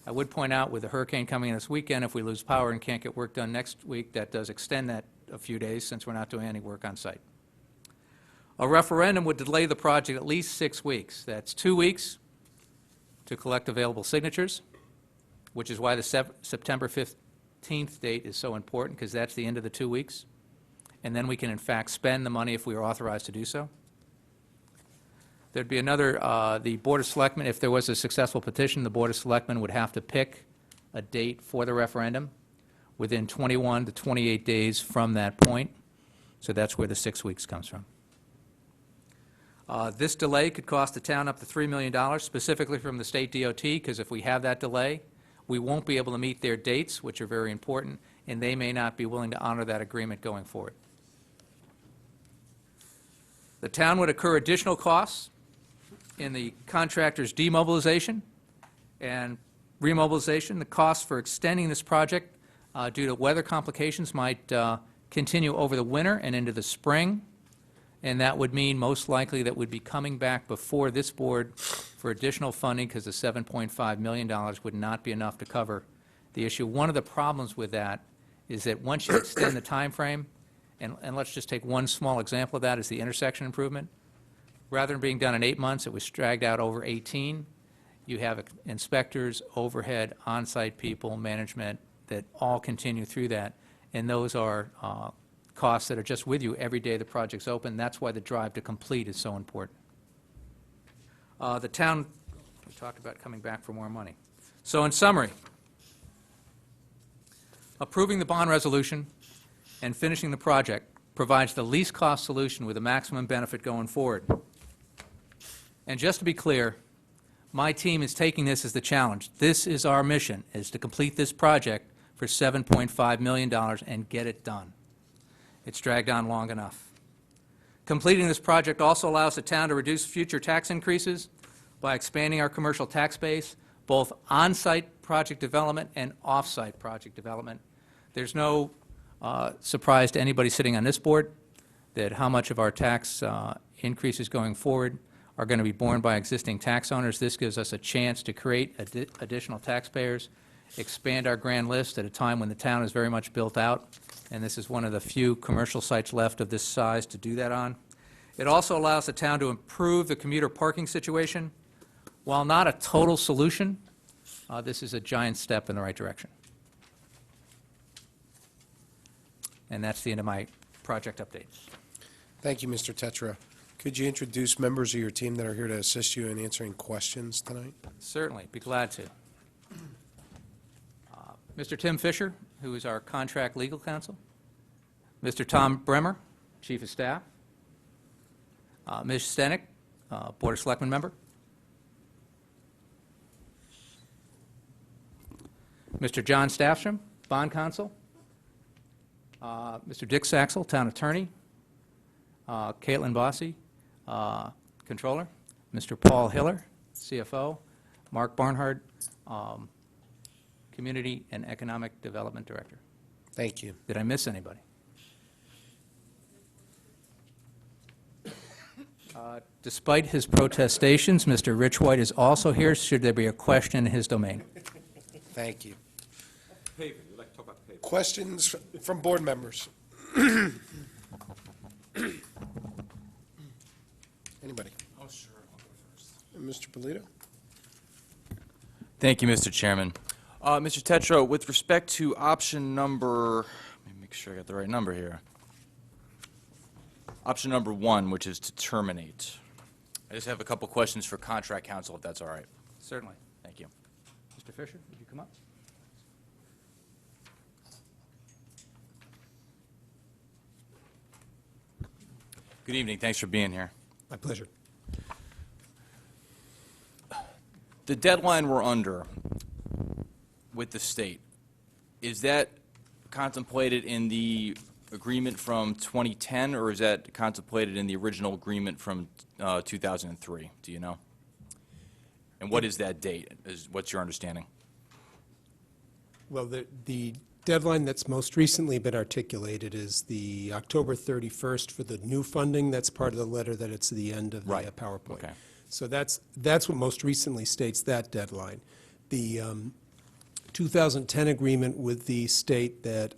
I would point out, with the hurricane coming in this weekend, if we lose power and can't get work done next week, that does extend that a few days, since we're not doing any work on site. A referendum would delay the project at least 6 weeks. That's 2 weeks to collect available signatures, which is why the September 15th date is so important, because that's the end of the 2 weeks. And then we can, in fact, spend the money if we are authorized to do so. There'd be another, the Board of Selectmen, if there was a successful petition, the Board of Selectmen would have to pick a date for the referendum within 21 to 28 days from that point. So that's where the 6 weeks comes from. This delay could cost the town up to $3 million, specifically from the state DOT, because if we have that delay, we won't be able to meet their dates, which are very important, and they may not be willing to honor that agreement going forward. The town would incur additional costs in the contractor's demobilization and remobilization. The costs for extending this project due to weather complications might continue over the winter and into the spring, and that would mean most likely that we'd be coming back before this board for additional funding because the $7.5 million would not be enough to cover the issue. One of the problems with that is that once you extend the time frame, and let's just take one small example of that, is the intersection improvement. Rather than being done in 8 months, it was dragged out over 18. You have inspectors, overhead, on-site people, management that all continue through that, and those are costs that are just with you every day the project's open. That's why the drive to complete is so important. The town, we talked about coming back for more money. So in summary, approving the bond resolution and finishing the project provides the least cost solution with the maximum benefit going forward. And just to be clear, my team is taking this as the challenge. This is our mission, is to complete this project for $7.5 million and get it done. It's dragged on long enough. Completing this project also allows the town to reduce future tax increases by expanding our commercial tax base, both on-site project development and off-site project development. There's no surprise to anybody sitting on this board that how much of our tax increases going forward are going to be borne by existing tax owners. This gives us a chance to create additional taxpayers, expand our grand list at a time when the town is very much built out, and this is one of the few commercial sites left of this size to do that on. It also allows the town to improve the commuter parking situation. While not a total solution, this is a giant step in the right direction. And that's the end of my project update. Thank you, Mr. Tetra. Could you introduce members of your team that are here to assist you in answering questions tonight? Certainly, be glad to. Mr. Tim Fisher, who is our contract legal counsel. Mr. Tom Bremer, Chief of Staff. Ms. Stenick, Board of Selectmen member. Mr. John Staffstrom, Bond Counsel. Mr. Dick Saxel, Town Attorney. Caitlin Bossy, Controller. Mr. Paul Hiller, CFO. Mark Barnhart, Community and Economic Development Director. Thank you. Did I miss anybody? Despite his protestations, Mr. Rich White is also here, should there be a question in his domain. Thank you. Paving, we'd like to talk about the paving. Questions from board members? Anybody? Oh, sure, I'll go first. Mr. Polito? Thank you, Mr. Chairman. Mr. Tetra, with respect to option number, let me make sure I got the right number here. Option number 1, which is to terminate. I just have a couple questions for contract counsel, if that's all right. Certainly. Thank you. Mr. Fisher, would you come up? Good evening. Thanks for being here. My pleasure. The deadline we're under with the state, is that contemplated in the agreement from 2010, or is that contemplated in the original agreement from 2003? Do you know? And what is that date? What's your understanding? Well, the deadline that's most recently been articulated is the October 31st for the new funding. That's part of the letter that it's the end of the Right. PowerPoint. Okay. So that's what most recently states that deadline. The 2010 agreement with the state that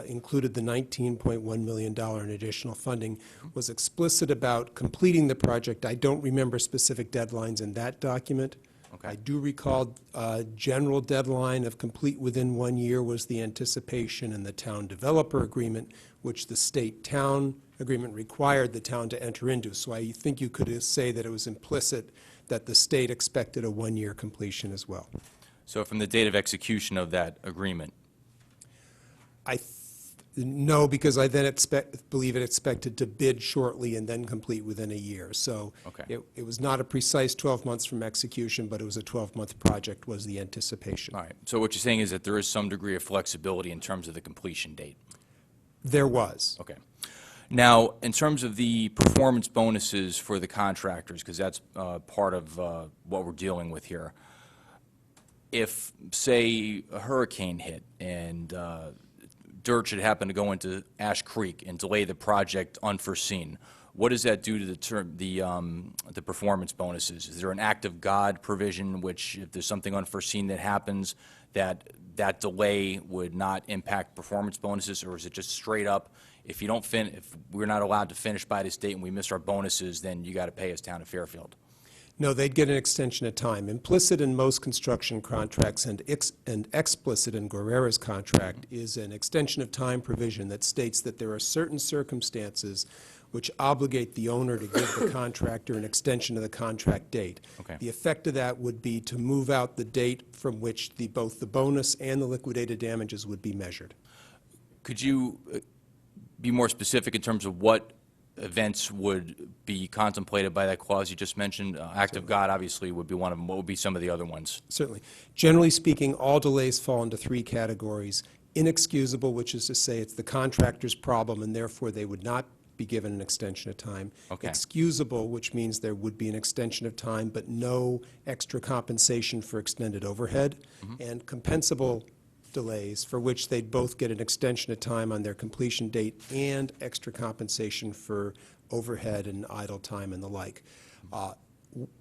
included the $19.1 million in additional funding was explicit about completing the project. I don't remember specific deadlines in that document. Okay. I do recall a general deadline of complete within 1 year was the anticipation in the town developer agreement, which the state-town agreement required the town to enter into. So I think you could say that it was implicit that the state expected a 1-year completion as well. So from the date of execution of that agreement? No, because I then believe it expected to bid shortly and then complete within a year. So Okay. it was not a precise 12 months from execution, but it was a 12-month project was the anticipation. All right, so what you're saying is that there is some degree of flexibility in terms of the completion date? There was. Okay. Now, in terms of the performance bonuses for the contractors, because that's part of what we're dealing with here, if, say, a hurricane hit and dirt should happen to go into Ash Creek and delay the project unforeseen, what does that do to the performance bonuses? Is there an act of God provision, which if there's something unforeseen that happens, that delay would not impact performance bonuses, or is it just straight up, if we're not allowed to finish by this date and we miss our bonuses, then you got to pay us down to Fairfield? No, they'd get an extension of time. Implicit in most construction contracts and explicit in Guerrera's contract is an extension of time provision that states that there are certain circumstances which obligate the owner to give the contractor an extension of the contract date. Okay. The effect of that would be to move out the date from which both the bonus and the liquidated damages would be measured. Could you be more specific in terms of what events would be contemplated by that clause you just mentioned? Act of God obviously would be one of them. What would be some of the other ones? Certainly. Generally speaking, all delays fall into three categories. Inexcusable, which is to say it's the contractor's problem and therefore they would not be given an extension of time. Okay. Excusable, which means there would be an extension of time but no extra compensation for extended overhead. And compensable delays, for which they'd both get an extension of time on their completion date and extra compensation for overhead and idle time and the like.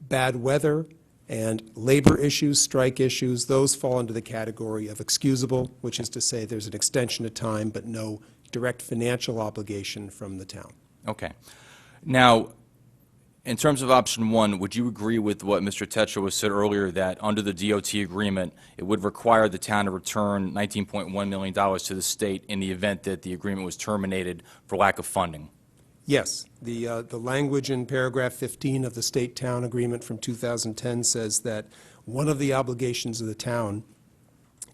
Bad weather and labor issues, strike issues, those fall into the category of excusable, which is to say there's an extension of time but no direct financial obligation from the town. Okay. Now, in terms of option one, would you agree with what Mr. Tetra said earlier, that under the DOT agreement, it would require the town to return $19.1 million to the state in the event that the agreement was terminated for lack of funding? Yes. The language in paragraph 15 of the state-town agreement from 2010 says that one of the obligations of the town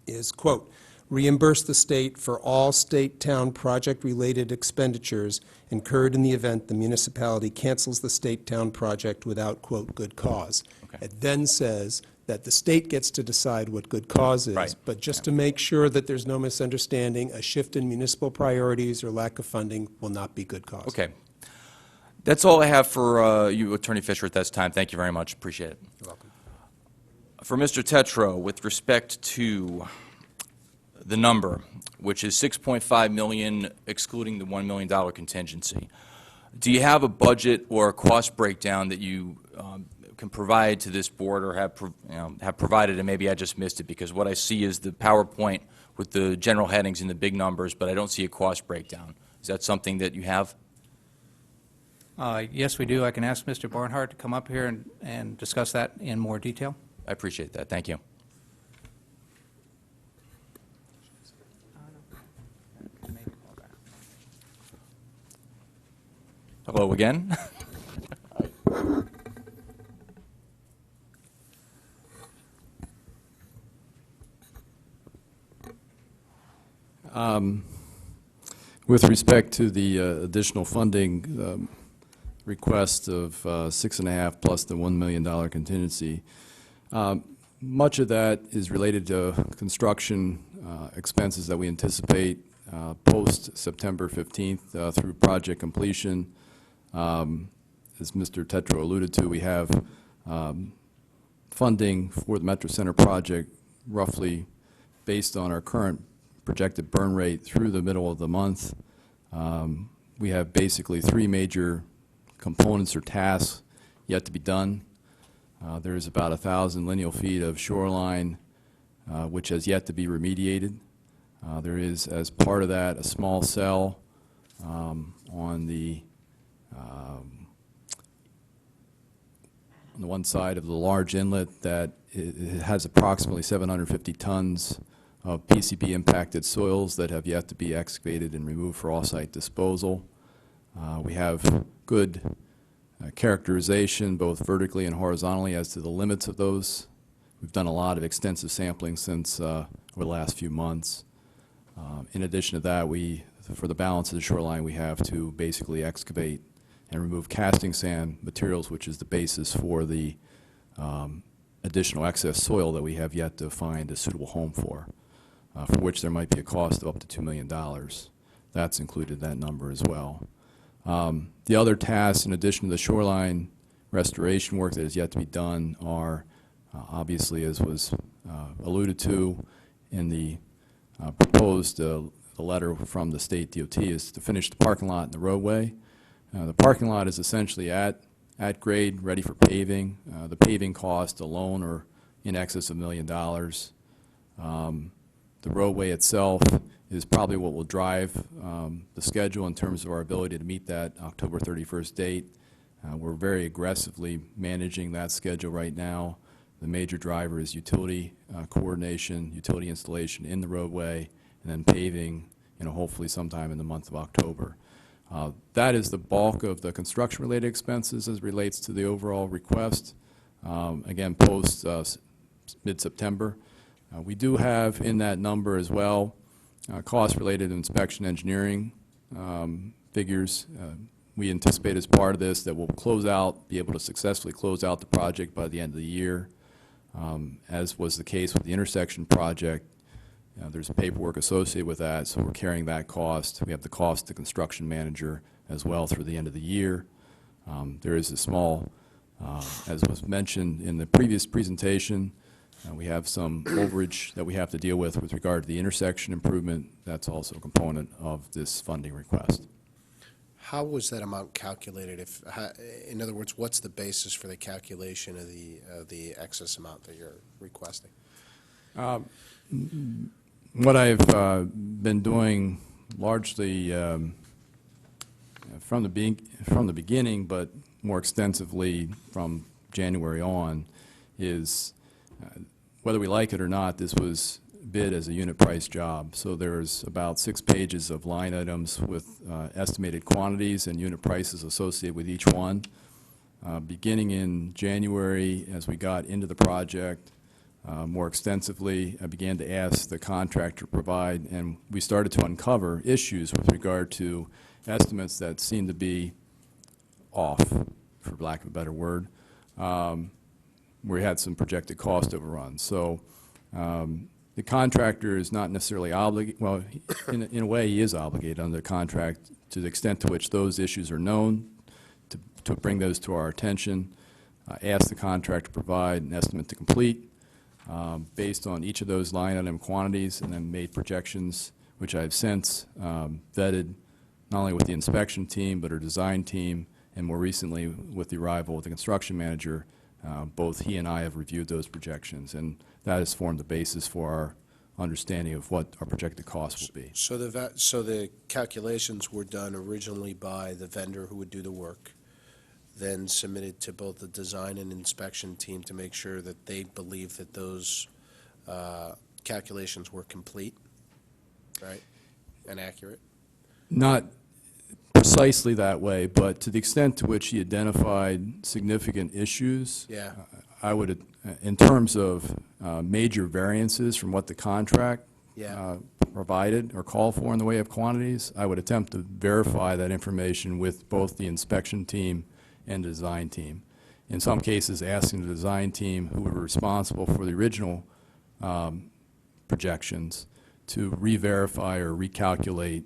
is, quote, reimburse the state for all state-town project-related expenditures incurred in the event the municipality cancels the state-town project without, quote, good cause. Okay. It then says that the state gets to decide what good cause is. Right. But just to make sure that there's no misunderstanding, a shift in municipal priorities or lack of funding will not be good cause. Okay. That's all I have for you, Attorney Fisher, at this time. Thank you very much. Appreciate it. You're welcome. For Mr. Tetro, with respect to the number, which is $6.5 million excluding the $1 million contingency, do you have a budget or a cost breakdown that you can provide to this board, or have provided, and maybe I just missed it, because what I see is the PowerPoint with the general headings and the big numbers, but I don't see a cost breakdown. Is that something that you have? Yes, we do. I can ask Mr. Barnhart to come up here and discuss that in more detail. I appreciate that. Thank you. Hello again. With respect to the additional funding request of 6.5 plus the $1 million contingency, much of that is related to construction expenses that we anticipate post-September 15th through project completion. As Mr. Tetro alluded to, we have funding for the Metro Center project roughly based on our current projected burn rate through the middle of the month. We have basically three major components or tasks yet to be done. There is about 1,000 lineal feet of shoreline which has yet to be remediated. There is, as part of that, a small cell on the one side of the large inlet that it has approximately 750 tons of PCB impacted soils that have yet to be excavated and removed for off-site disposal. We have good characterization both vertically and horizontally as to the limits of those. We've done a lot of extensive sampling since over the last few months. In addition to that, for the balance of the shoreline, we have to basically excavate and remove casting sand materials, which is the basis for the additional excess soil that we have yet to find a suitable home for which there might be a cost of up to $2 million. That's included in that number as well. The other tasks, in addition to the shoreline restoration work that is yet to be done, are obviously, as was alluded to in the proposed the letter from the state DOT, is to finish the parking lot and the roadway. The parking lot is essentially at grade, ready for paving. The paving costs alone are in excess of $1 million. The roadway itself is probably what will drive the schedule in terms of our ability to meet that October 31st date. We're very aggressively managing that schedule right now. The major driver is utility coordination, utility installation in the roadway, and then paving, hopefully sometime in the month of October. That is the bulk of the construction-related expenses as relates to the overall request. Again, post mid-September. We do have in that number as well costs related to inspection engineering figures. We anticipate as part of this that we'll be able to successfully close out the project by the end of the year. As was the case with the intersection project, there's paperwork associated with that, so we're carrying that cost. We have the cost to construction manager as well through the end of the year. There is a small, as was mentioned in the previous presentation, we have some overage that we have to deal with regard to the intersection improvement. That's also a component of this funding request. How was that amount calculated? In other words, what's the basis for the calculation of the excess amount that you're requesting? What I've been doing largely from the beginning, but more extensively from January on, is whether we like it or not, this was bid as a unit price job. So there's about 6 pages of line items with estimated quantities and unit prices associated with each one. Beginning in January, as we got into the project more extensively, I began to ask the contractor to provide, and we started to uncover issues with regard to estimates that seemed to be off, for lack of a better word. We had some projected cost overruns. So the contractor is not necessarily obligated, well, in a way he is obligated under the contract to the extent to which those issues are known, to bring those to our attention, ask the contractor to provide an estimate to complete based on each of those line item quantities, and then made projections, which I've since vetted not only with the inspection team, but our design team, and more recently with the arrival of the construction manager. Both he and I have reviewed those projections, and that has formed the basis for our understanding of what our projected costs will be. So the calculations were done originally by the vendor who would do the work, then submitted to both the design and inspection team to make sure that they believe that those calculations were complete, right, and accurate? Not precisely that way, but to the extent to which he identified significant issues, Yeah. I would, in terms of major variances from what the contract Yeah. provided or called for in the way of quantities, I would attempt to verify that information with both the inspection team and the design team. In some cases, asking the design team, who were responsible for the original projections, to re-verify or recalculate,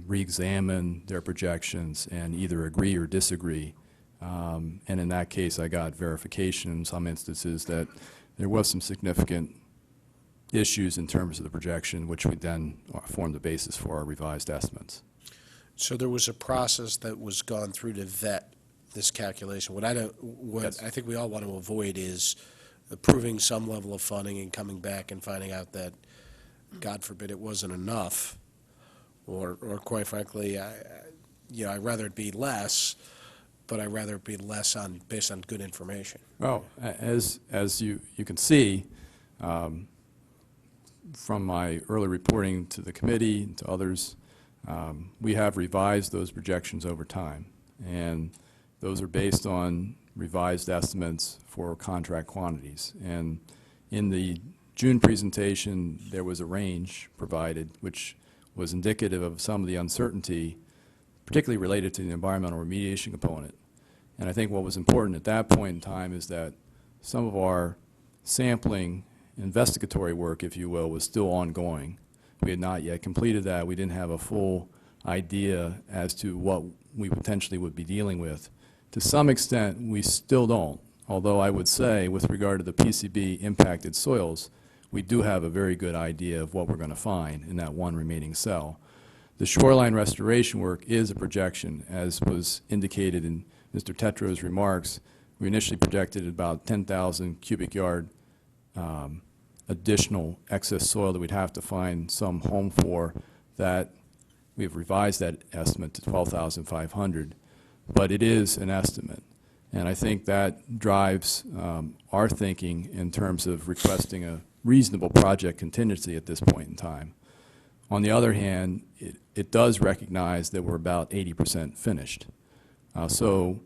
re-examine their projections and either agree or disagree. And in that case, I got verification in some instances that there was some significant issues in terms of the projection, which would then form the basis for our revised estimates. So there was a process that was gone through to vet this calculation. What Yes. I think we all want to avoid is approving some level of funding and coming back and finding out that, God forbid, it wasn't enough, or quite frankly, I'd rather it be less, but I'd rather it be less based on good information. Well, as you can see, from my early reporting to the committee and to others, we have revised those projections over time, and those are based on revised estimates for contract quantities. And in the June presentation, there was a range provided, which was indicative of some of the uncertainty, particularly related to the environmental remediation component. And I think what was important at that point in time is that some of our sampling, investigatory work, if you will, was still ongoing. We had not yet completed that. We didn't have a full idea as to what we potentially would be dealing with. To some extent, we still don't, although I would say with regard to the PCB impacted soils, we do have a very good idea of what we're going to find in that one remaining cell. The shoreline restoration work is a projection, as was indicated in Mr. Tetro's remarks. We initially projected about 10,000 cubic yard additional excess soil that we'd have to find some home for. That we've revised that estimate to 12,500, but it is an estimate. And I think that drives our thinking in terms of requesting a reasonable project contingency at this point in time. On the other hand, it does recognize that we're about 80% finished. So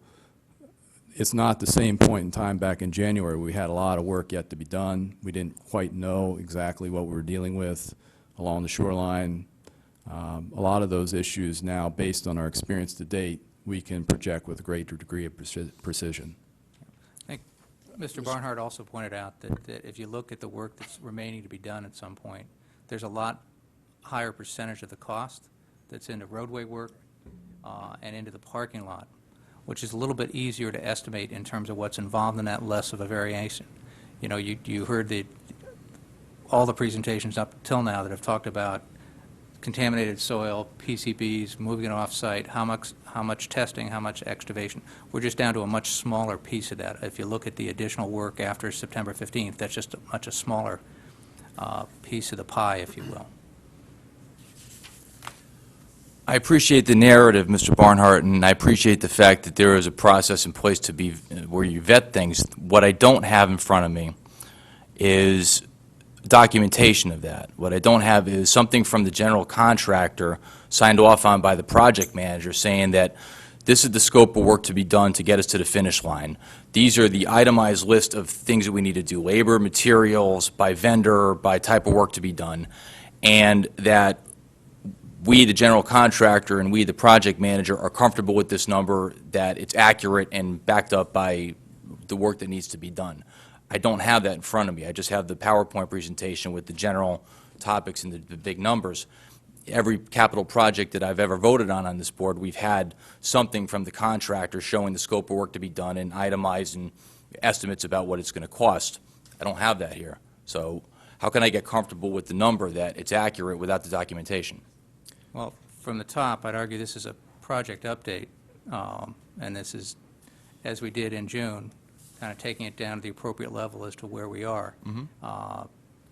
it's not the same point in time back in January. We had a lot of work yet to be done. We didn't quite know exactly what we were dealing with along the shoreline. A lot of those issues now, based on our experience to date, we can project with a greater degree of precision. I think Mr. Barnhart also pointed out that if you look at the work that's remaining to be done at some point, there's a lot higher percentage of the cost that's into roadway work and into the parking lot, which is a little bit easier to estimate in terms of what's involved in that, less of a variation. You know, you heard all the presentations up till now that have talked about contaminated soil, PCBs, moving it off-site, how much testing, how much excavation. We're just down to a much smaller piece of that. If you look at the additional work after September 15th, that's just a smaller piece of the pie, if you will. I appreciate the narrative, Mr. Barnhart, and I appreciate the fact that there is a process in place to be where you vet things. What I don't have in front of me is documentation of that. What I don't have is something from the general contractor signed off on by the project manager saying that this is the scope of work to be done to get us to the finish line. These are the itemized list of things that we need to do, labor, materials, by vendor, by type of work to be done, and that we, the general contractor, and we, the project manager, are comfortable with this number, that it's accurate and backed up by the work that needs to be done. I don't have that in front of me. I just have the PowerPoint presentation with the general topics and the big numbers. Every capital project that I've ever voted on this board, we've had something from the contractor showing the scope of work to be done and itemizing estimates about what it's going to cost. I don't have that here. So how can I get comfortable with the number that it's accurate without the documentation? Well, from the top, I'd argue this is a project update, and this is, as we did in June, kind of taking it down to the appropriate level as to where we are.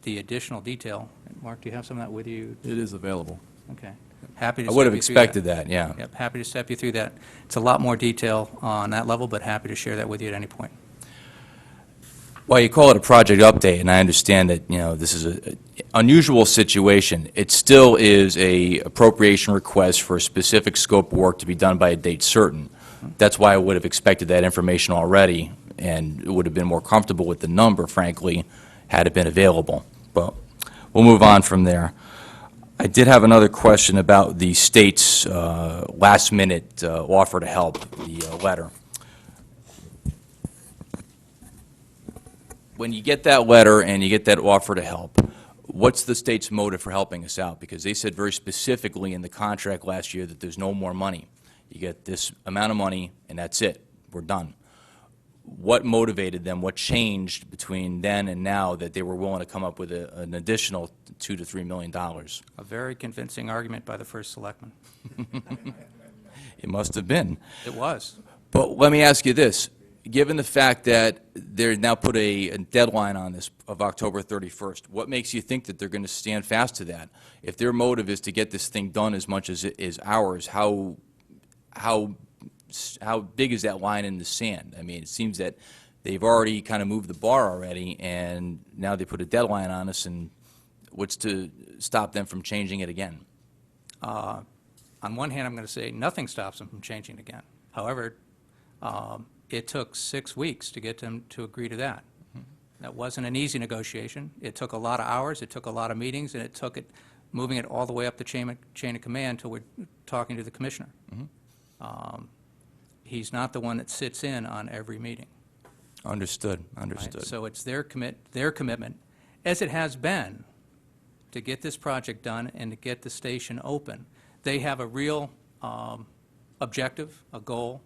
The additional detail, Mark, do you have some of that with you? It is available. Okay. Happy to I would have step you through expected that, yeah. Yep, happy to step you through that. It's a lot more detail on that level, but happy to share that with you at any point. Well, you call it a project update, and I understand that, you know, this is an unusual situation. It still is a appropriation request for a specific scope of work to be done by a date certain. That's why I would have expected that information already, and it would have been more comfortable with the number, frankly, had it been available. But we'll move on from there. I did have another question about the state's last-minute offer to help, the letter. When you get that letter and you get that offer to help, what's the state's motive for helping us out? Because they said very specifically in the contract last year that there's no more money. You get this amount of money, and that's it. We're done. What motivated them? What changed between then and now that they were willing to come up with an additional $2 to $3 million? A very convincing argument by the first selectman. It must have been. It was. But let me ask you this. Given the fact that they're now put a deadline on this of October 31st, what makes you think that they're going to stand fast to that? If their motive is to get this thing done as much as it is ours, how big is that line in the sand? I mean, it seems that they've already kind of moved the bar already, and now they put a deadline on us, and what's to stop them from changing it again? On one hand, I'm going to say nothing stops them from changing again. However, it took 6 weeks to get them to agree to that. That wasn't an easy negotiation. It took a lot of hours, it took a lot of meetings, and it took it moving it all the way up the chain of command until we're talking to the commissioner. He's not the one that sits in on every meeting. Understood, right? understood. So it's their commitment, as it has been, to get this project done and to get the station open. They have a real objective, a goal,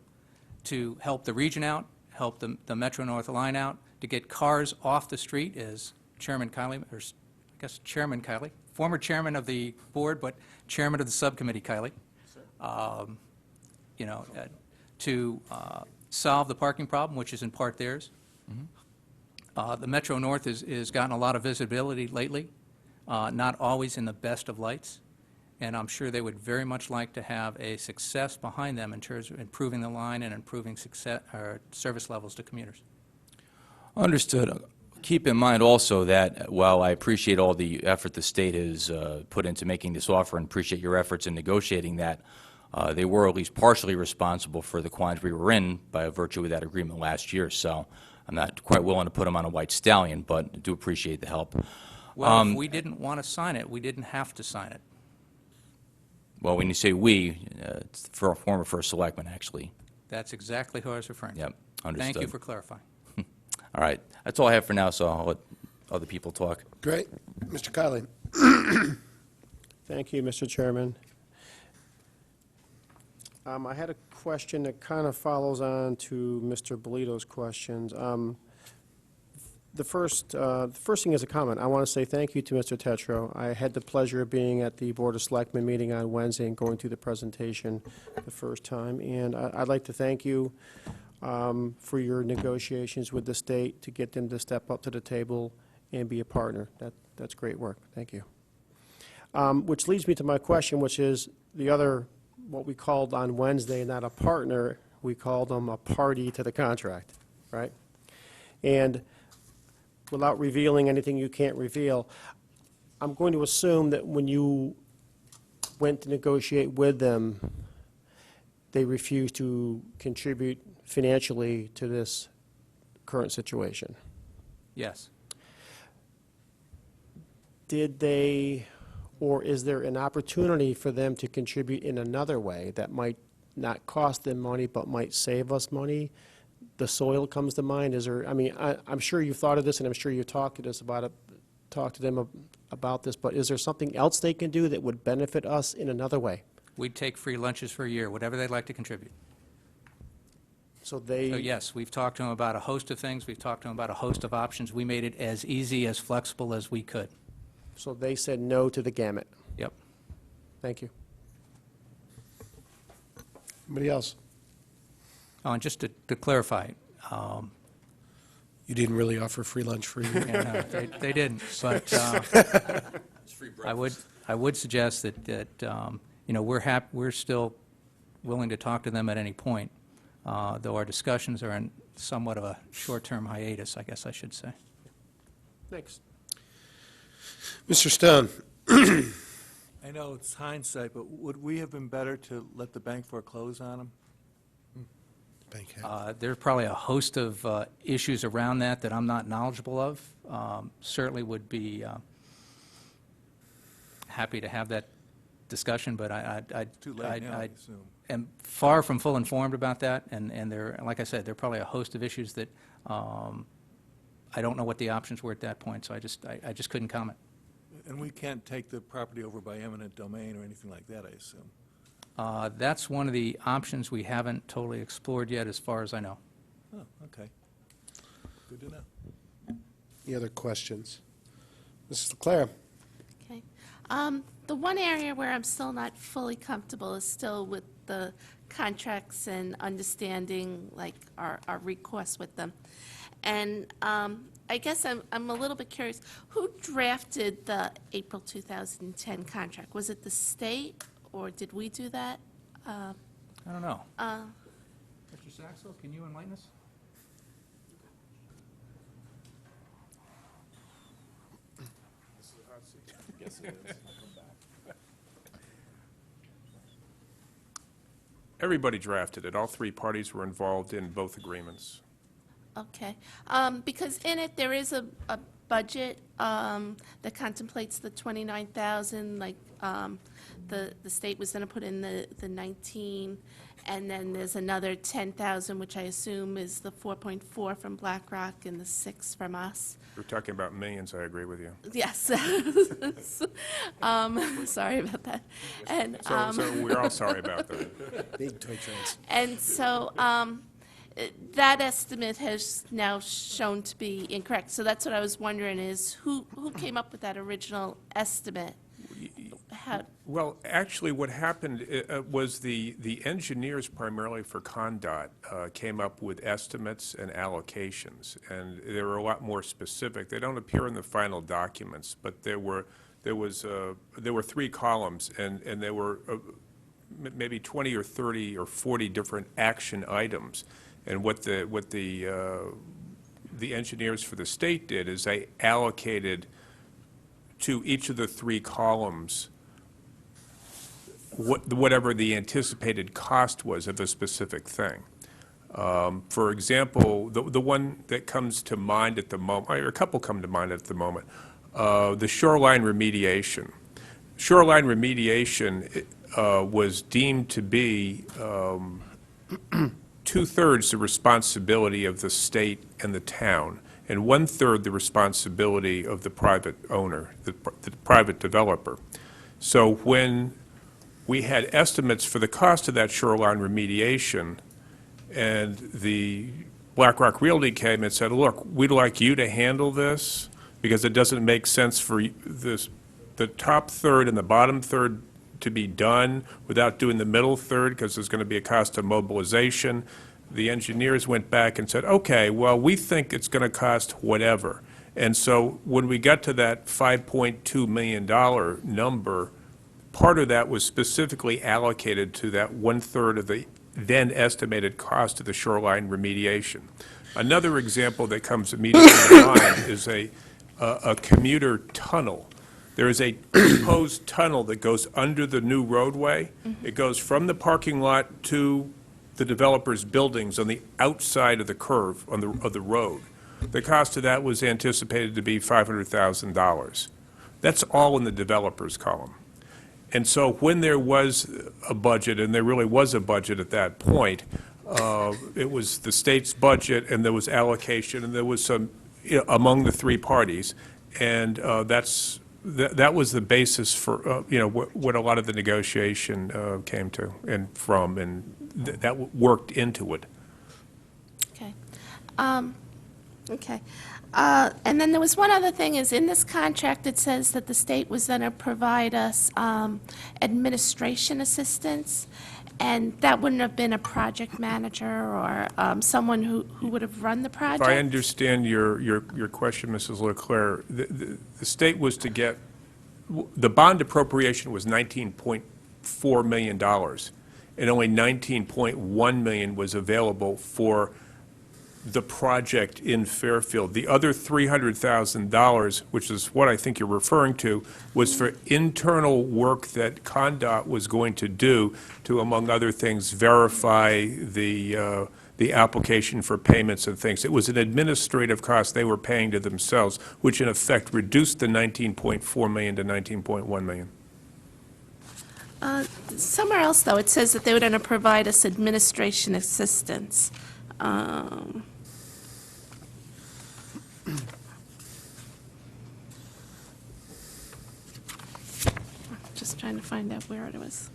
to help the region out, help the Metro North line out, to get cars off the street, as Chairman Kiley, or I guess Chairman Kiley, former chairman of the board, but chairman of the subcommittee, Kiley, you know, to solve the parking problem, which is in part theirs. The Metro North has gotten a lot of visibility lately, not always in the best of lights, and I'm sure they would very much like to have a success behind them in terms of improving the line and improving success, or service levels to commuters. Understood. Keep in mind also that while I appreciate all the effort the state has put into making this offer and appreciate your efforts in negotiating that, they were at least partially responsible for the quandary we were in by virtue of that agreement last year. So I'm not quite willing to put them on a white stallion, but I do appreciate the help. Well, if we didn't want to sign it, we didn't have to sign it. Well, when you say we, it's for a former first selectman, actually. That's exactly who I was referring to. Yep, understood. Thank you for clarifying. All right. That's all I have for now, so I'll let other people talk. Great. Mr. Kiley. Thank you, Mr. Chairman. I had a question that kind of follows on to Mr. Bolito's questions. The first thing is a comment. I want to say thank you to Mr. Tetro. I had the pleasure of being at the Board of Selectmen meeting on Wednesday and going through the presentation the first time. And I'd like to thank you for your negotiations with the state to get them to step up to the table and be a partner. That's great work. Thank you. Which leads me to my question, which is the other, what we called on Wednesday, not a partner, we called them a party to the contract, right? And without revealing anything you can't reveal, I'm going to assume that when you went to negotiate with them, they refused to contribute financially to this current situation. Yes. Did they, or is there an opportunity for them to contribute in another way that might not cost them money but might save us money? The soil comes to mind. Is there, I mean, I'm sure you've thought of this and I'm sure you talked to us about it, talked to them about this, but is there something else they can do that would benefit us in another way? We'd take free lunches for a year, whatever they'd like to contribute. So they. So yes, we've talked to them about a host of things. We've talked to them about a host of options. We made it as easy, as flexible as we could. So they said no to the gamut. Yep. Thank you. Anybody else? Oh, and just to clarify, You didn't really offer free lunch for you. yeah, no, they didn't, but I would suggest that you know, we're still willing to talk to them at any point, though our discussions are in somewhat of a short-term hiatus, I guess I should say. Thanks. Mr. Stone. I know it's hindsight, but would we have been better to let the bank foreclose on them? There's probably a host of issues around that I'm not knowledgeable of. Certainly would be happy to have that discussion, but Too late now, I assume. am far from full informed about that, and there, like I said, there are probably a host of issues that I don't know what the options were at that point, so I just couldn't comment. And we can't take the property over by eminent domain or anything like that, I assume. That's one of the options we haven't totally explored yet, as far as I know. Oh, okay. Good to know. Any other questions? Mrs. Leclerc? Okay. The one area where I'm still not fully comfortable is still with the contracts and understanding, like, our recourse with them. And I guess I'm a little bit curious, who drafted the April 2010 contract? Was it the state, or did we do that? I don't know. Mr. Saxel, can you enlighten us? Yes, it is. Everybody drafted it. All three parties were involved in both agreements. Okay. Because in it, there is a budget that contemplates the 29,000, like, the state was going to put in the 19, and then there's another 10,000, which I assume is the 4.4 from BlackRock and the 6 from us. We're talking about millions, I agree with you. Yes. Sorry about that. And, So we're all sorry about that. Big toy trains. and so that estimate has now shown to be incorrect. So that's what I was wondering is who came up with that original estimate? How, Well, actually, what happened was the engineers primarily for CONDOT came up with estimates and allocations, and they were a lot more specific. They don't appear in the final documents, but there were 3 columns, and there were maybe 20 or 30 or 40 different action items. And what the engineers for the state did is they allocated to each of the 3 columns whatever the anticipated cost was of a specific thing. For example, the one that comes to mind at the moment, or a couple come to mind at the moment, the shoreline remediation. Shoreline remediation was deemed to be 2/3 the responsibility of the state and the town, and 1/3 the responsibility of the private owner, the private developer. So when we had estimates for the cost of that shoreline remediation, and the BlackRock Realty came and said, look, we'd like you to handle this because it doesn't make sense for the top third and the bottom third to be done without doing the middle third because there's going to be a cost of mobilization. The engineers went back and said, okay, well, we think it's going to cost whatever. And so when we got to that $5.2 million number, part of that was specifically allocated to that 1/3 of the then estimated cost of the shoreline remediation. Another example that comes immediately to mind is a commuter tunnel. There is a proposed tunnel that goes under the new roadway. It goes from the parking lot to the developer's buildings on the outside of the curve of the road. The cost of that was anticipated to be $500,000. That's all in the developer's column. And so when there was a budget, and there really was a budget at that point, it was the state's budget, and there was allocation, and there was some, among the 3 parties, and that was the basis for, what a lot of the negotiation came to and from, and that worked into it. okay. Okay. And then there was one other thing, is in this contract, it says that the state was going to provide us administration assistance, and that wouldn't have been a project manager or someone who would have run the project? If I understand your question, Mrs. Leclerc, the state was to get, the bond appropriation was $19.4 million, and only $19.1 million was available for the project in Fairfield. The other $300,000, which is what I think you're referring to, was for internal work that CONDOT was going to do to, among other things, verify the application for payments and things. It was an administrative cost they were paying to themselves, which in effect reduced the $19.4 million to $19.1 million. Somewhere else, though, it says that they were going to provide us administration assistance. Just trying to find out where it was.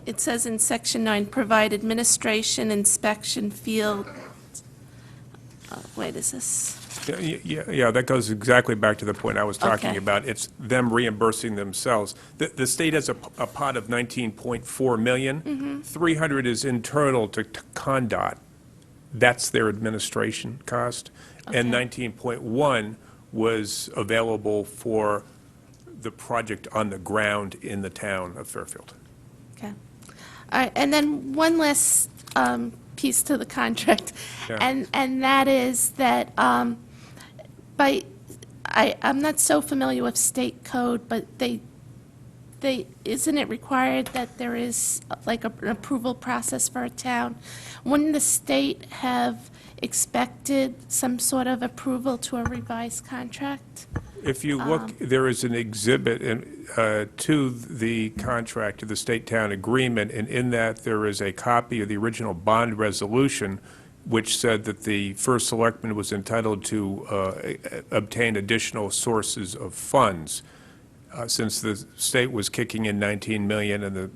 It says in Section 9, provide administration, inspection, field, wait, is this? Yeah, that goes exactly back to the point I was talking Okay. about. It's them reimbursing themselves. The state has a pot of $19.4 million. 300 is internal to CONDOT. That's their administration cost. And Okay. 19.1 was available for the project on the ground in the town of Fairfield. Okay. All right, and then one last piece to the contract, Yeah. and that is that I'm not so familiar with state code, but they isn't it required that there is like an approval process for a town? Wouldn't the state have expected some sort of approval to a revised contract? If you look, there is an exhibit to the contract, to the state-town agreement, and in that there is a copy of the original bond resolution, which said that the first selectman was entitled to obtain additional sources of funds. Since the state was kicking in 19 million and the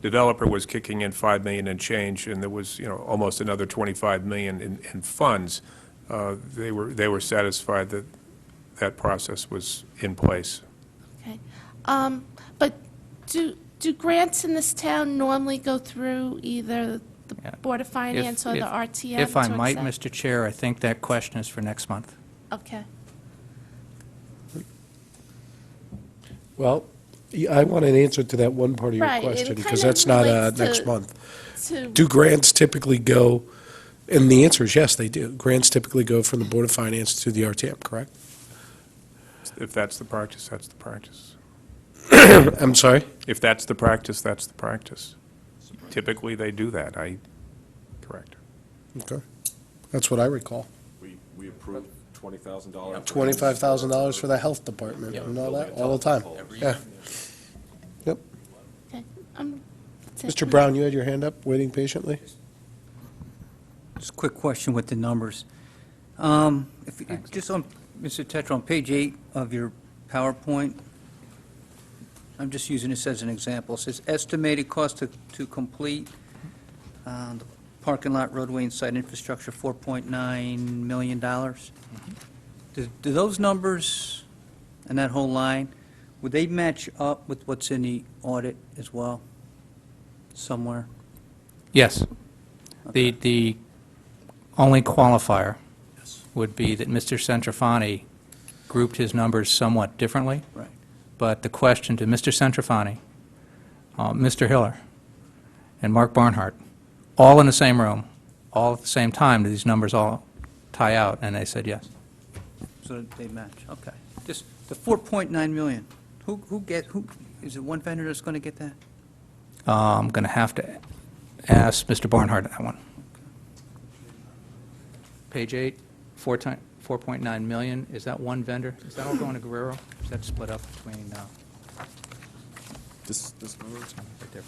developer was kicking in 5 million and change, and there was, almost another 25 million in funds, they were satisfied that that process was in place. Okay. But do grants in this town normally go through either the Yeah. Board of Finance or the RTM? If I to might, accept? Mr. Chair, I think that question is for next month. Okay. Well, I want an answer to that one part of your Right, it question, kind because of that's not relates next to- month. To- Do grants typically go, and the answer is yes, they do. Grants typically go from the Board of Finance to the RTM, correct? If that's the practice, that's the practice. I'm sorry? If that's the practice, that's the practice. Typically, they do that. Correct. Okay. That's what I recall. We approved $20,000. $25,000 for the health department and all that, all the time. Yeah. Yep. Okay. That's it. Mr. Brown, you had your hand up, waiting patiently? Just a quick question with the numbers. Just on, Mr. Tetra, on page 8 of your PowerPoint, I'm just using this as an example. It says estimated cost to complete the parking lot, roadway, and site infrastructure, $4.9 million. Do those numbers and that whole line, would they match up with what's in the audit as well, somewhere? Yes. The only qualifier would be that Mr. Centrofani grouped his numbers somewhat differently. Right. But the question to Mr. Centrofani, Mr. Hiller, and Mark Barnhart, all in the same room, all at the same time, do these numbers all tie out? And they said yes. So they match, okay. Just the 4.9 million, who, is it one vendor that's going to get that? I'm going to have to ask Mr. Barnhart that one. Page 8, 4.9 million, is that one vendor? Is that all going to Guerrero? Is that split up between, This right there,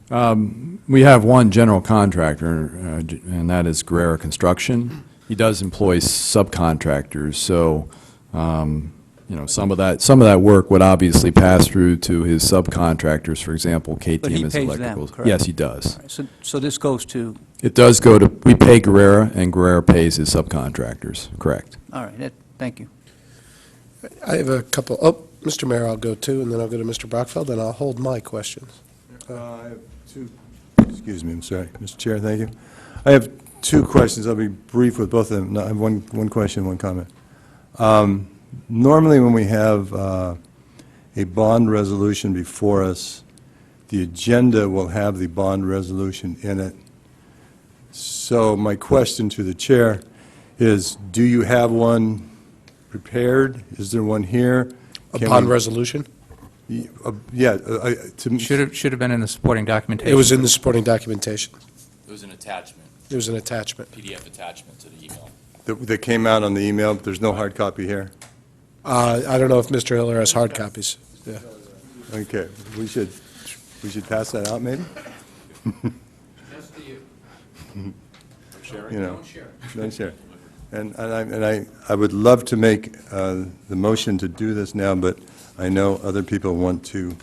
4.9? We have one general contractor, and that is Guerrero Construction. He does employ subcontractors, so, some of that work would obviously pass through to his subcontractors, for example, KTM But he is pays them, electrical. correct? Yes, he does. So this goes to, It does go to, we pay Guerrero, and Guerrero pays his subcontractors, correct. all right, thank you. I have a couple, Mr. Mayor, I'll go too, and then I'll go to Mr. Brockfeld, and I'll hold my questions. I have two, excuse me, I'm sorry, Mr. Chair, thank you. I have two questions. I'll be brief with both of them. No, I have one question, one comment. Normally, when we have a bond resolution before us, the agenda will have the bond resolution in it. So my question to the chair is, do you have one prepared? Is there one here? A Can bond we- resolution? Yeah, Should have been in the supporting documentation. It was in the supporting documentation. It was an attachment, There was an attachment. PDF attachment to the email. that came out on the email, but there's no hard copy here? I don't know if Mr. Hiller has hard copies. Yeah. Okay, we should pass that out, maybe? You know, don't share. And I would love to make the motion to do this now, but I know other people want to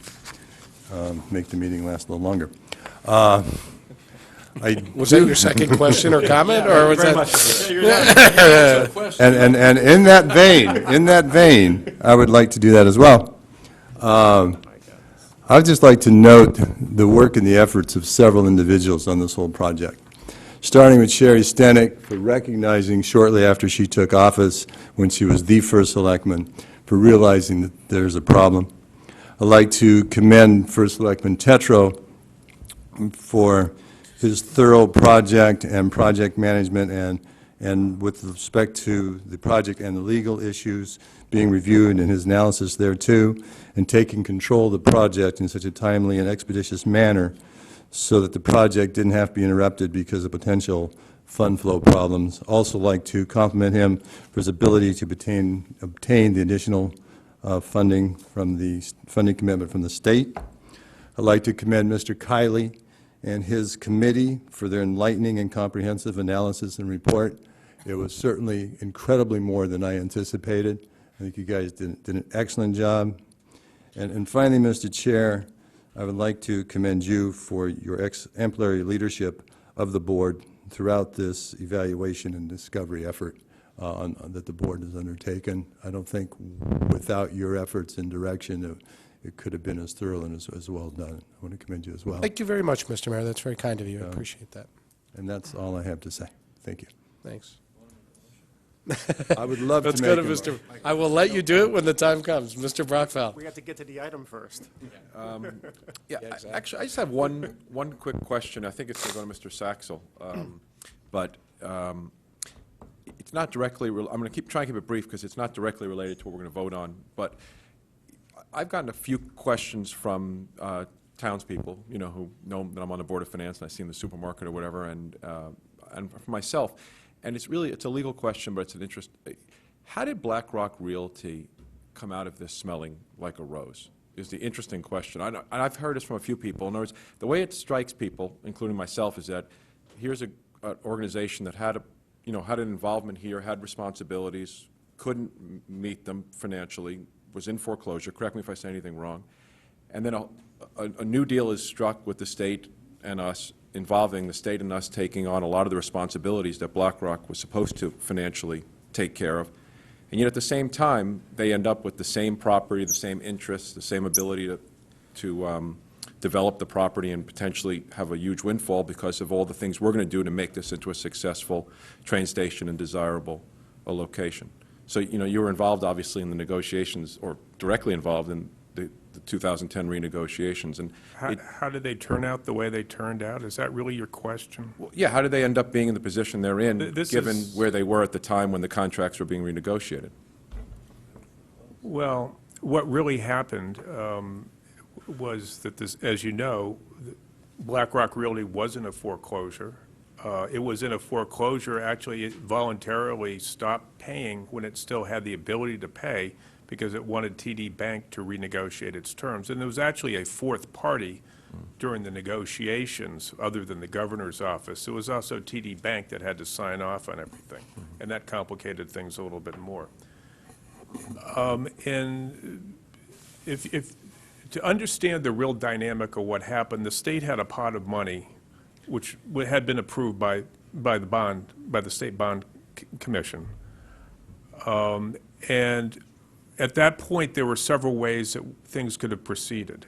make the meeting last a little longer. Was that your second question or comment, or was that? And in that vein, I would like to do that as well. I'd just like to note the work and the efforts of several individuals on this whole project, starting with Sherry Stenick for recognizing shortly after she took office, when she was the first selectman, for realizing that there's a problem. I'd like to commend First Selectman Tetro for his thorough project and project management And with respect to the project and the legal issues being reviewed and his analysis there too, and taking control of the project in such a timely and expeditious manner so that the project didn't have to be interrupted because of potential fund flow problems. Also like to compliment him for his ability to obtain the additional funding from the funding commitment from the state. I'd like to commend Mr. Kiley and his committee for their enlightening and comprehensive analysis and report. It was certainly incredibly more than I anticipated. I think you guys did an excellent job. And finally, Mr. Chair, I would like to commend you for your exemplary leadership of the board throughout this evaluation and discovery effort that the board has undertaken. I don't think without your efforts and direction, it could have been as thorough and as well done. I want to commend you as well. Thank you very much, Mr. Mayor. That's very kind of you. I appreciate that. And that's all I have to say. Thank you. Thanks. I would love to Let's make go to a Mr. I will let you do it when the time comes. Mr. Brockfeld. We have to get to the item first. Yeah, actually, I just have one quick question. I think it's going to go to Mr. Saxel. But it's not directly, I'm going to try and keep it brief because it's not directly related to what we're going to vote on. But I've gotten a few questions from townspeople, you know, who know that I'm on the Board of Finance and I see in the supermarket or whatever, and for myself. And it's a legal question, but it's an interest. How did BlackRock Realty come out of this smelling like a rose? Is the interesting question. And I've heard this from a few people. In other words, the way it strikes people, including myself, is that here's an organization that had had an involvement here, had responsibilities, couldn't meet them financially, was in foreclosure. Correct me if I say anything wrong. And then a new deal is struck with the state and us, involving the state and us taking on a lot of the responsibilities that BlackRock was supposed to financially take care of. And yet at the same time, they end up with the same property, the same interests, the same ability to develop the property and potentially have a huge windfall because of all the things we're going to do to make this into a successful train station and desirable location. So, you were involved, obviously, in the negotiations, or directly involved in the 2010 renegotiations. And How did they turn out the way they turned out? Is that really your question? well, yeah, how did they end up being in the position they're in, given where they were at the time when the contracts were being renegotiated? Well, what really happened was that as you know, BlackRock Realty was in a foreclosure. It was in a foreclosure, actually, it voluntarily stopped paying when it still had the ability to pay because it wanted TD Bank to renegotiate its terms. And there was actually a fourth party during the negotiations other than the governor's office. It was also TD Bank that had to sign off on everything, and that complicated things a little bit more. And if to understand the real dynamic of what happened, the state had a pot of money which had been approved by the State Bond Commission. And at that point, there were several ways that things could have proceeded.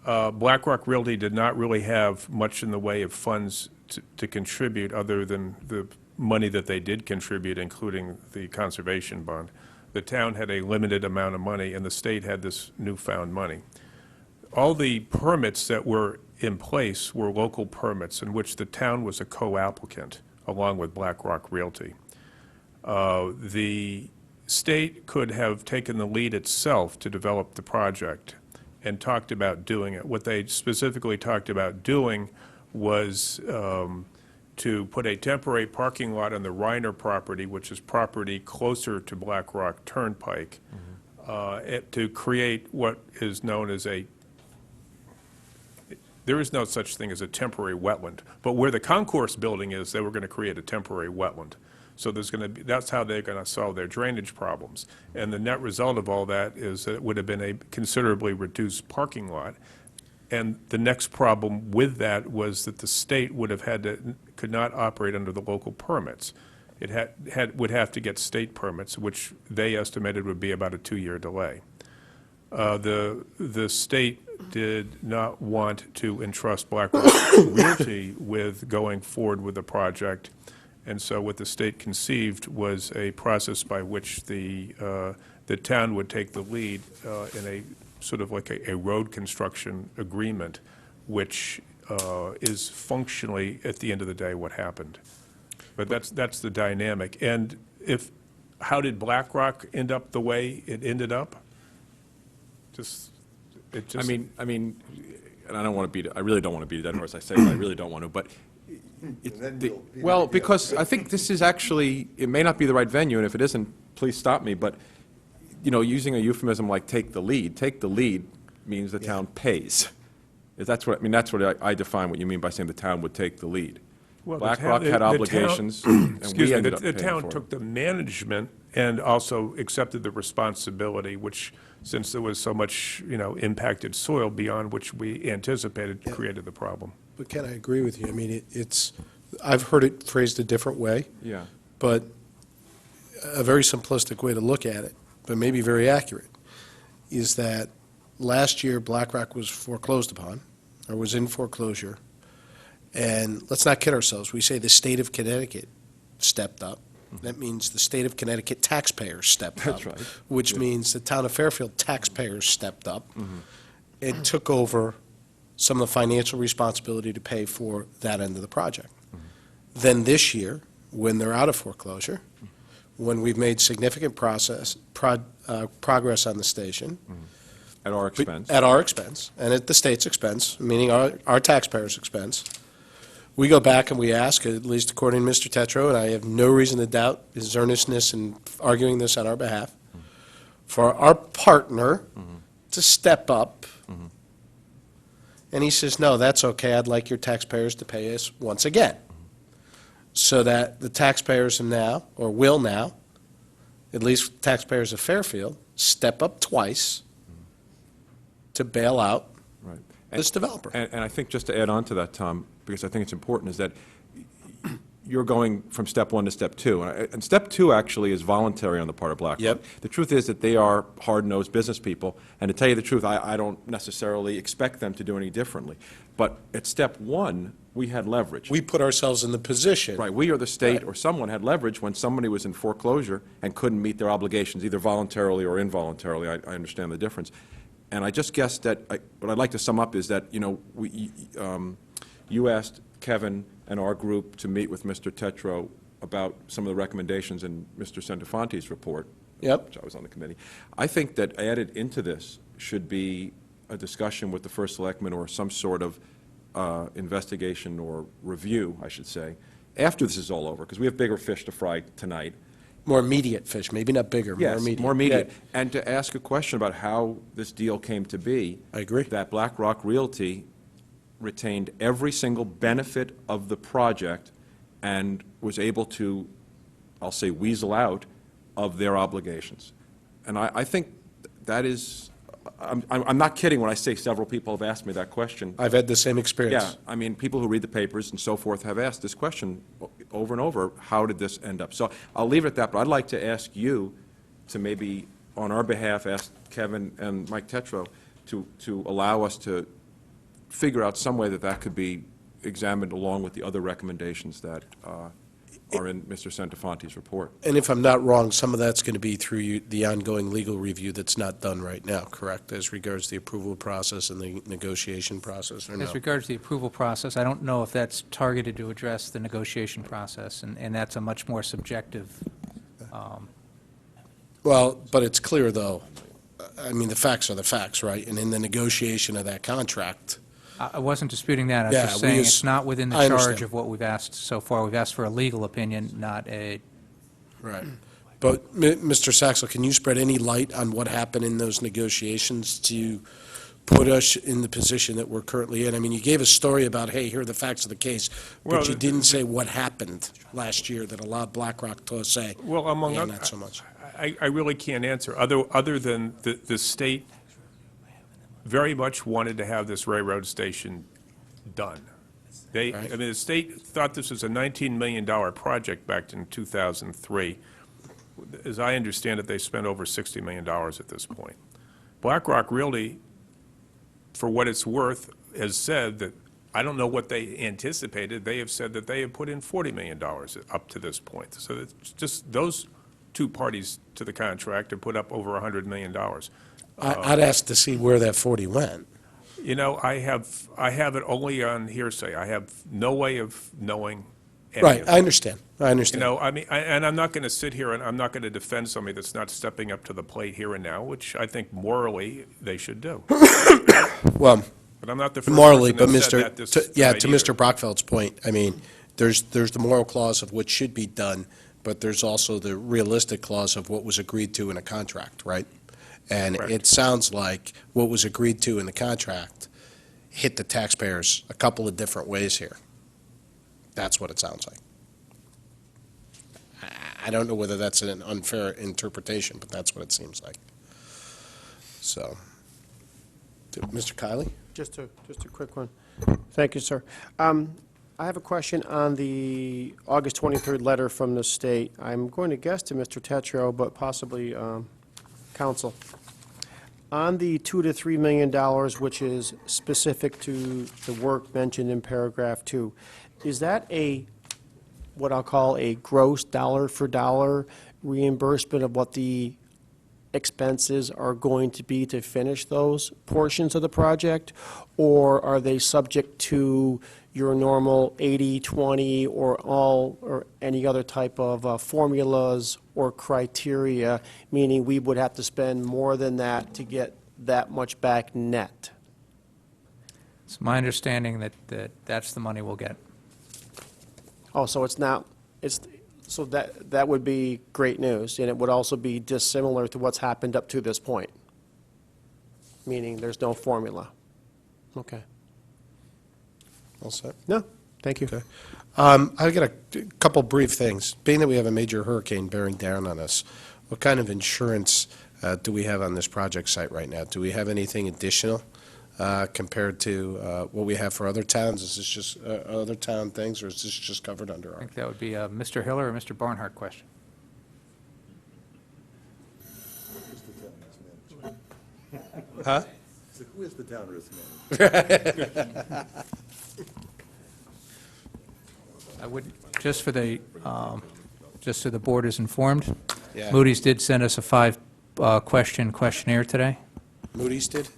BlackRock Realty did not really have much in the way of funds to contribute other than the money that they did contribute, including the conservation bond. The town had a limited amount of money, and the state had this newfound money. All the permits that were in place were local permits in which the town was a co-applicant along with BlackRock Realty. The state could have taken the lead itself to develop the project and talked about doing it. What they specifically talked about doing was to put a temporary parking lot on the Reiner property, which is property closer to BlackRock Turnpike, to create what is known as there is no such thing as a temporary wetland, but where the concourse building is, they were going to create a temporary wetland. So that's how they're going to solve their drainage problems. And the net result of all that is that it would have been a considerably reduced parking lot. And the next problem with that was that the state could not operate under the local permits. It would have to get state permits, which they estimated would be about a 2-year delay. The state did not want to entrust BlackRock Realty with going forward with the project. And so what the state conceived was a process by which the town would take the lead in a sort of like a road construction agreement, which is functionally, at the end of the day, what happened. But that's the dynamic. And how did BlackRock end up the way it ended up? I mean, and I really don't want to beat a dead horse. I say it, I really don't want to, but well, because I think this is actually, it may not be the right venue, and if it isn't, please stop me, but, using a euphemism like take the lead means the town pays. That's what I define what you mean by saying the town would take the lead. Well, BlackRock had obligations, and excuse we me, ended up the paying town for took it. the management and also accepted the responsibility, which, since there was so much, impacted soil beyond which we anticipated, created the problem. But Ken, I agree with you. I mean, I've heard it phrased a different way, Yeah. but a very simplistic way to look at it, but maybe very accurate, is that last year BlackRock was foreclosed upon, or was in foreclosure. And let's not kid ourselves. We say the state of Connecticut stepped up. That means the state of Connecticut taxpayers stepped up. That's right. Which means the town of Fairfield taxpayers stepped up and took over some of the financial responsibility to pay for that end of the project. Then this year, when they're out of foreclosure, when we've made significant progress on the station. At our expense. At our expense, and at the state's expense, meaning our taxpayers' expense. We go back and we ask, at least according to Mr. Tetro, and I have no reason to doubt his earnestness in arguing this on our behalf, for our partner to step up. And he says, no, that's okay, I'd like your taxpayers to pay us once again. So that the taxpayers will now, at least taxpayers of Fairfield, step up twice to bail out Right. this developer. And I think just to add on to that, Tom, because I think it's important, is that you're going from step one to step two. And step two actually is voluntary on the part of BlackRock. Yep. The truth is that they are hard-nosed business people, and to tell you the truth, I don't necessarily expect them to do any differently. But at step one, we had leverage. We put ourselves in the position. Right, we or the state or someone had leverage when somebody was in foreclosure and couldn't meet their obligations, either voluntarily or involuntarily. I understand the difference. And I just guess that, what I'd like to sum up is that, you asked Kevin and our group to meet with Mr. Tetro about some of the recommendations in Mr. Centofanti's report. Yep. Which I was on the committee. I think that added into this should be a discussion with the First Selectman or some sort of investigation or review, I should say, after this is all over, because we have bigger fish to fry tonight. More immediate fish, maybe not bigger, more Yes, immediate. more immediate. Yeah. And to ask a question about how this deal came to be. I agree. That BlackRock Realty retained every single benefit of the project and was able to, I'll say, weasel out of their obligations. And I think that is, I'm not kidding when I say several people have asked me that question. I've had the same experience. Yeah, I mean, people who read the papers and so forth have asked this question over and over, how did this end up? So I'll leave it at that, but I'd like to ask you to maybe, on our behalf, ask Kevin and Mike Tetro to allow us to figure out some way that that could be examined along with the other recommendations that are in Mr. Centofanti's report. And if I'm not wrong, some of that's going to be through the ongoing legal review that's not done right now, correct, as regards the approval process and the negotiation process, or no? As regards the approval process, I don't know if that's targeted to address the negotiation process, and that's a much more subjective, Well, but it's clear, though, I mean, the facts are the facts, right? And in the negotiation of that contract, I wasn't disputing that. I was Yeah, just we saying just- it's not within the I charge understand. of what we've asked so far. We've asked for a legal opinion, not a, right. But, Mr. Saxel, can you spread any light on what happened in those negotiations to put us in the position that we're currently in? I mean, you gave a story about, hey, here are the facts of the case, Well, but you didn't say what happened last year that allowed BlackRock to say, Well, among yeah, other, not so much. I really can't answer, other than the state very much wanted to have this railroad station done. I mean, the state thought this was a $19 million project back in 2003. As I understand it, they spent over $60 million at this point. BlackRock really, for what it's worth, has said that, I don't know what they anticipated, they have said that they have put in $40 million up to this point. So it's just those two parties to the contract have put up over $100 million. I'd ask to see where that 40 went. You know, I have it only on hearsay. I have no way of knowing any Right, of I it. understand, I You understand. know, I mean, and I'm not going to sit here and I'm not going to defend somebody that's not stepping up to the plate here and now, which I think morally they should do. Well, But I'm not the first morally, person but that said Mr., that this yeah, tonight to either. Mr. Brockfeld's point, I mean, there's the moral clause of what should be done, but there's also the realistic clause of what was agreed to in a contract, right? And Correct. it sounds like what was agreed to in the contract hit the taxpayers a couple of different ways here. That's what it sounds like. I don't know whether that's an unfair interpretation, but that's what it seems like. So, Mr. Kiley? Just a quick one. Thank you, sir. I have a question on the August 23rd letter from the state. I'm going to guess to Mr. Tetro, but possibly counsel. On the $2 to $3 million, which is specific to the work mentioned in paragraph 2, is that what I'll call a gross dollar-for-dollar reimbursement of what the expenses are going to be to finish those portions of the project? Or are they subject to your normal 80/20 or any other type of formulas or criteria, meaning we would have to spend more than that to get that much back net? It's my understanding that that's the money we'll get. Oh, so it's not, so that would be great news, and it would also be dissimilar to what's happened up to this point, meaning there's no formula. Okay. All set? No, thank you. I've got a couple brief things. Being that we have a major hurricane bearing down on us, what kind of insurance do we have on this project site right now? Do we have anything additional compared to what we have for other towns? Is this just other town things, or is this just covered under I our? think that would be a Mr. Hiller or Mr. Barnhart question. Huh? Who is the town risk manager? I would, just so the board is informed, Yeah. Moody's did send us a 5-question questionnaire today Moody's did?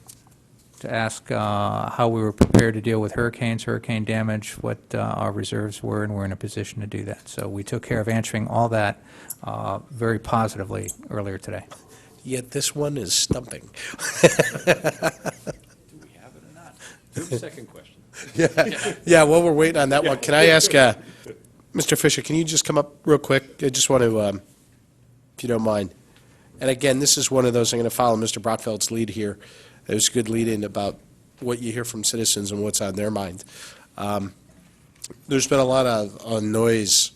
to ask how we were prepared to deal with hurricanes, hurricane damage, what our reserves were, and we're in a position to do that. So we took care of answering all that very positively earlier today. Yet this one is stumping. Second question. Yeah, while we're waiting on that one, can I ask, Mr. Fisher, can you just come up real quick? I just want to, if you don't mind. And again, this is one of those, I'm going to follow Mr. Brockfeld's lead here. It was a good lead-in about what you hear from citizens and what's on their mind. There's been a lot of noise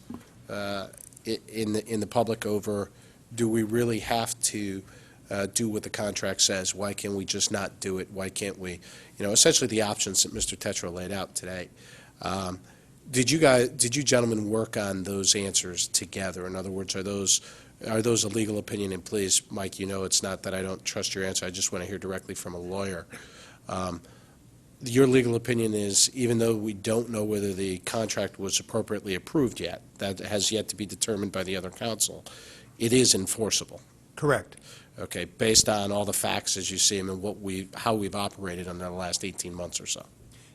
in the public over, do we really have to do what the contract says? Why can't we just not do it? Why can't we? You know, essentially the options that Mr. Tetro laid out today. Did you gentlemen work on those answers together? In other words, are those a legal opinion? And please, Mike, you know it's not that I don't trust your answer. I just want to hear directly from a lawyer. Your legal opinion is, even though we don't know whether the contract was appropriately approved yet, that has yet to be determined by the other council, it is enforceable. Correct. Okay, based on all the facts as you see them and how we've operated in the last 18 months or so.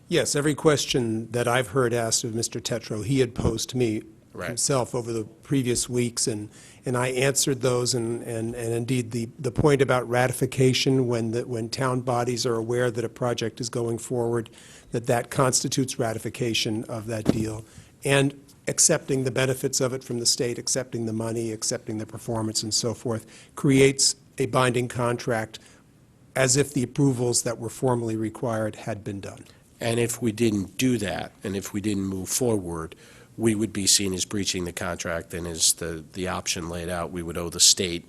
Yes, every question that I've heard asked of Mr. Tetro, he had posed to me Right. himself over the previous weeks, and I answered those, and indeed, the point about ratification, when town bodies are aware that a project is going forward, that constitutes ratification of that deal, and accepting the benefits of it from the state, accepting the money, accepting the performance, and so forth, creates a binding contract as if the approvals that were formally required had been done. And if we didn't do that, and if we didn't move forward, we would be seen as breaching the contract, and as the option laid out, we would owe the state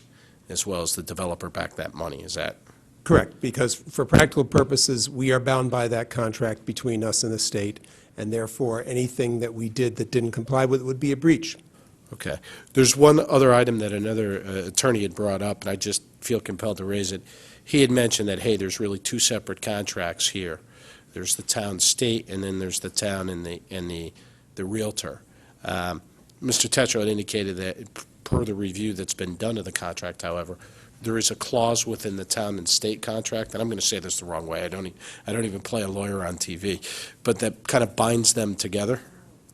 as well as the developer back that money. Is that? Correct, because for practical purposes, we are bound by that contract between us and the state, and therefore, anything that we did that didn't comply with it would be a breach. Okay. There's one other item that another attorney had brought up, and I just feel compelled to raise it. He had mentioned that, hey, there's really two separate contracts here. There's the town-state, and then there's the town and the Realtor. Mr. Tetro had indicated that per the review that's been done of the contract, however, there is a clause within the town and state contract, and I'm going to say this the wrong way. I don't even play a lawyer on TV, but that kind of binds them together,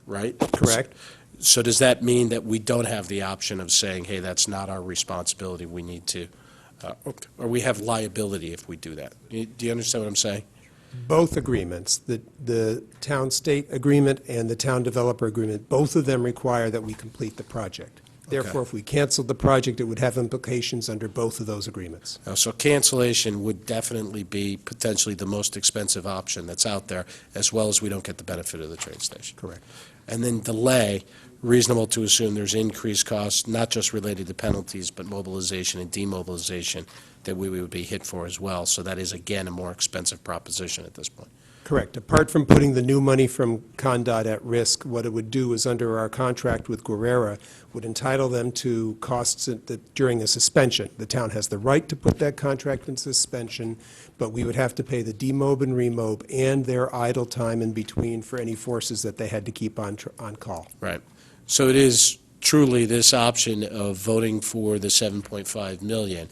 right? Correct. So does that mean that we don't have the option of saying, hey, that's not our responsibility, we need to, or we have liability if we do that? Do you understand what I'm saying? Both agreements, the town-state agreement and the town developer agreement, both of them require that we complete the project. Therefore, if we canceled the project, it would have implications under both of those agreements. So cancellation would definitely be potentially the most expensive option that's out there, as well as we don't get the benefit of the train station. Correct. And then delay, reasonable to assume there's increased costs, not just related to penalties, but mobilization and demobilization that we would be hit for as well. So that is, again, a more expensive proposition at this point. Correct. Apart from putting the new money from Condot at risk, what it would do is, under our contract with Guerrera, would entitle them to costs during a suspension. The town has the right to put that contract in suspension, but we would have to pay the demob and remob and their idle time in between for any forces that they had to keep on call. Right. So it is truly this option of voting for the 7.5 million.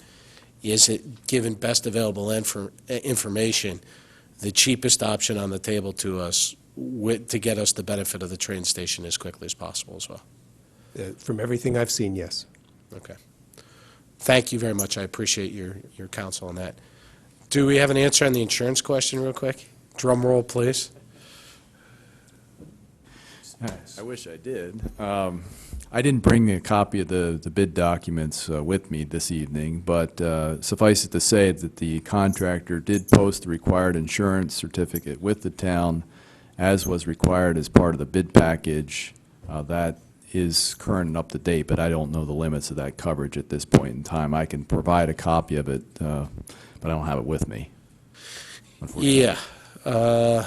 Is it, given best available information, the cheapest option on the table to us to get us the benefit of the train station as quickly as possible as well? From everything I've seen, yes. Okay. Thank you very much. I appreciate your counsel on that. Do we have an answer on the insurance question real quick? Drum roll, please. I wish I did. I didn't bring a copy of the bid documents with me this evening, but suffice it to say that the contractor did post the required insurance certificate with the town, as was required as part of the bid package. That is current and up to date, but I don't know the limits of that coverage at this point in time. I can provide a copy of it, but I don't have it with me, unfortunately. Yeah.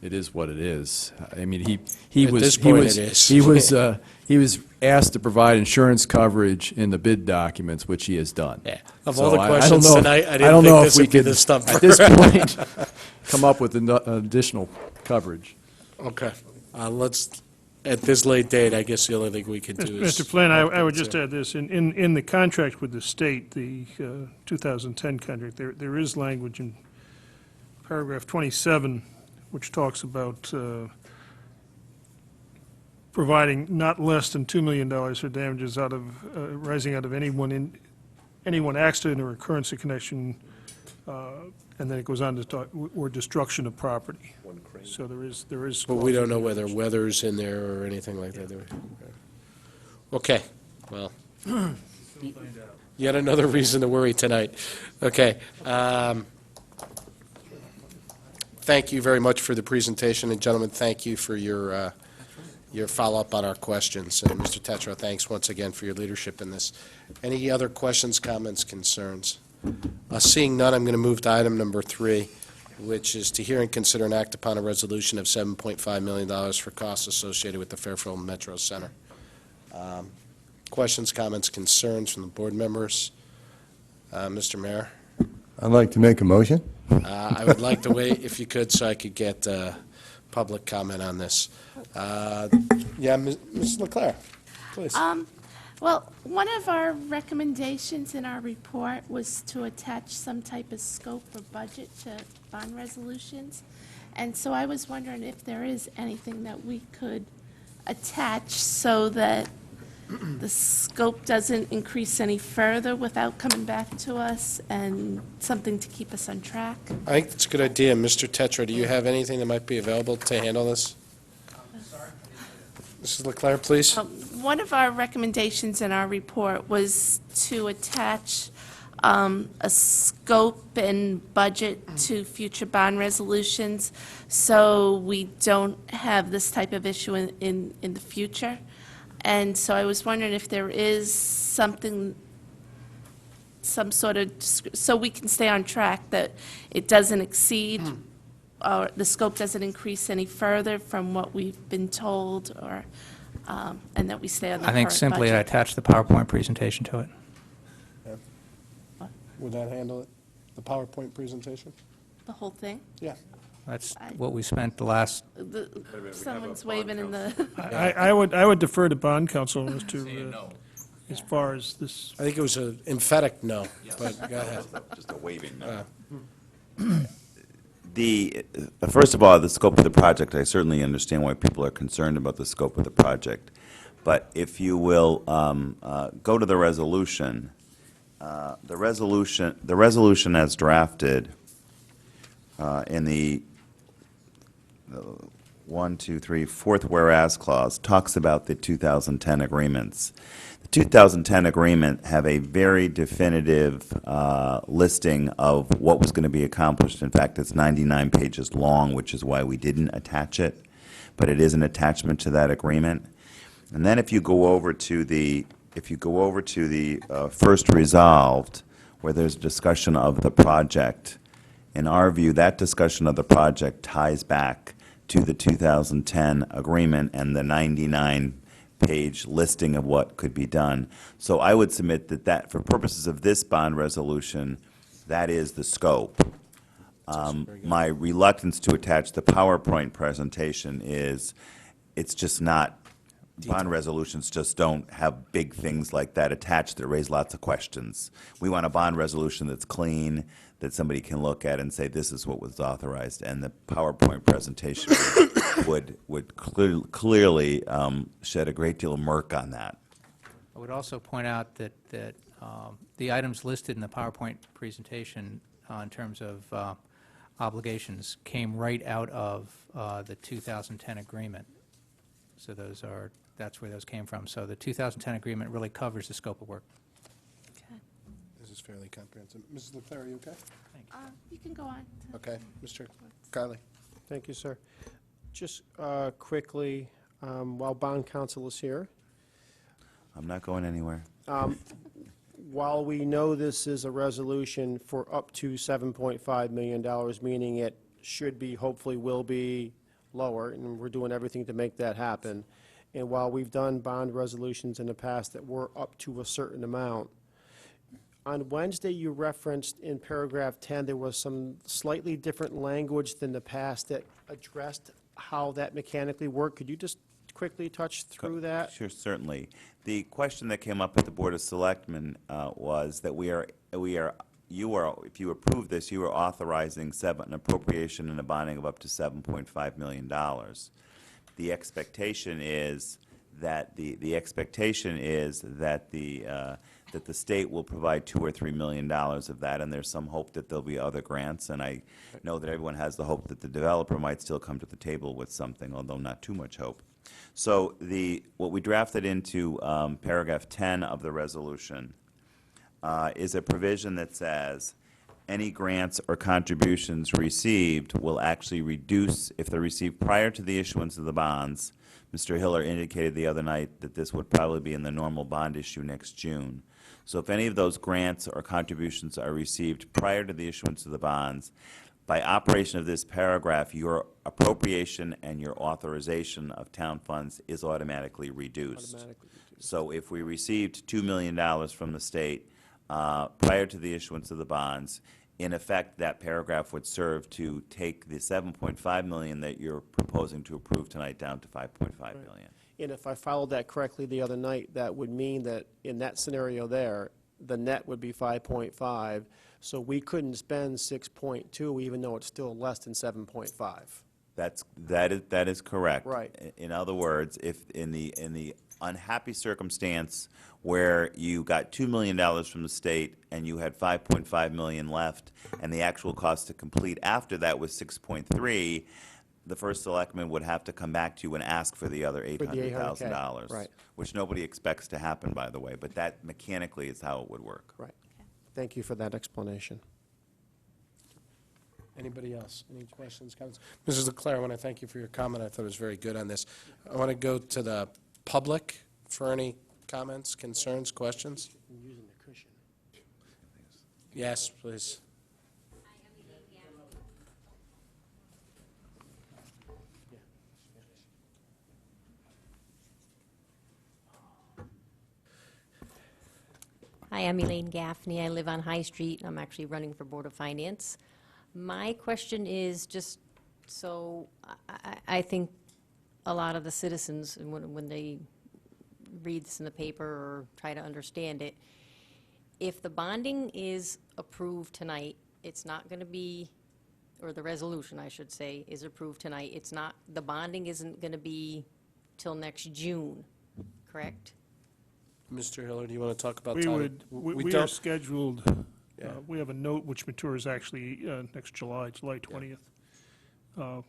It is what it is. I mean, he At was this point, it is. he was asked to provide insurance coverage in the bid documents, which he has done. Yeah. Of So all the I don't questions know if- tonight, I I didn't don't think know this if we would be could, the stumper. at this point, come up with additional coverage. Okay. Let's, at this late date, I guess the only thing we could do is... Mr. Flynn, I would just add this. In the contract with the state, the 2010 contract, there is language in paragraph 27, which talks about providing not less than $2 million for damages rising out of anyone accident or occurrence of connection, and then it goes on to talk, or destruction of property. So there is. But we don't know whether weather's in there or anything like that, do we? Okay, well, yet another reason to worry tonight. Okay. Thank you very much for the presentation, and gentlemen, thank you for your follow-up on our questions. And Mr. Tetro, thanks once again for your leadership in this. Any other questions, comments, concerns? Seeing none, I'm going to move to item number 3, which is to hear and consider and act upon a resolution of $7.5 million for costs associated with the Fairfield Metro Center. Questions, comments, concerns from the board members? Mr. Mayor? I'd like to make a motion. I would like to wait, if you could, so I could get public comment on this. Yeah, Ms. LeClaire, please. Well, one of our recommendations in our report was to attach some type of scope or budget to bond resolutions. And so I was wondering if there is anything that we could attach so that the scope doesn't increase any further without coming back to us, and something to keep us on track. I think that's a good idea. Mr. Tetra, do you have anything that might be available to handle this? Mrs. LeClaire, please. One of our recommendations in our report was to attach a scope and budget to future bond resolutions, so we don't have this type of issue in the future. And so I was wondering if there is something, some sort of, so we can stay on track, that it doesn't exceed, or the scope doesn't increase any further from what we've been told, or, and that we stay on the I think current simply budget. attach the PowerPoint presentation to it. Would that handle it? The PowerPoint presentation? The whole thing? Yeah. That's what we spent the last, Someone's waving in the, I would defer to bond counsel as to, as far as this. I think it was an emphatic no, but go ahead. Just a waving no. First of all, the scope of the project, I certainly understand why people are concerned about the scope of the project. But if you will go to the resolution, the resolution as drafted in the 4th whereas clause talks about the 2010 agreements. The 2010 agreement have a very definitive listing of what was going to be accomplished. In fact, it's 99 pages long, which is why we didn't attach it, but it is an attachment to that agreement. And then if you go over to the first resolved, where there's a discussion of the project, in our view, that discussion of the project ties back to the 2010 agreement and the 99-page listing of what could be done. So I would submit that for purposes of this bond resolution, that is the scope. My reluctance to attach the PowerPoint presentation is, it's just not, bond resolutions just don't have big things like that attached that raise lots of questions. We want a bond resolution that's clean, that somebody can look at and say, this is what was authorized, and the PowerPoint presentation would clearly shed a great deal of murk on that. I would also point out that the items listed in the PowerPoint presentation in terms of obligations came right out of the 2010 agreement. So that's where those came from. So the 2010 agreement really covers the scope of work. This is fairly comprehensive. Mrs. Leclerc, are you okay? You can go on. Okay. Mr. Kiley? Thank you, sir. Just quickly, while bond counsel is here, I'm not going anywhere. while we know this is a resolution for up to $7.5 million, meaning it should be, hopefully will be lower, and we're doing everything to make that happen, and while we've done bond resolutions in the past that were up to a certain amount, on Wednesday, you referenced in paragraph 10, there was some slightly different language than the past that addressed how that mechanically worked. Could you just quickly touch through that? Sure, certainly. The question that came up at the Board of Selectmen was that if you approve this, you are authorizing an appropriation and a bonding of up to $7.5 million. The expectation is that that the state will provide $2 or $3 million of that, and there's some hope that there'll be other grants, and I know that everyone has the hope that the developer might still come to the table with something, although not too much hope. So what we drafted into paragraph 10 of the resolution is a provision that says any grants or contributions received will actually reduce, if they're received prior to the issuance of the bonds. Mr. Hiller indicated the other night that this would probably be in the normal bond issue next June. So if any of those grants or contributions are received prior to the issuance of the bonds, by operation of this paragraph, your appropriation and your authorization of town funds is automatically reduced. So if we received $2 million from the state prior to the issuance of the bonds, in effect, that paragraph would serve to take the $7.5 million that you're proposing to approve tonight down to $5.5 million. And if I followed that correctly the other night, that would mean that in that scenario there, the net would be 5.5, so we couldn't spend 6.2, even though it's still less than 7.5. That is correct. Right. In other words, if in the unhappy circumstance where you got $2 million from the state and you had $5.5 million left, and the actual cost to complete after that was 6.3, the first selectman would have to come back to you and ask for the other $800,000. Right. Which nobody expects to happen, by the way, but that mechanically is how it would work. Right. Thank you for that explanation. Anybody else? Any questions, comments? Mrs. Leclerc, I want to thank you for your comment. I thought it was very good on this. I want to go to the public for any comments, concerns, questions. Using the cushion. Yes, please. Hi, I'm Elaine Gaffney. I live on High Street. I'm actually running for Board of Finance. My question is just, so I think a lot of the citizens, when they read this in the paper or try to understand it, if the bonding is approved tonight, it's not going to be, or the resolution, I should say, is approved tonight, it's not, the bonding isn't going to be till next June, correct? correct? Mr. Hiller, do you want to talk about We timing? would, we are don't- scheduled, Yeah. we have a note which matures actually next July 20th,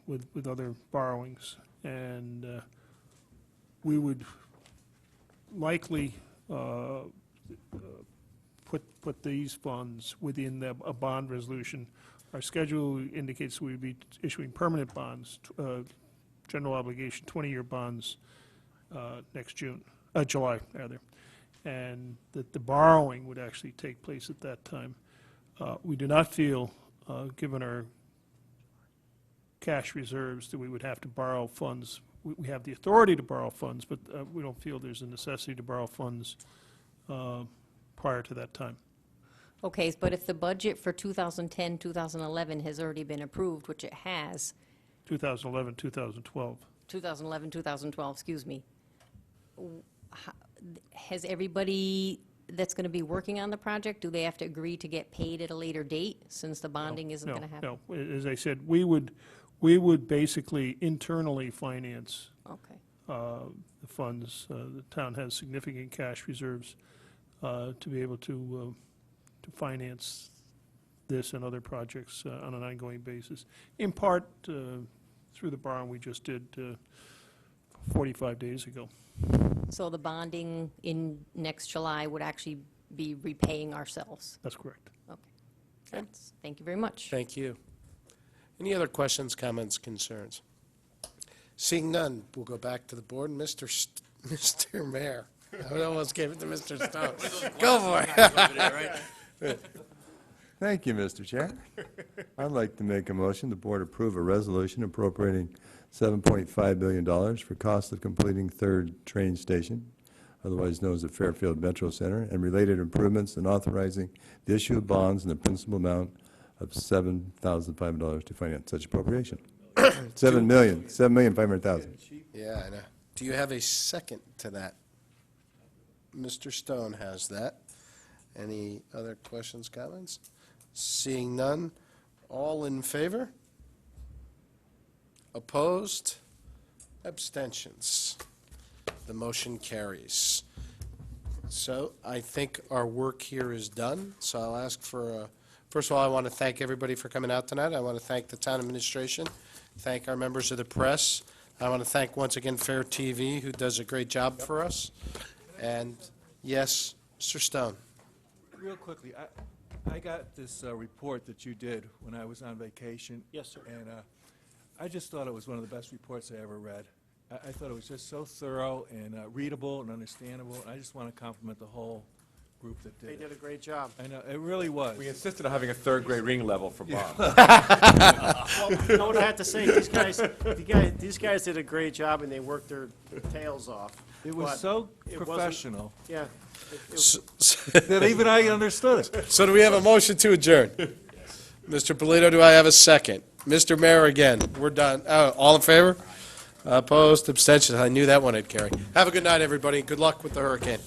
with other borrowings. And we would likely put these funds within a bond resolution. Our schedule indicates we'd be issuing permanent bonds, general obligation, 20-year bonds next July, rather. And that the borrowing would actually take place at that time. We do not feel, given our cash reserves, that we would have to borrow funds. We have the authority to borrow funds, but we don't feel there's a necessity to borrow funds prior to that time. Okay, but if the budget for 2010, 2011 has already been approved, which it has, 2011, 2012. 2011, 2012, excuse me, has everybody that's going to be working on the project, do they have to agree to get paid at a later date, since the bonding isn't going to happen? No, as I said, we would basically internally finance Okay. the funds. The town has significant cash reserves to be able to finance this and other projects on an ongoing basis, in part through the borrowing we just did 45 days ago. So the bonding in next July would actually be repaying ourselves? That's correct. Okay. Thank you very much. Thank you. Any other questions, comments, concerns? Seeing none, we'll go back to the board. Mr. Mayor, I almost gave it to Mr. Stone. Go for it. Thank you, Mr. Chair. I'd like to make a motion, the board approve a resolution appropriating $7.5 billion for cost of completing third train station, otherwise known as the Fairfield Metro Center, and related improvements, and authorizing the issue of bonds in the principal amount of $7,500 to finance such appropriation. $7,500,000. Yeah, I know. Do you have a second to that? Mr. Stone has that. Any other questions, comments? Seeing none, all in favor? Opposed? Abstentions? The motion carries. So I think our work here is done, so I'll ask for, first of all, I want to thank everybody for coming out tonight. I want to thank the town administration, thank our members of the press. I want to thank once again Fair TV, who does a great job for us. And yes, Mr. Stone. Real quickly, I got this report that you did when I was on vacation. Yes, sir. And I just thought it was one of the best reports I ever read. I thought it was just so thorough and readable and understandable. And I just want to compliment the whole group that did it. They did a great job. I know, it really was. We insisted on having a third-grade ring level for Bob. Well, you know what I have to say, these guys did a great job, and they worked their tails off. It was But so it wasn't- professional Yeah. that even I understood it. So do we have a motion to adjourn? Mr. Polito, do I have a second? Mr. Mayor, again, we're done. All in favor? Opposed, abstentions? I knew that one would carry. Have a good night, everybody. Good luck with the hurricane.